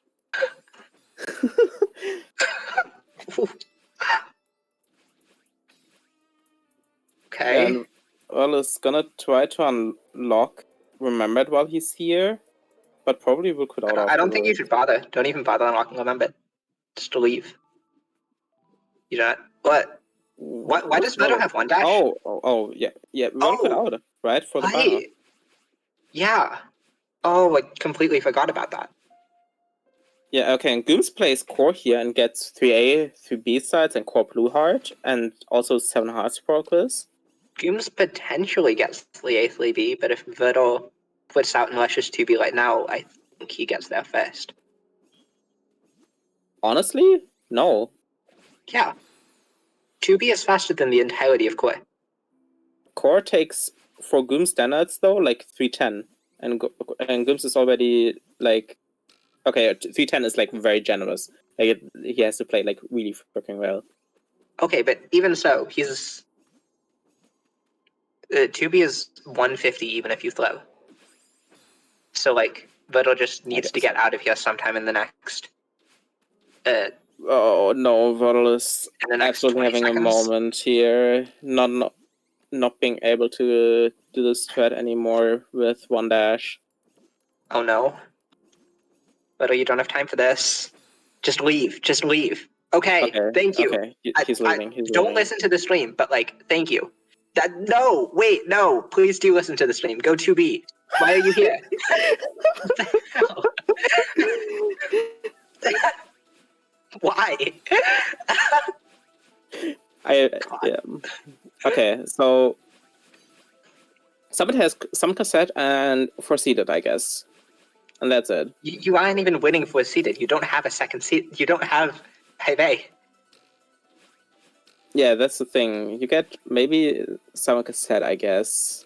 Okay. And well, is gonna try to unlock Remembered while he's here, but probably will quit out I don't think you afterwards. should bother. Don't even bother unlocking Remember. Just to leave. You don't... What? Why does Meadow have one dash? Oh, yeah. We all quit out, right? For the final. Right. Yeah. Oh, I completely forgot about that. Yeah, okay, and Gooms plays core here and gets 3A, 3B sides and core blue heart, and also 7 hearts progress. Gooms potentially gets 3A, 3B, but if Virtle puts out and rushes 2B right now, I think he gets there first. Honestly, no. Yeah. 2B is faster than the entirety of core. Core takes, for Gooms standards though, like 310. And Gooms is already like... Okay, 310 is like very generous. Like he has to play like really freaking well. Okay, but even so, he's... 2B is 150 even if you throw. So, like, Virtle just needs to get out of here sometime in the next... Oh no, Virtle is in the next absolutely 20 having seconds. a moment here. Not being able to do this thread anymore with one dash. Oh no. Virtle, you don't have time for this. Just leave. Just leave. Okay, thank you. Okay, he's leaving. He's don't leaving. listen to the stream, but like, thank you. No, wait, no. Please do listen to the stream. Go 2B. Why are you here? What the hell? Why? Yeah. Okay, so Summit has some cassette and foreseeded, I guess. And that's it. You aren't even winning for a seated. You don't have a second seat. You don't have Hey. Yeah, that's the thing. You get maybe some cassette, I guess.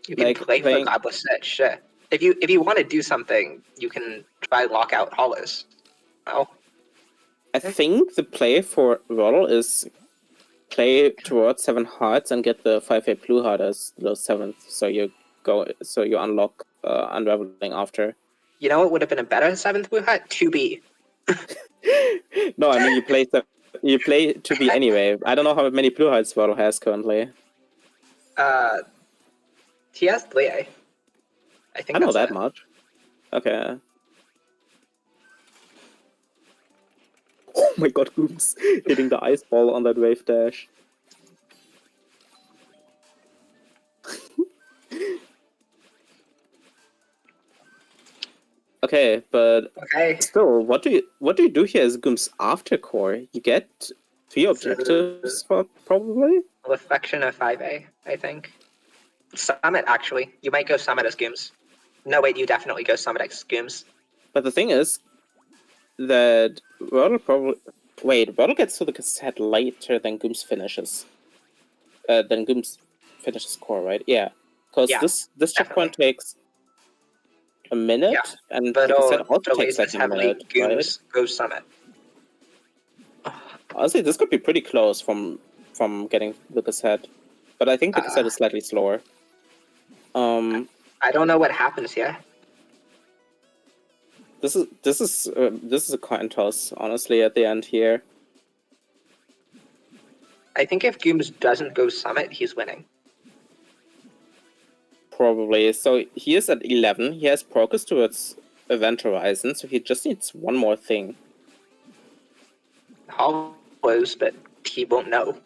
You can play for Godless Set, sure. If you want to do something, you can try Lockout Hollows. Well, I think the play for Roddle is play towards 7 hearts and get the 5A blue heart as the 7th, so you unlock Unraveling after. You know what would have been a better 7th blue heart? 2B. No, I mean you play 2B anyway. I don't know how many blue hearts Roddle has currently. He has 3A. I think I know that's that much. Okay. Oh my god, Gooms hitting the ice ball on that wave dash. Okay, but still, what do you do here as Gooms after core? You get 3 objectives for probably? Reflection of 5A, I think. Summit, actually. You might go Summit as Gooms. No, wait, you definitely go Summit as Gooms. But the thing is that Roddle gets to the cassette later than Gooms finishes. Core, right? Yeah. Because this checkpoint takes a minute, and the cassette also takes like a minute, right? Go Summit. Honestly, this could be pretty close from getting the cassette, but I think the cassette is slightly slower. I don't know what happens here. This is a coin toss, honestly, at the end here. I think if Gooms doesn't go Summit, he's winning. Probably. So he is at 11. He has progress towards Event Horizon, so he just needs one more thing. Hollows, but he won't know.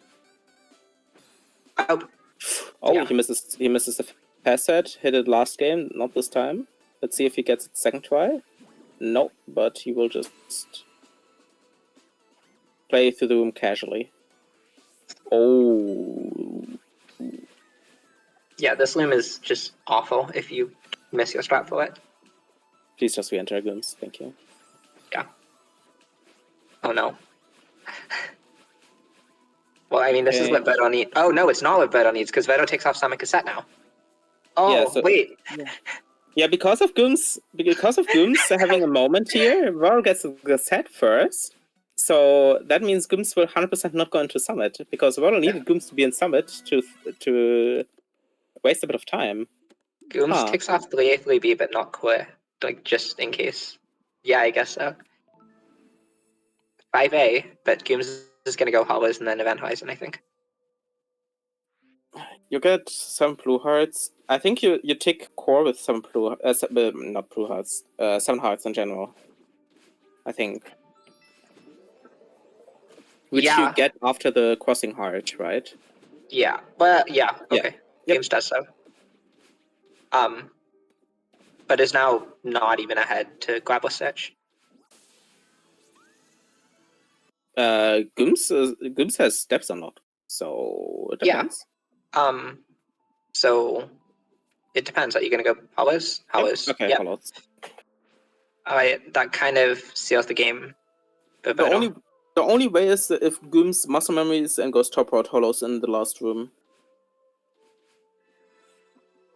Oh, yeah. He misses the pass set. Hit it last game, not this time. Let's see if he gets it second try. Nope, but he will just play through the room casually. Oh, Yeah, this loom is just awful if you miss your strat for it. Please just re-enter Gooms. Thank you. Yeah. Oh no. Well, I mean, this is what Okay. Veto needs. Oh no, it's not what Veto needs because Veto takes off Summon Cassette now. Oh Yeah, so- wait. Yeah, because of Gooms having a moment here, Varl gets the set first. So that means Gooms will 100% not go into Summit, because Varl needed Gooms to be in Summit to waste a bit of time. Gooms Huh. takes off 3A, 3B, but not clear. Like, just in case. Yeah, I guess so. 5A, but Gooms is gonna go Hollows and then Event Horizon, I think. You get some blue hearts. I think you take core with some blue, not blue hearts, 7 hearts in general. I think. Which you Yeah. get after the crossing heart, right? Yeah, but yeah, Yeah. okay. Yep. Gooms does so. But is now not even ahead to grab a search. Gooms has steps unlocked, so it Yeah. depends. So it depends. Are you gonna go Hollows? Hollows. Yep. Okay, Yep. Hollows. Alright, that kind of seals the game. For The Veto. only way is if Gooms muscle memories and goes top route Hollows in the last room.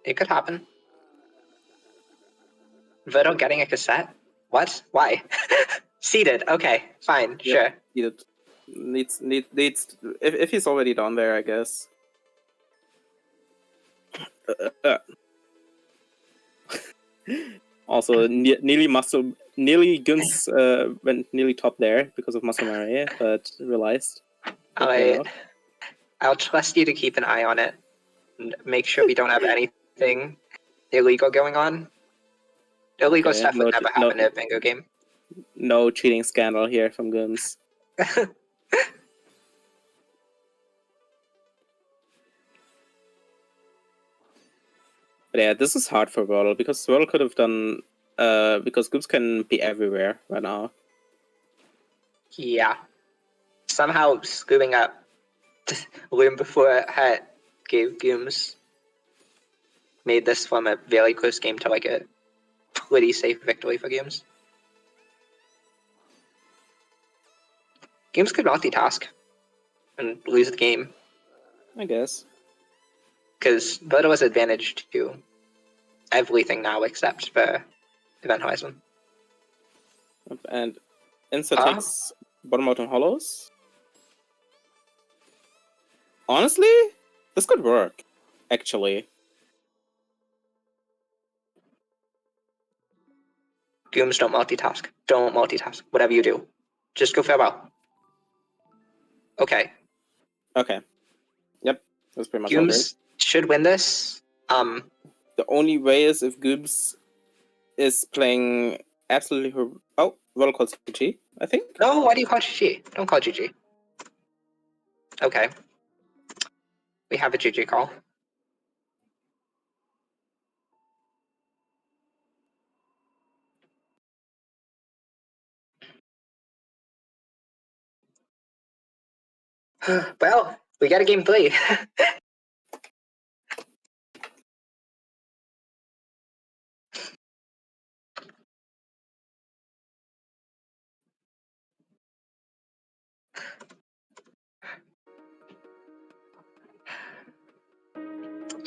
It could happen. Veto getting a cassette? What? Why? Seated. Okay, fine, sure. Needs if he's already down there, I guess. Also, nearly Guns went nearly top there because of muscle memory, but realized. Alright. I'll trust you to keep an eye on it. And make sure we don't have anything illegal going on. Illegal Okay, stuff would never happen in a bingo game. No cheating scandal here from Guns. But yeah, this is hard for Whirl because Whirl could have done because Gooms can be everywhere right now. Yeah. Somehow scooping up Loom before Hat gave Gooms made this from a very close game to like a pretty safe victory for Gooms. Gooms could multitask and lose the game. I guess. Because Voto has advantage to everything now except for Event Horizon. And Insta takes bottom out on Hollows. Honestly, this could work, actually. Gooms don't multitask. Don't multitask. Whatever you do. Just go farewell. Okay. Okay. Yep. That's pretty much all Gooms should win this. The only way is if Gooms is playing absolutely Roll calls GG, I think. No, why do you call GG? Don't call GG. Okay. We have a GG call. Well, we got a game 3.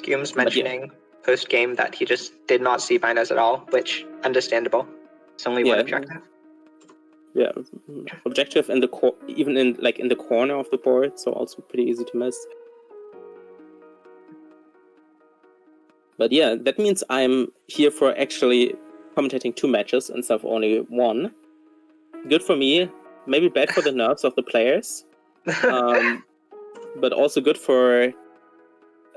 Gooms mentioning post-game that he just did not see binos at all, which, understandable. It's only one objective. Yeah, objective in the even in the corner of the board, so also pretty easy to miss. But yeah, that means I'm here for actually commentating 2 matches instead of only 1. Good for me, maybe bad for the nerves of the players, but also good for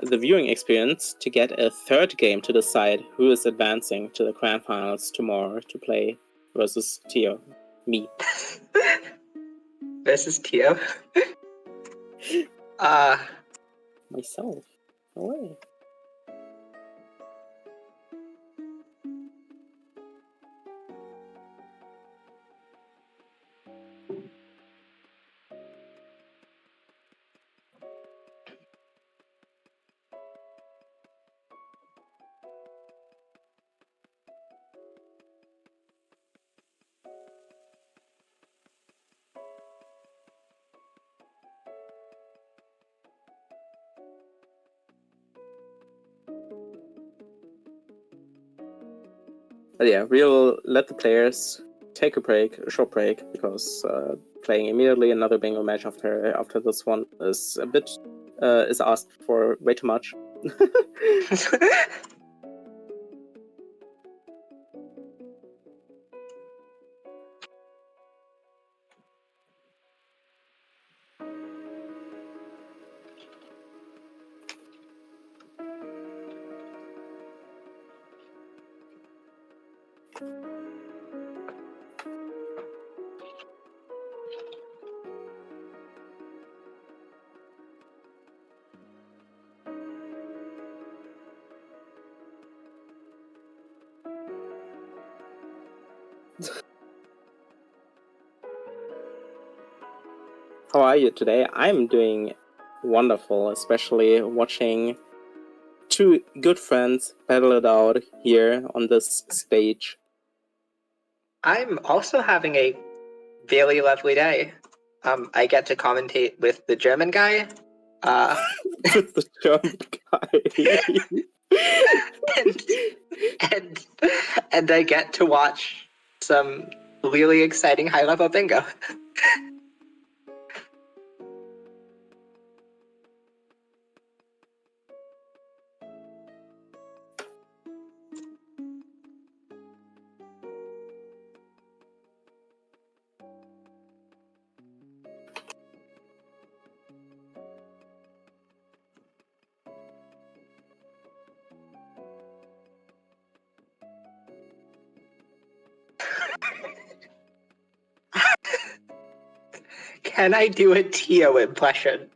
the viewing experience to get a 3rd game to decide who is advancing to the grand finals tomorrow to play versus Tio, me. Versus Tio. Myself. No way. But yeah, we'll let the players take a short break, because playing immediately another bingo match after this one is a bit is asked for way too much. How are you today? I'm doing wonderful, especially watching two good friends battle it out here on this stage. I'm also having a very lovely day. I get to commentate with the German guy. With the German guy. and I get to watch some really exciting high-level bingo. Can I do a Tio impression?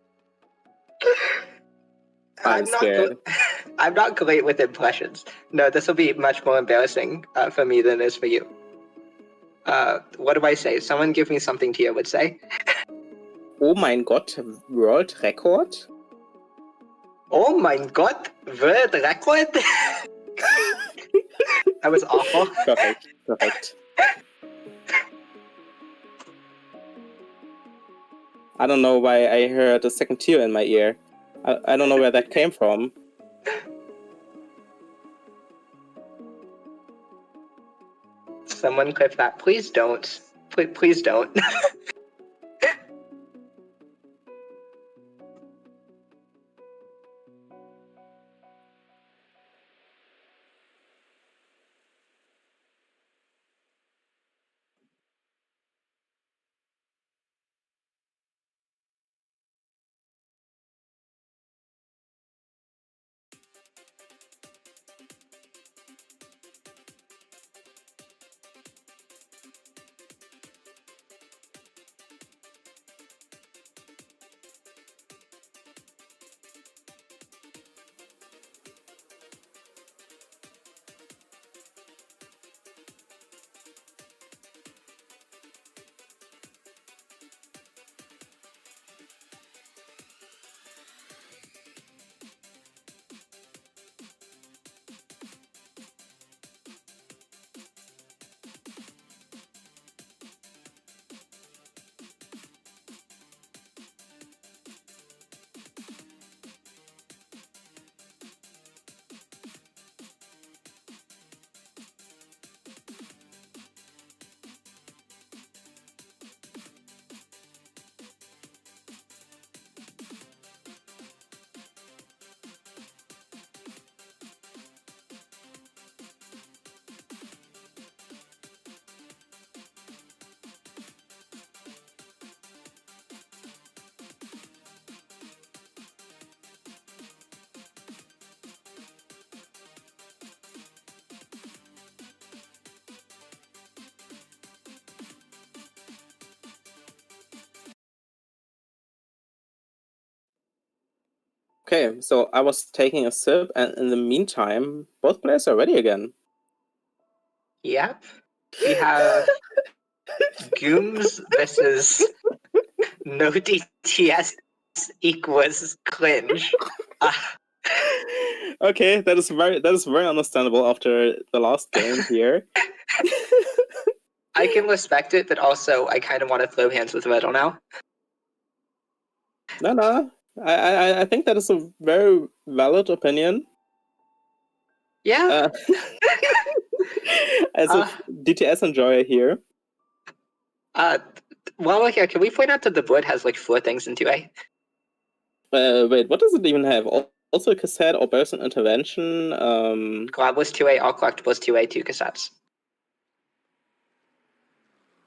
I'm scared. I'm not great with impressions. No, this will be much more embarrassing for me than it is for you. What do I say? Someone give me something Tio would say. Oh mein Gott, world record? Oh mein Gott, world record? That was awful. Perfect. I don't know why I heard a second tear in my ear. I don't know where that came from. Someone clip that. Please don't. Please don't. Okay, so I was taking a sip, and in the meantime, both players are ready again. Yep. We have Gooms versus no DTS equals cringe. Okay, that is very understandable after the last game here. I can respect it, but also I kind of want to throw hands with Riddle now. No, I think that is a very valid opinion. Yeah. as a DTS enjoyer here. While we're here, can we point out that the board has like 4 things in 2A? Wait, what does it even have? Also a cassette or burst and intervention. Glab was 2A, all collectibles 2A, 2 cassettes.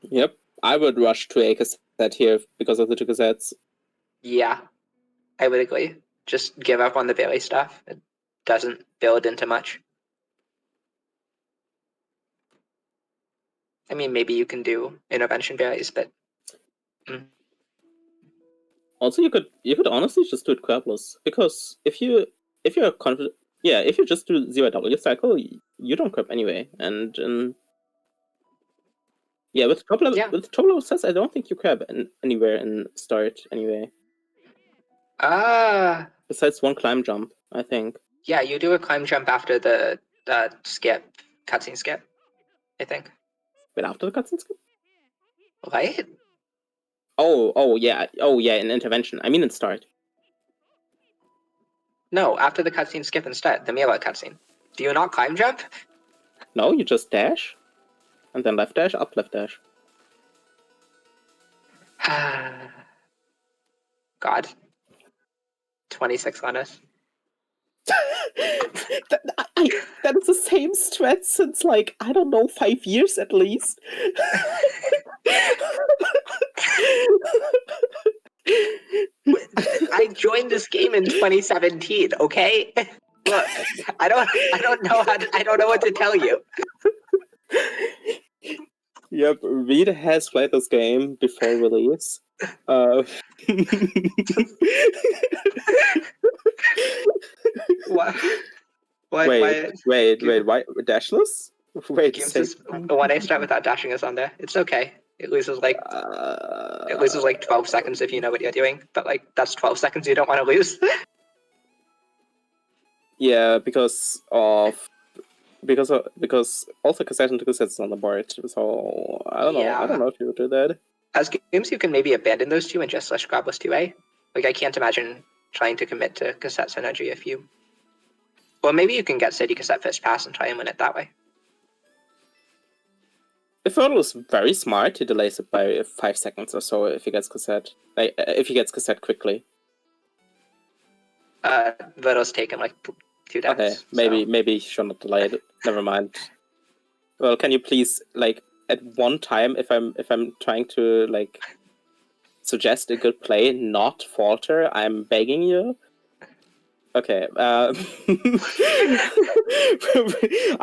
Yep, I would rush to a cassette here because of the 2 cassettes. Yeah, I would agree. Just give up on the Bailey stuff. It doesn't build into much. I mean, maybe you can do intervention berries, but Also, you could honestly just do it querpless, because if you're confident, yeah, if you just do 0W cycle, you don't crab anyway, and yeah, with top level sets, I don't think you crab anywhere in start anyway. Besides one climb jump, I think. Yeah, you do a climb jump after the cutscene skip, I think. Wait, after the cutscene skip? Right? Oh yeah, in intervention. I mean in start. No, after the cutscene skip and start, the Mila cutscene. Do you not climb jump? No, you just dash, and then left dash, up left dash. God. 26 on us. That is the same strat since, like, I don't know, 5 years at least. I joined this game in 2017, okay? Look, I don't know what to tell you. Yep, Reed has played this game before release. What? Wait, why dashless? Wait, games is, when I start without dashing is on there. It's okay. It loses like 12 seconds if you know what you're doing, but like that's 12 seconds you don't want to lose. Yeah, because also cassette and 2 cassettes is on the board, so I don't know. Yeah. I don't know if you would do that. As games, you can maybe abandon those 2 and just slash Grabless 2A. Like I can't imagine trying to commit to cassette synergy if you. Or maybe you can get City Cassette First Pass and try and win it that way. If Virtual is very smart, he delays it by 5 seconds or so if he gets cassette. Like, if he gets cassette quickly. Virtual's taken like 2 decks. Okay, maybe he should not delay it. Never mind. Well, can you please, like, at one time, if I'm trying to, like, suggest a good play, not falter? I'm begging you. Okay. I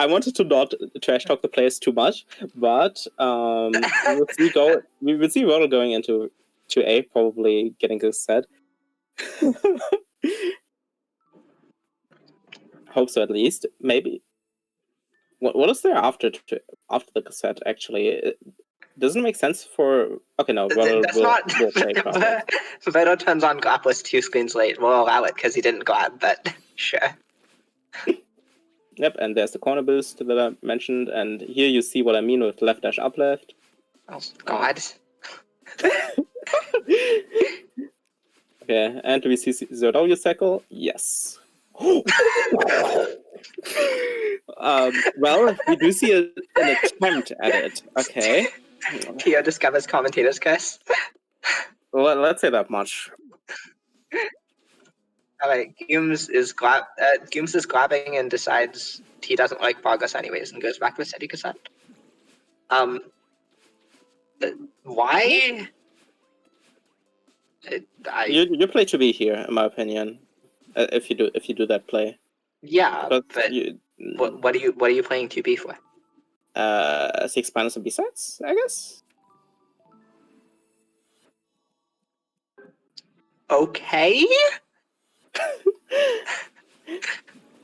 wanted to not trash talk the players too much, but we will see Rodel going into 2A, probably getting this set. Hope so, at least. Maybe. What is there after the cassette? Actually, it doesn't make sense for. Okay, no. Rodel will play Grappler. Vedo turns on Grappler's 2 screens late. We'll allow it because he didn't grab, but sure. Yep, and there's the corner boost that I mentioned, and here you see what I mean with left dash up left. Oh God. Okay, and do we see 0W cycle? Yes. Well, we do see an attempt at it. Okay. Tio discovers commentator's curse. Well, let's say that much. Alright, Gooms is grabbing and decides he doesn't like progress anyways and goes back to City Cassette. Why? You play to be here, in my opinion. If you do that play. Yeah, but what are you playing 2B for? 6 minus and B-sides, I guess. Okay.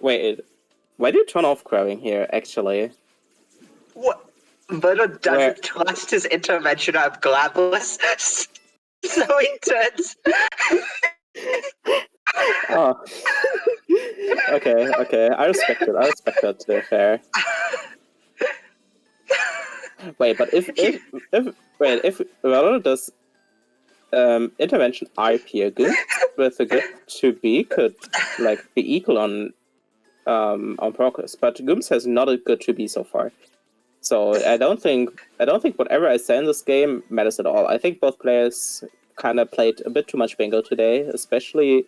Wait, why do you turn off grabbing here? Actually, what? Verno doesn't trust his intervention of Glabless, so he turns. Oh. Okay. I respect it. To be fair. Wait, but if Valor does intervention RP good with a good 2B could like be equal on progress, but Gooms has not a good 2B so far. So I don't think whatever I say in this game matters at all. I think both players kind of played a bit too much bingo today, especially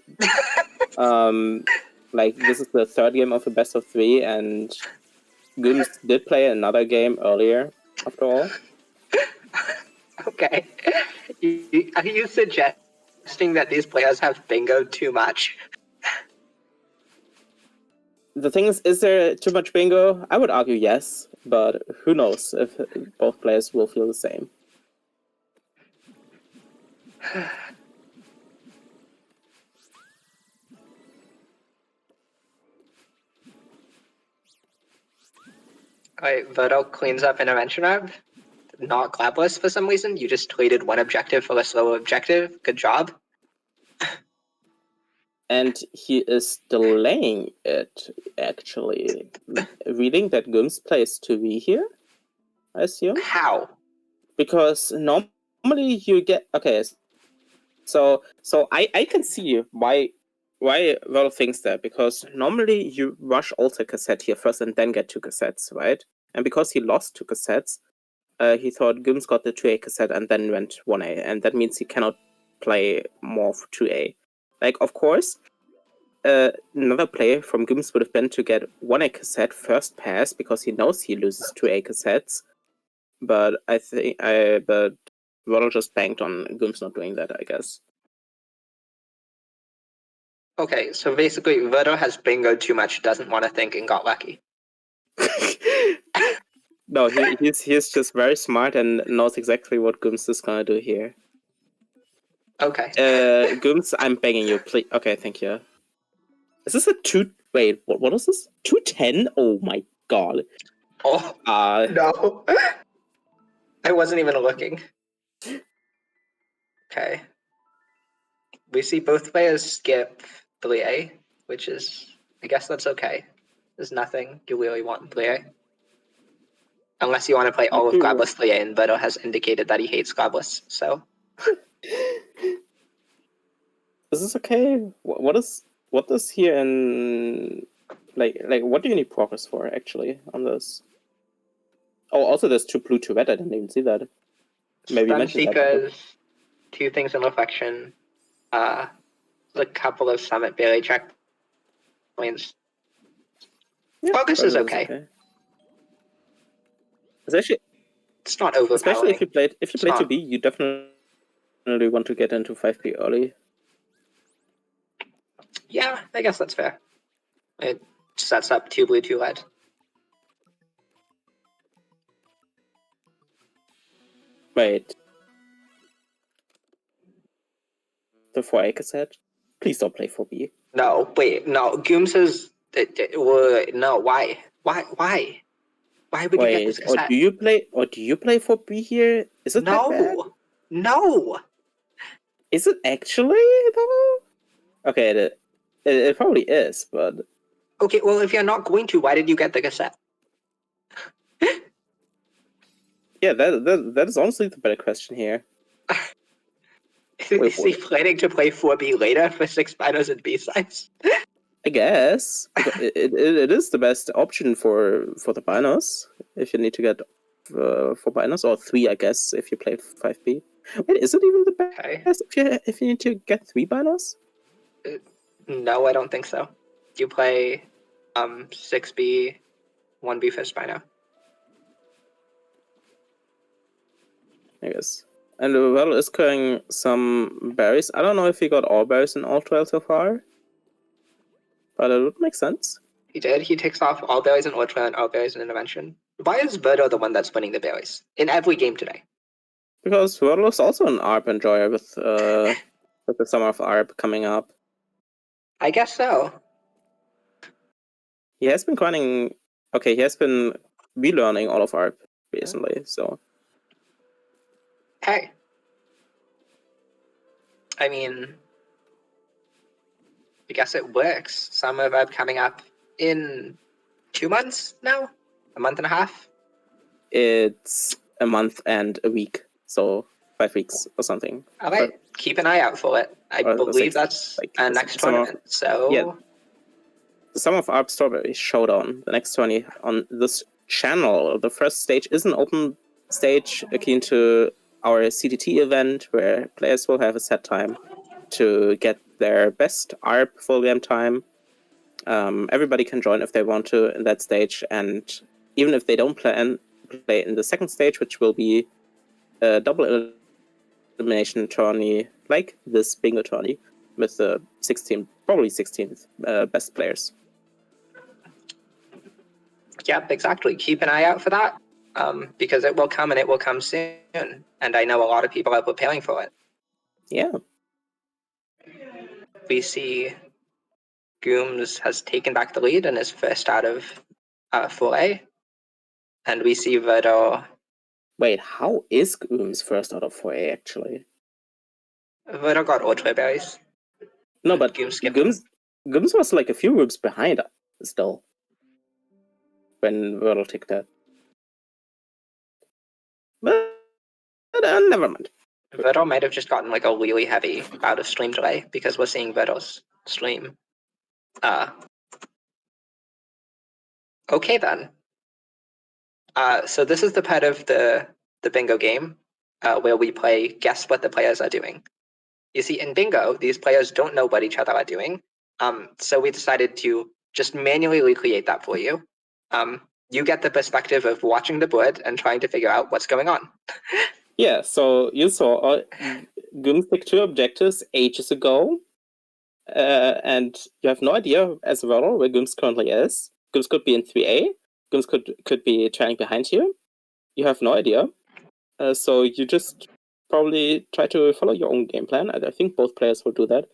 like this is the third game of a best of 3, and Gooms did play another game earlier. After all, Okay. Are you suggesting that these players have bingo too much? the thing is there too much bingo? I would argue yes, but who knows if both players will feel the same. Alright, Vodo cleans up intervention orb. Not glabless for some reason. You just traded one objective for a slower objective. Good job. And he is delaying it, actually. Reading that Gooms plays 2v here, I assume? How? Because normally you get... Okay, so I can see why Val thinks that, because normally you rush alter cassette here first and then get 2 cassettes, right? And because he lost 2 cassettes, he thought Gooms got the 2A cassette and then went 1A, and that means he cannot play more for 2A. Like, of course, another play from Gooms would have been to get 1A cassette first pass because he knows he loses 2A cassettes. But but Waddle just banked on Gooms not doing that, I guess. Okay, so basically Vodo has bingo too much, doesn't want to think, and got lucky. No, he's just very smart and knows exactly what Gooms is gonna do here. Okay. Gooms, I'm begging you, please. Okay, thank you. Is this a 2... Wait, what is this? 210? Oh my god. Oh, no. I wasn't even looking. Okay. We see both players skip 3A, which is, I guess that's okay. There's nothing you really want in 3A. Unless you want to play all of glabless 3A, and Vodo has indicated that he hates glabless, so. Is this okay? What is here in... Like, what do you need progress for, actually, on this? Oh, also there's 2 blue, 2 red, I didn't even see that. Maybe you mentioned that. 2 things in reflection, a couple of summit barely checkpoints. Yeah, Focus is okay. It's actually... It's not overpowering. Especially if you play 2B, you definitely want to get into 5B early. Yeah, I guess that's fair. It sets up 2 blue, 2 red. Wait. The 4A cassette? Please don't play 4B. No, wait, no. Gooms says... no, why? Why? Why would you get this cassette? Or do you play 4B here? Is it that bad? No! Is it actually, though? Okay, it probably is, but... Okay, well, if you're not going to, why did you get the cassette? Yeah, that is honestly the better question here. Is he planning to play 4B later for 6 finals and B-sides? I guess. It is the best option for the binos, if you need to get 4 binos, or 3, I guess, if you play 5B. Wait, is it even the best if you need to get 3 binos? No, I don't think so. You play 6B, 1B first bino. I guess. And well, is carrying some berries. I don't know if he got all berries in all trials so far, but it would make sense. He did. He takes off all berries in ultra and all berries in intervention. Why is Vodo the one that's winning the berries in every game today? Because Wordle is also an ARP enjoyer with the Summer of ARP coming up. I guess so. He has been grinding. Okay, he has been relearning all of ARP recently, so. Hey. I mean, I guess it works. Summer of ARP coming up in 2 months now? A month and a half? It's a month and a week, so 5 weeks or something. All right, keep an eye out for it. I believe that's our next tournament. So yeah, the Summer of ARP Strawberry Showdown, the next tourney on this channel. The first stage is an open stage akin to our CTT event, where players will have a set time to get their best ARP full game time. Everybody can join if they want to in that stage, and even if they don't play in the second stage, which will be a double elimination tourney like this bingo tourney with the 16th best players. Yep, exactly. Keep an eye out for that, because it will come and it will come soon. And I know a lot of people are preparing for it. Yeah. We see Gooms has taken back the lead and is first out of 4A. And we see Verdo. Wait, how is Gooms first out of 4A actually? Verdo got Ultra Berries. No, but Gooms skipped him. Gooms was like a few groups behind still when Wordle took that. But never mind. Verdo might have just gotten like a really heavy out of stream delay because we're seeing Verdo's stream. Okay then. So this is the part of the bingo game where we play guess what the players are doing. You see, in bingo, these players don't know what each other are doing. So we decided to just manually recreate that for you. You get the perspective of watching the board and trying to figure out what's going on. Yeah, so you saw Gooms picked 2 objectives ages ago, and you have no idea as well where Gooms currently is. Gooms could be in 3A. Gooms could be trailing behind you. You have no idea. So you just probably try to follow your own game plan. I think both players will do that.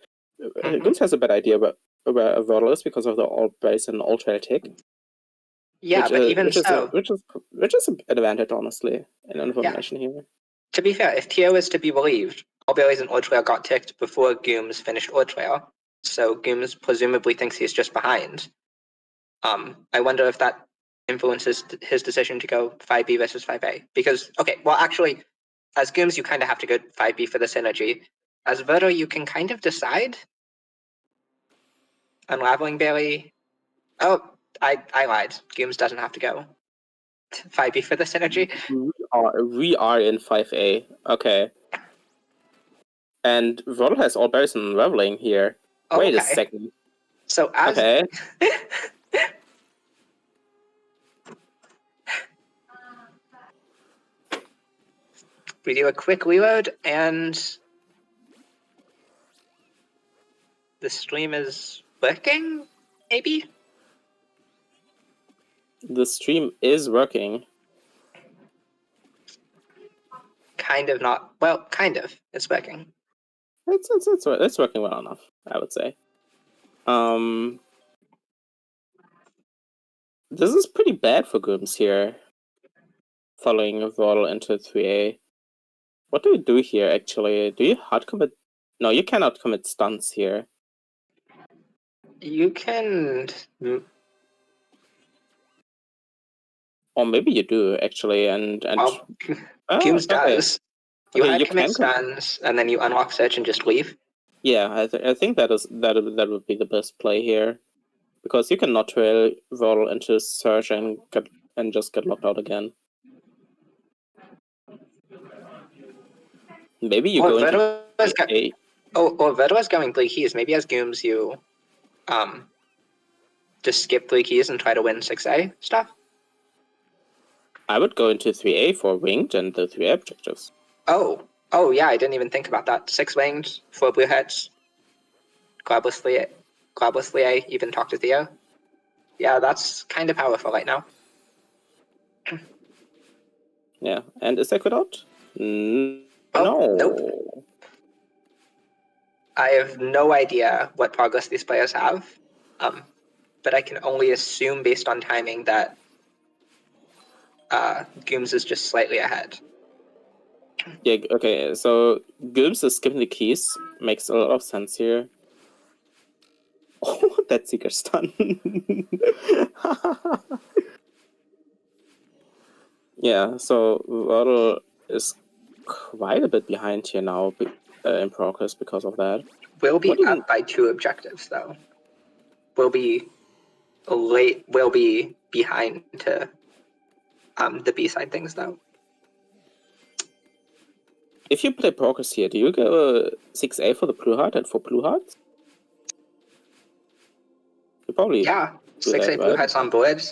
Gooms has a bad idea about where a Wordle is because of the alt base and alt trail tick. Yeah, but even so, which is an advantage, honestly, in information here. To be fair, if Tio is to be believed, Allberries and Oldtrail got ticked before Gooms finished Oldtrail, so Gooms presumably thinks he's just behind. I wonder if that influences his decision to go 5B versus 5A. Because, okay, well, actually, as Gooms, you kind of have to go 5B for the synergy. As Verdo, you can kind of decide. Unraveling Berry. Oh, I lied. Gooms doesn't have to go 5B for the synergy. We are in 5A. Okay. And Wordle has all berries and Unraveling here. Oh, Wait a okay. second. So as Okay. we do a quick reload, and the stream is working, maybe? The stream is working. Kind of not. Well, kind of. It's working. It's working well enough, I would say. This is pretty bad for Gooms here. Following Wordle into 3A. What do you do here, actually? Do you hard commit? No, you cannot commit stunts here. You can. Or maybe you do, actually, and Well, Gooms okay. does. You Okay, hard you commit can stuns, and then you unlock search and just leave. Yeah, I think that would be the best play here, because you can not trail Wordle into search and just get locked out again. Maybe you go into Verdo is going 3 keys. Maybe as Gooms you just skip 3 keys and try to win 6A stuff. I would go into 3A for winged and the 3A objectives. Oh yeah, I didn't even think about that. 6 winged, 4 blue heads. Globlessly A, even talk to Theo. Yeah, that's kind of powerful right now. Yeah, and is that good out? No. Nope. I have no idea what progress these players have, but I can only assume based on timing that Gooms is just slightly ahead. Yeah, okay, so Gooms is skipping the keys. Makes a lot of sense here. Oh, that Seeker stun. Yeah, so Wordle is quite a bit behind here now in progress because of that. We'll be up by 2 objectives, though. We'll be behind to the B-side things, though. If you play Brokers here, do you go 6A for the Blue Heart and for Blue Hearts? You probably Yeah, do 6A that, Blue right? Heart's on board.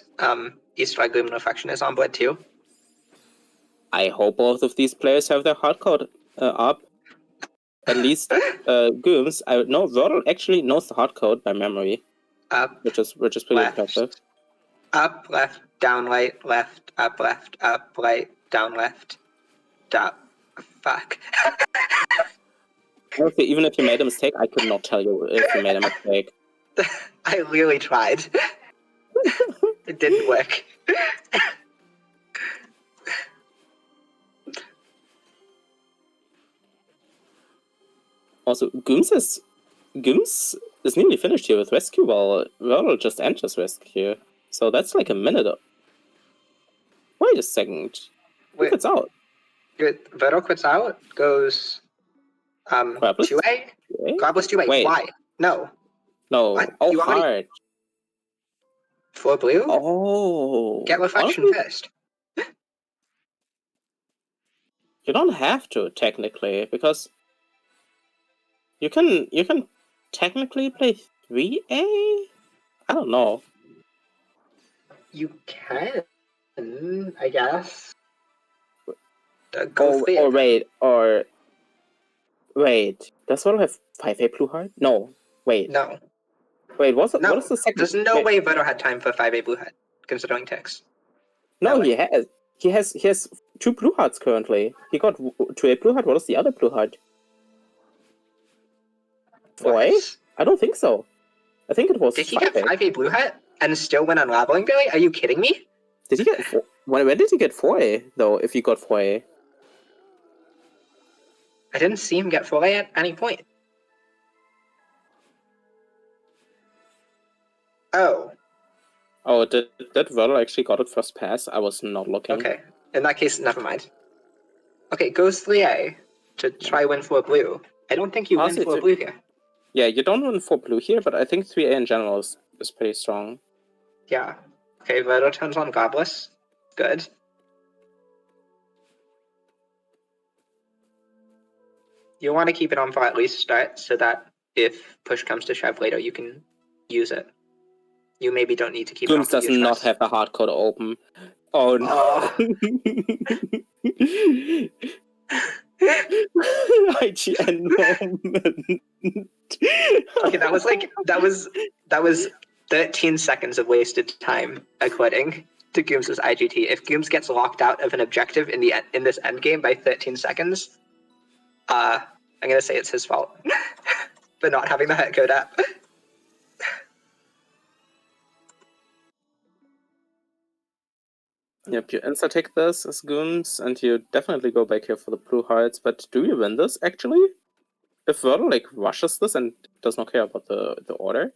East-Side Lumen Affection is on board, too. I hope both of these players have their hard code up. At least Gooms, I know Wordle actually knows the hard code by memory, Up, which is pretty left, impressive. up, left, down, right, left, up, right, down, left, up. Fuck. Okay, even if you made a mistake, I could not tell you if you made a mistake. I really tried. It didn't work. Also, Gooms is nearly finished here with rescue while Wordle just enters rescue. So that's like a minute. Wait a second. Wait, It's out. good. Vettel quits out, goes Grabless? 2A? Wait. Grabless 2A. Wait. Why? No. No. What? Oh, You already- hard. For blue? Oh. Get reflection Honestly, first. you don't have to technically, because you can technically play 3A? I don't know. You can, I guess. Go Or, clear. or wait. Does Wordle have 5A blue heart? No. Wait. No. Wait, what No. is the second? There's no wait. way Vettel had time for 5A blue head, considering ticks. No, No he way. has. He has 2 blue hearts currently. He got 2A blue heart. What is the other blue heart? 4A? What? I don't think so. I think it was Did he 5A. get 5A blue hat and still win Unraveling Billy? Are you kidding me? Did he get when did he get 4A though? If he got 4A, I didn't see him get 4A at any point. Oh, did Wordle actually got it first pass? I was not looking. okay. In that case, never mind. Okay, goes 3A to try win for blue. I don't think you Honestly, win for blue here. Yeah, you don't win for blue here, but I think 3A in general is pretty strong. Yeah. Okay, Vettel turns on Gobless. Good. You want to keep it on for at least start so that if push comes to shove later, you can use it. You maybe don't need to keep it on Gooms for does your not stress. have the hard code open. Oh no. IGN moment. Okay, that was 13 seconds of wasted time according to Gooms' IGT. If Gooms gets locked out of an objective in this end game by 13 seconds, I'm gonna say it's his fault for not having the hurt code up. Yep, you insta-take this as Gooms, and you definitely go back here for the blue hearts, but do you win this, actually? If Wordle, like, rushes this and does not care about the order?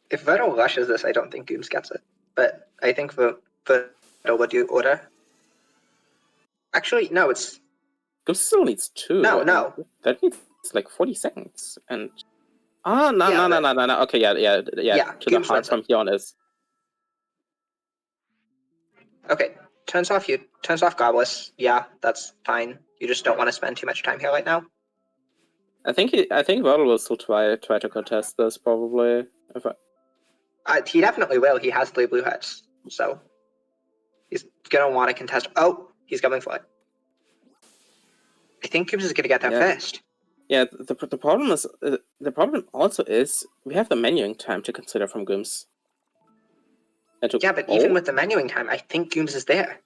If Vettel rushes this, I don't think Gooms gets it. But I think Vettel would do order. Actually, no, it's... Gooms still needs 2. No. That needs, like, 40 seconds, and... No. Okay, yeah, to the Gooms heart wins from here on is... Okay, turns off Gobless. Yeah, that's fine. You just don't want to spend too much time here right now. I think Wordle will still try to contest this, probably. He definitely will. He has 3 blue heads, so he's gonna want to contest. Oh, he's going for it. I think Gooms is gonna get that first. Yeah, the problem is the problem also is we have the menuing time to consider from Gooms. Yeah, but even with the menuing time, I think Gooms is there.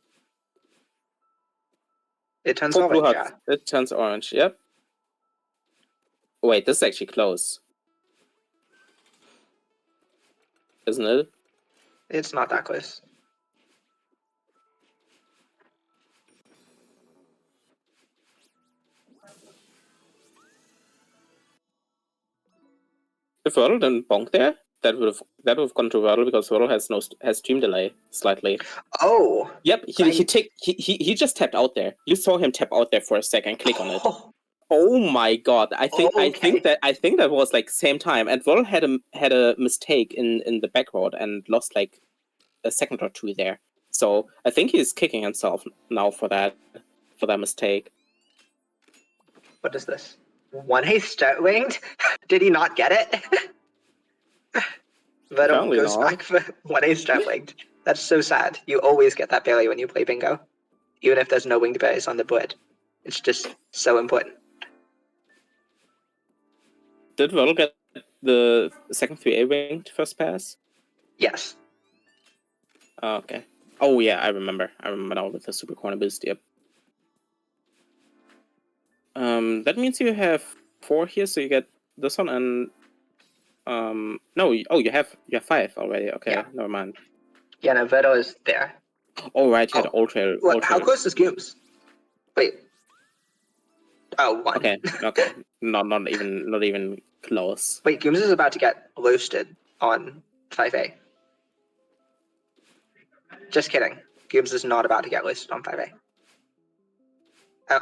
It turns orange. Yeah. It turns orange. Yep. Wait, this is actually close, isn't it? It's not that close. If Wordle didn't bonk there, that would have gone to Wordle because Wordle has stream delay slightly. Oh. Yep. He just tapped out there. You saw him tap out there for a second. Click on it. Oh my god! I think that was like same time, and Wordle had a mistake in the back road and lost like a second or two there. So I think he's kicking himself now for that mistake. What is this? 1A start winged? Did he not get it? Veto Apparently goes not. back for 1A start winged. That's so sad. You always get that berry when you play bingo. Even if there's no winged berries on the board. It's just so important. Did Vottle get the second 3A winged first pass? Yes. Oh, okay. Oh yeah, I remember now with the super corner boost. Yep. That means you have 4 here, so you get this one and no. Oh, you have 5 already. Okay, Yeah. never mind. Yeah, no, Veto is there. Oh right, you had Oh, ultra. What? How close is Gooms? Wait. Oh, 1. Okay, okay. Not even close. Wait, Gooms is about to get roasted on 5A. Just kidding. Gooms is not about to get roasted on 5A.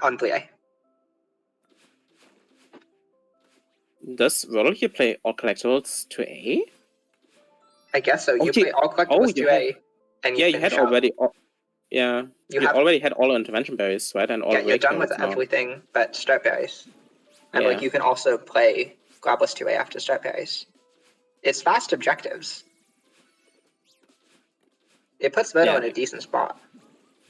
On 3A. Does Vottle here play all collectibles to A? I guess so. Oh, You play all collectibles you to A, and Yeah, you finish had out. already. Yeah, you have already had all intervention berries, right? And all yeah, you're done with berries now. everything but start berries. And Yeah. like you can also play Globless 2A after start berries. It's fast objectives. It puts Veto Yeah. in a decent spot.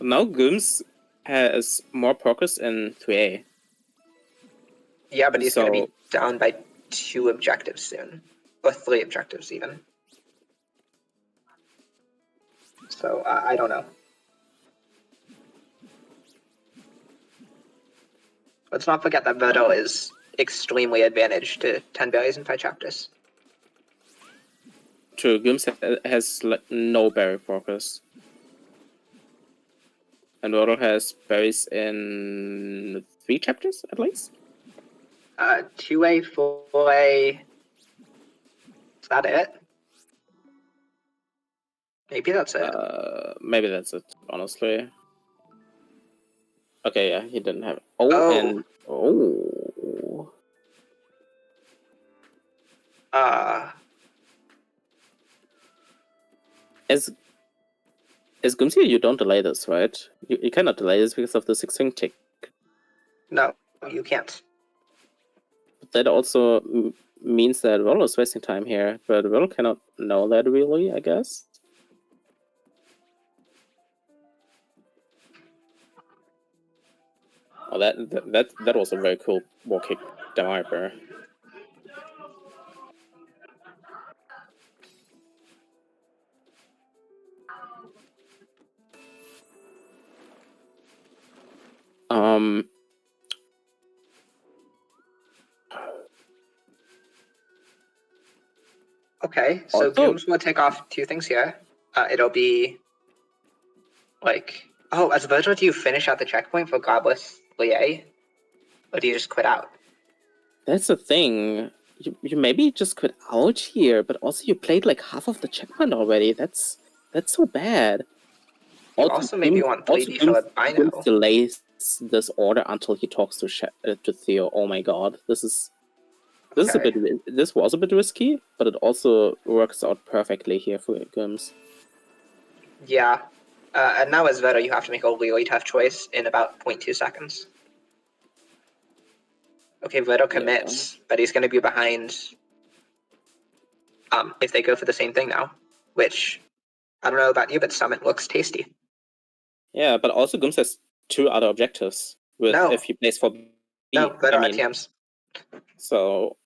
Now Gooms has more progress in 3A. Yeah, but he's So- going to be down by 2 objectives soon. Or 3 objectives even. So I don't know. Let's not forget that Veto is extremely advantaged to 10 berries and 5 chapters. True, Gooms has like no berry progress. And Vottle has berries in 3 chapters at least. 2A, 4A. Is that it? Maybe that's it. Maybe that's it, honestly. Okay, yeah, he didn't have. Oh, Oh. and oh. As Gooms here, you don't delay this, right? You cannot delay this because of the 6-swing tick. No, you can't. But that also means that Vottle is wasting time here, but Vottle cannot know that really, I guess. Oh, that was a very cool wall kick diver. Okay, so Also- Gooms will take off 2 things here. It'll be like, oh, as Virtual, do you finish out the checkpoint for Globless Lier? Or do you just quit out? That's the thing. You maybe just quit out here, but also you played like half of the checkpoint already. That's so bad. You also maybe want 3D for Albino. Gooms delays this order until he talks to Theo. Oh my god, this is a Okay. bit. This was a bit risky, but it also works out perfectly here for Gooms. Yeah. And now as Veto, you have to make a really tough choice in about 0.2 seconds. Okay, Veto commits, but he's going to be behind if they go for the same thing now, which, I don't know about you, but Summit looks tasty. Yeah, but also Gooms has 2 other objectives with No. if he plays for B. No, Veto I mean, RTMs. so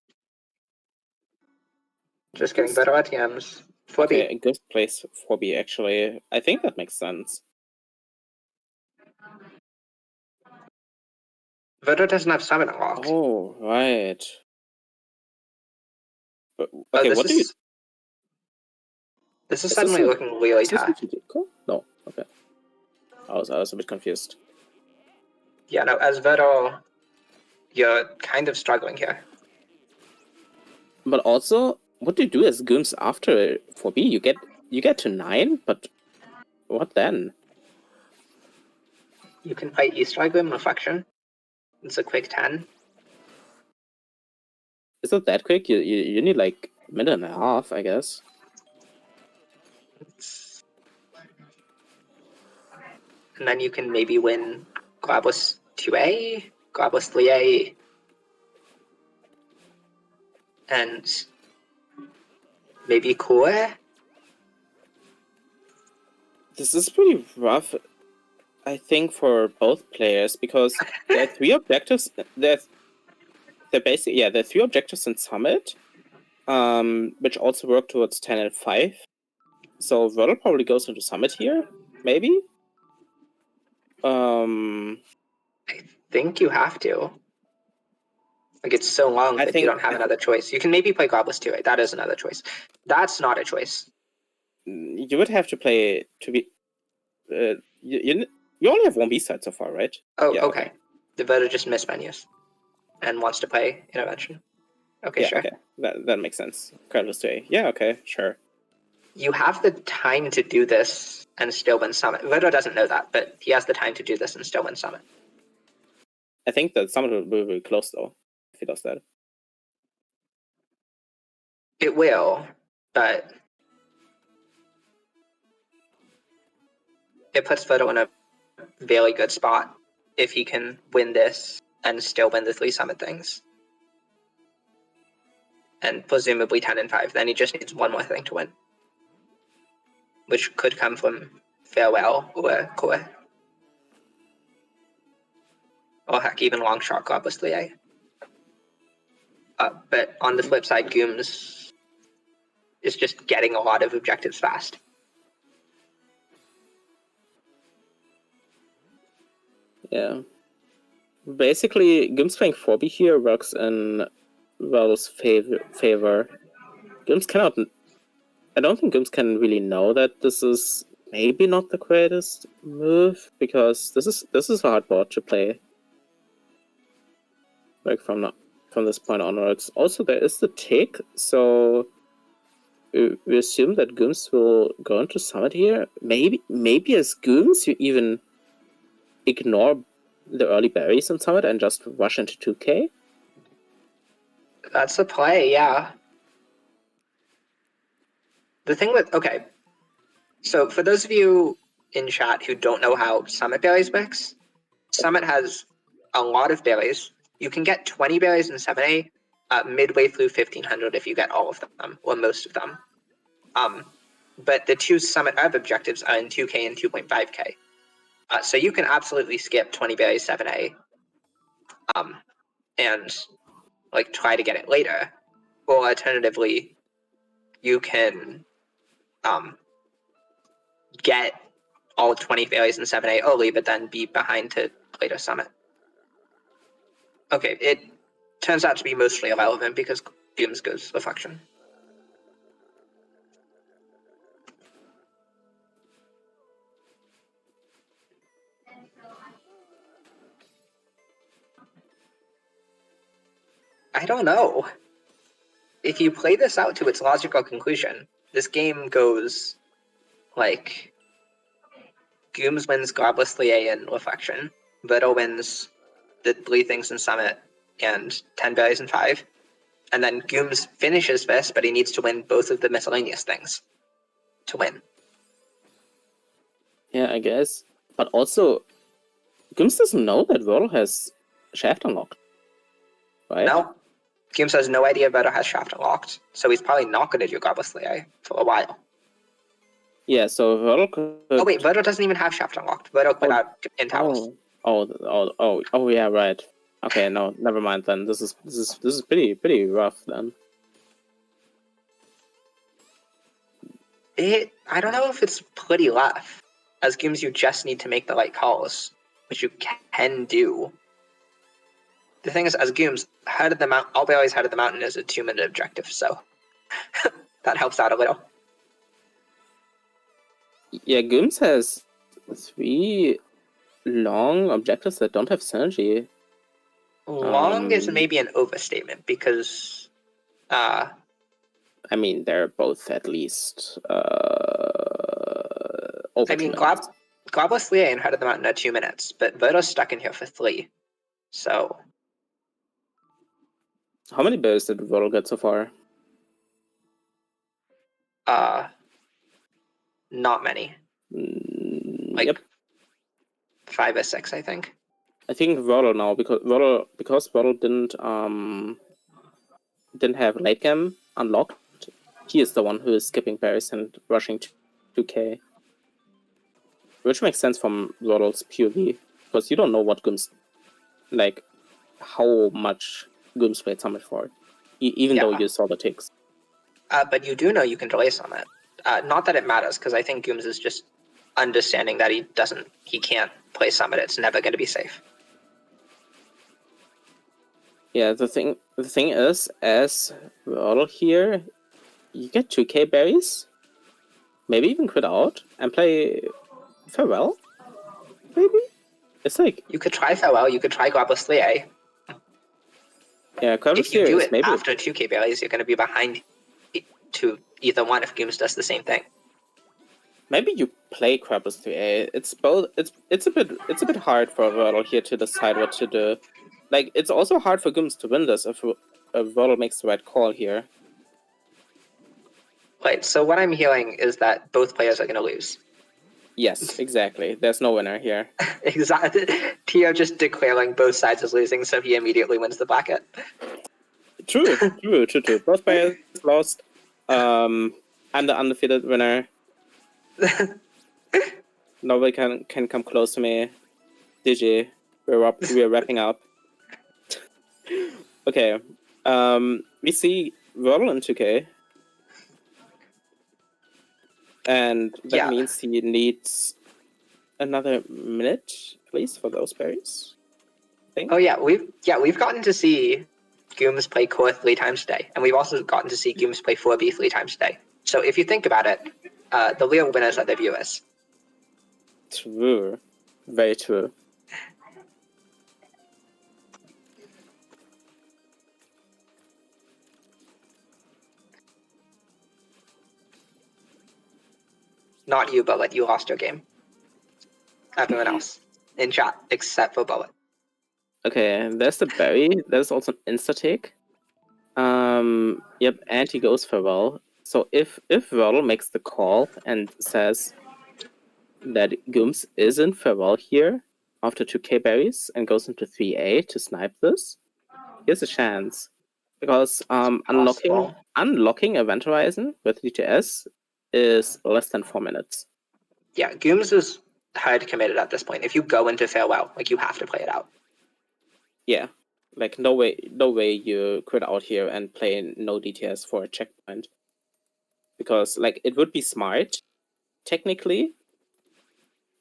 Just kidding, Veto RTMs. 4B. okay, Gooms plays for B actually. I think that makes sense. Veto doesn't have Summit unlocked. Oh, right. But, okay, this what do you... This is Is suddenly this a- looking really Is this tough. Fujiko? No, okay. I was a bit confused. Yeah, no, as Veto, you're kind of struggling here. But also, what do you do as Gooms after 4B? You get to 9, but what then? You can fight Easter Grim Reflection. It's a quick 10. Is it that quick? You need like a minute and a half, I guess. And then you can maybe win Glabless 2A, Glabless 3A, and maybe Core. This is pretty rough, I think, for both players because there are three objectives. There are three objectives in Summit, which also work towards 10 and 5. So Wordle probably goes into Summit here, maybe. I think you have to. Like, it's so long that you don't have another choice. You can maybe play Glabless 2A. That is another choice. That's not a choice. You would have to play to be. You only have one B-side so far, right? Oh, Yeah, okay. The voter just missed menus and wants to play Intervention. Okay, yeah, sure. okay. That makes sense. Cardless 2A. Yeah, okay, sure. You have the time to do this and still win Summit. Voto doesn't know that, but he has the time to do this and still win Summit. I think that Summit will be close, though, if he does that. It will, but it puts Voto in a very good spot if he can win this and still win the 3 Summit things. And presumably 10 and 5. Then he just needs one more thing to win, which could come from Farewell or Core. Or heck, even Long Shot Glabless 3A. But on the flip side, Gooms is just getting a lot of objectives fast. Yeah. Basically, Gooms playing 4B here works in Well's favor. Gooms cannot. I don't think Gooms can really know that this is maybe not the greatest move because this is a hard board to play. Like from this point onwards. Also, there is the tick, so we assume that Gooms will go into Summit here. Maybe as Gooms you even ignore the early berries in Summit and just rush into 2K. That's a play, yeah. The thing with, okay, so for those of you in chat who don't know how Summit berries works, Summit has a lot of berries. You can get 20 berries in 7A midway through 1500 if you get all of them, or most of them. But the 2 Summit Herb objectives are in 2K and 2.5K. So you can absolutely skip 20 berries 7A and like try to get it later. Or alternatively, you can get all 20 berries in 7A early, but then be behind to later Summit. Okay, it turns out to be mostly irrelevant because Gooms goes Reflection. I don't know. If you play this out to its logical conclusion, this game goes like Gooms wins Glabless 3A in Reflection, Voto wins the 3 things in Summit and 10 berries in 5, and then Gooms finishes this, but he needs to win both of the miscellaneous things to win. Yeah, I guess. But also, Gooms doesn't know that Whirl has Shaft unlocked. Right? No, Gooms has no idea Voto has Shaft unlocked, so he's probably not going to do Glabless 3A for a while. Yeah, so Whirl could... Oh wait, Voto doesn't even have Shaft unlocked. Voto put out in towels. Oh, yeah, right. Okay, no, never mind then. This is pretty rough then. I don't know if it's pretty rough. As Gooms, you just need to make the right calls, which you can do. The thing is, as Gooms, head of the mountain, all berries head of the mountain is a 2-minute objective, so that helps out a little. Yeah, Gooms has 3 long objectives that don't have synergy. Long is maybe an overstatement because I mean, they're both at least over 2 minutes. Glabless 3A and Head of the Mountain are 2 minutes, but Voto's stuck in here for 3. So How many berries did Voto get so far? not many. Like Yep. 5 or 6, I think. I think Wordle now because Wordle didn't have late game unlocked. He is the one who is skipping berries and rushing to 2K, which makes sense from Wordle's POV because you don't know what Gooms like, how much Gooms played Summit for, even though you saw the ticks. But you do know you can delay Summit. Not that it matters, because I think Gooms is just understanding that he can't play Summit. It's never going to be safe. Yeah, the thing is, as Wordle here, you get 2K berries, maybe even quit out and play Farewell. Maybe it's like you could try Farewell. You could try Grabless 3A. Yeah, if you do it maybe after 2K berries, you're going to be behind to either one if Gooms does the same thing. Maybe you play Grabless 3A. It's both. It's a bit hard for Wordle here to decide what to do. Like, it's also hard for Gooms to win this if Wordle makes the right call here. Right. So what I'm hearing is that both players are going to lose. Yes, exactly. There's no winner here. Exactly. Tio just declaring both sides as losing, so he immediately wins the bracket. True. Both players lost. I'm the undefeated winner. Nobody can come close to me. DG, we're wrapping up. Okay. We see Wordle in 2K. And that means he needs another minute, at least, for those berries. I think. Oh yeah, we've gotten to see Gooms play Core 3 times today, and we've also gotten to see Gooms play 4B 3 times today. So if you think about it, the real winners are the viewers. True. Very true. Not you, Bullet. You lost your game. Everyone else in chat, except for Bullet. Okay, there's the berry. There's also an insta-take. Yep, and he goes Farewell. So if Wordle makes the call and says that Gooms is in Farewell here after 2K berries and goes into 3A to snipe this, here's a chance. Because unlocking Event Horizon with DTS is less than 4 minutes. Yeah, Gooms is hard committed at this point. If you go into Farewell, like, you have to play it out. Yeah. Like, no way you quit out here and play no DTS for a checkpoint. Because, like, it would be smart, technically.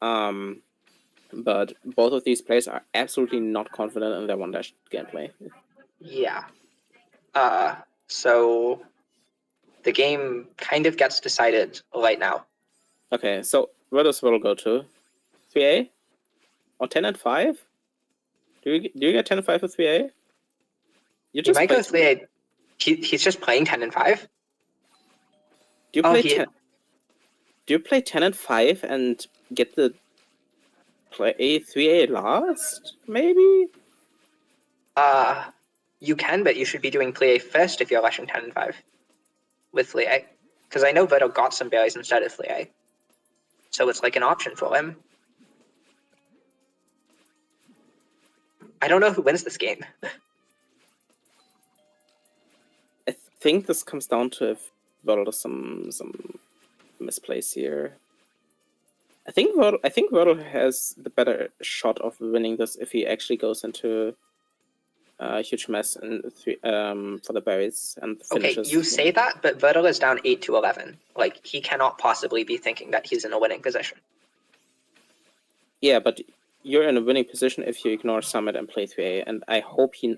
But both of these players are absolutely not confident in their one-dash gameplay. Yeah. So the game kind of gets decided right now. Okay, so where does Wordle go to? 3A? Or 10 and 5? Do you get 10 and 5 with 3A? You might go 3A. He's just playing 10 and 5? Do you play 10 and 5 and get the play 3A last? Maybe? You can, but you should be doing 3A first if you're rushing 10 and 5 with 3A. Because I know Verto got some berries instead of 3A. So it's like an option for him. I don't know who wins this game. I think this comes down to if Wordle does some misplays here. I think Wordle has the better shot of winning this if he actually goes into a huge mess for the berries and finishes. Okay, you say that, but Verto is down 8-11. Like, he cannot possibly be thinking that he's in a winning position. Yeah, but you're in a winning position if you ignore Summit and play 3A, and I hope he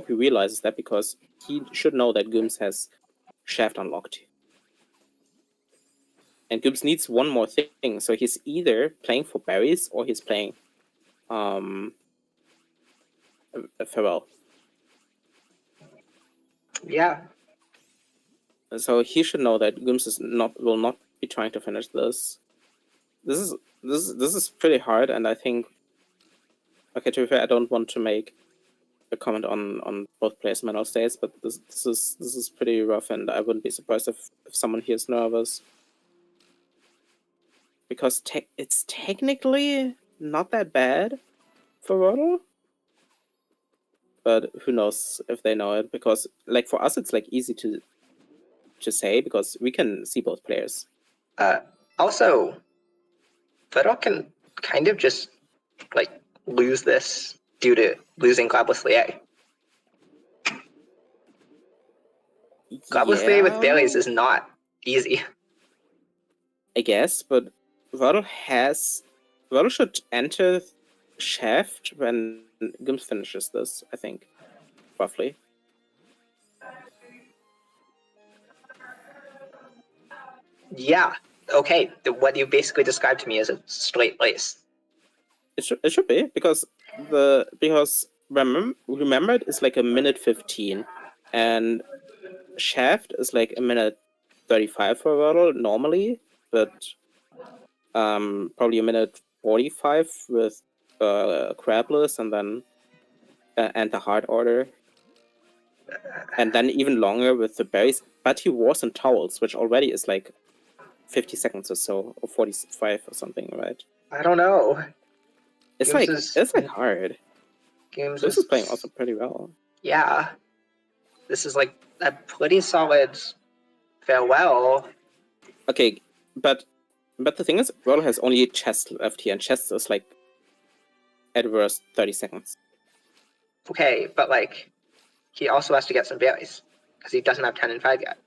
realizes that, because he should know that Gooms has Shaft unlocked. And Gooms needs one more thing, so he's either playing for berries or he's playing a Farewell. Yeah. So he should know that Gooms will not be trying to finish this. This is pretty hard, and I think, okay, to be fair, I don't want to make a comment on both players' mental states, but this is pretty rough, and I wouldn't be surprised if someone here is nervous. Because it's technically not that bad for Wordle. But who knows if they know it, because like for us it's like easy to say because we can see both players. Also, Vettel can kind of just like lose this due to losing Globless Lier. Globless Lier with Bailey's is not easy. I guess, but Wordle should enter Shaft when Gims finishes this, I think. Roughly. Yeah. Okay. What you basically described to me is a straight race. It should be because remember it's like a minute 15 and Shaft is like a minute 35 for Wordle normally, but probably a minute 45 with Crabless and then and the hard order. And then even longer with the berries, but he was in towels, which already is like 50 seconds or so, or 45 or something, right? I don't know. It's like hard. Games This is playing also pretty well. Yeah. This is like a pretty solid farewell. Okay, but the thing is, Wordle has only chest left here, and chest is like at worst 30 seconds. Okay, but like he also has to get some berries because he doesn't have 10 and 5 yet,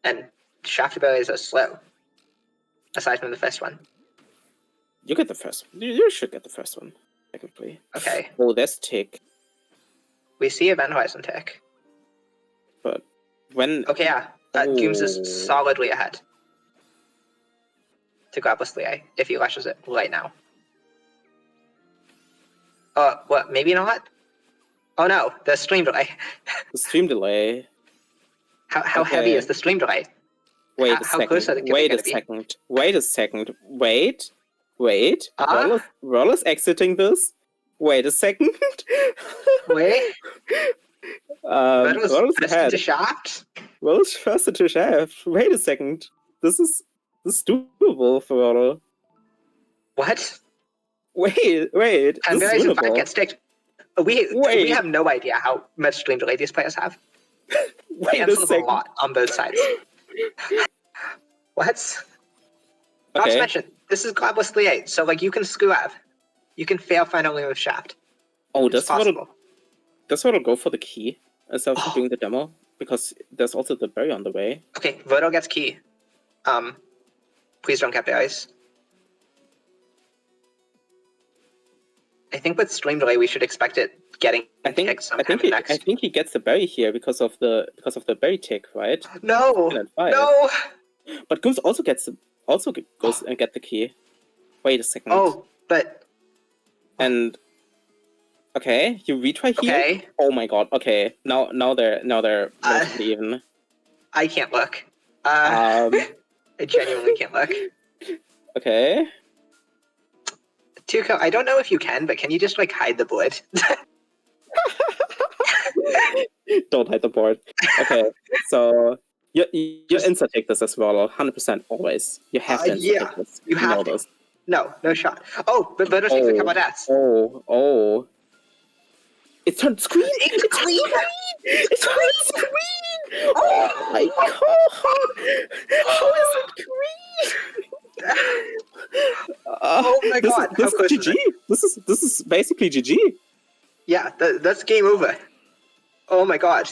and shafted berries are slow. Aside from the first one. You get the first. You should get the first one, technically. Okay. Oh, there's tick. We see Event Horizon tick. But when... Okay, yeah. Gooms is solidly ahead. To Globless Lier, if he lushes it right now. What? Maybe not? Oh no, the stream delay. The stream delay. How heavy is the stream delay? Wait a second. Wait a second. Wait. Wordle is exiting this. Wait a second. Wait. Wordle's first ahead. into Shaft? Wordle's first into Shaft. Wait a second. This is doable for Wordle. What? Wait. And This is winnable. Gets ticked. We have no idea how much stream delay these players have. Wait a second. A lot on both sides. What? Not Okay. to mention, this is Globless Lier, so like you can screw up. You can fail finally with Shaft. Oh, It's possible. Does Wordle go for the key instead of doing the demo? Because there's also the berry on the way. Okay, Voto gets key. Please don't get berries. I think with stream delay we should expect it getting tick sometime next. I think he gets the berry here because of the berry tick, right? No. But Gooms also goes and get the key. Wait a second. Oh, but and okay, you retry here. Okay. Oh my god. Okay, now they're relatively even. I can't look. I genuinely can't look. Okay. Tuco, I don't know if you can, but can you just like hide the board? Don't hide the board. Okay, so you insta take this as well, 100% always. You have to insta take this. You have to. This. No shot. Oh, but Voto takes a couple of deaths. Oh. It turned screen! It's clean! It turned screen! Oh my god! How is it green? Oh my god! This is GG. This is basically GG. Yeah, that's game over. Oh my god.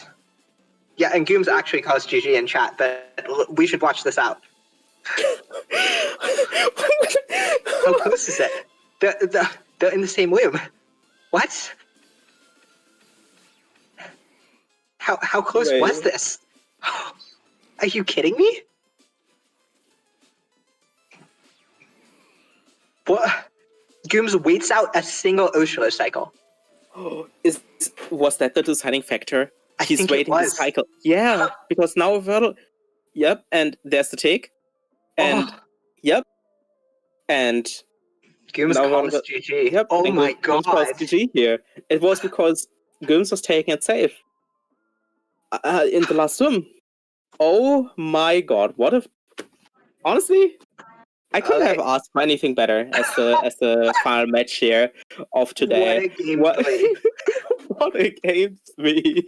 Yeah, and Gooms actually caused GG in chat, but we should watch this out. How close is it? They're in the same room. What? How close was this? Are you kidding me? What? Gooms waits out a single Osho cycle. Was that the deciding factor? He's waiting the cycle. Yeah, because now Wordle. Yep, and there's the take. And yep. And Gooms calls GG. Yep, oh my god. Calls GG here. It was because Gooms was taking it safe. In the last swim. Oh my god, what if... Honestly, I couldn't have asked for anything better as the final match here of today. What a game 3. What a game 3.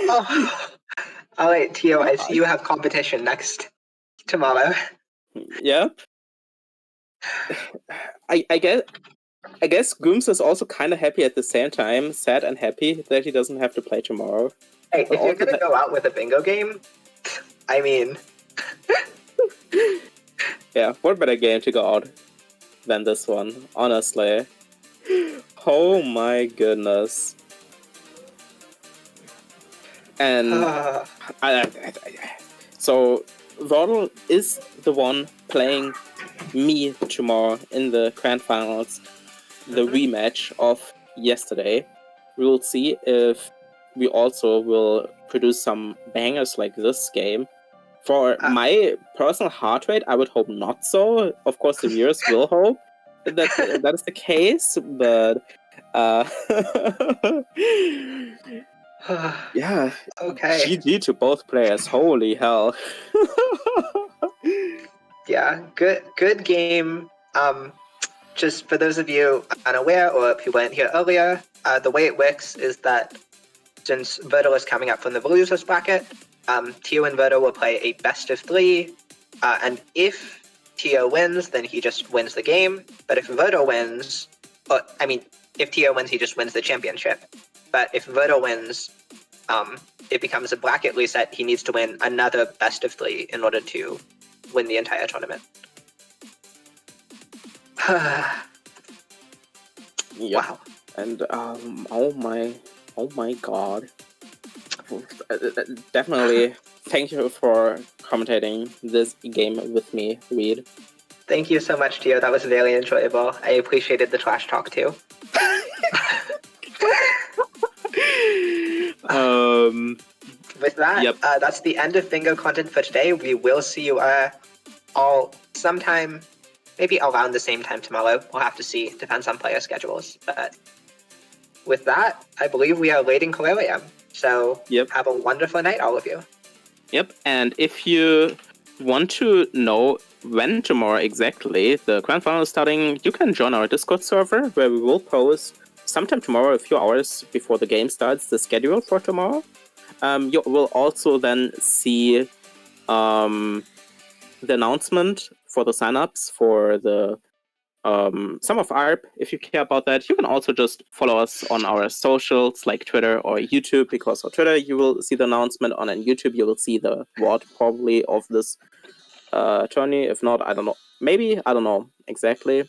Oh. All right, Tio, I see you have competition next tomorrow. Yep. I guess Gooms is also kind of happy at the same time, sad and happy that he doesn't have to play tomorrow. Hey, But if you're also gonna go out with a bingo game, I mean, yeah, what better game to go out than this one, honestly. Oh my goodness. And so Vordel is the one playing me tomorrow in the grand finals, the rematch of yesterday. We will see if we also will produce some bangers like this game. For my personal heart rate, I would hope not so. Of course, the viewers will hope that is the case, but yeah. okay. GG to both players. Holy hell. Yeah, good game. Just for those of you unaware or who weren't here earlier, the way it works is that since Verto is coming up from the losers bracket, Tio and Verto will play a best of 3, and if Tio wins, then he just wins the game. But if Verto wins, if Tio wins, he just wins the championship. But if Verto wins, it becomes a bracket reset. He needs to win another best of 3 in order to win the entire tournament. Yep. Wow. And oh my god. Definitely thank you for commentating this game with me, Reed. Thank you so much, Tio. That was very enjoyable. I appreciated the trash talk too. With that, Yep. That's the end of bingo content for today. We will see you all sometime, maybe around the same time tomorrow. We'll have to see. Depends on player schedules. But with that, I believe we are late in Colerium. So have a wonderful night, all of you. Yep, and if you want to know when tomorrow exactly the grand final is starting, you can join our Discord server where we will post sometime tomorrow, a few hours before the game starts, the schedule for tomorrow. You will also then see the announcement for the signups for the Sum of ARP. If you care about that, you can also just follow us on our socials like Twitter or YouTube, because on Twitter you will see the announcement, on YouTube you will see the WOD probably of this tourney. If not, I don't know. Maybe, I don't know exactly.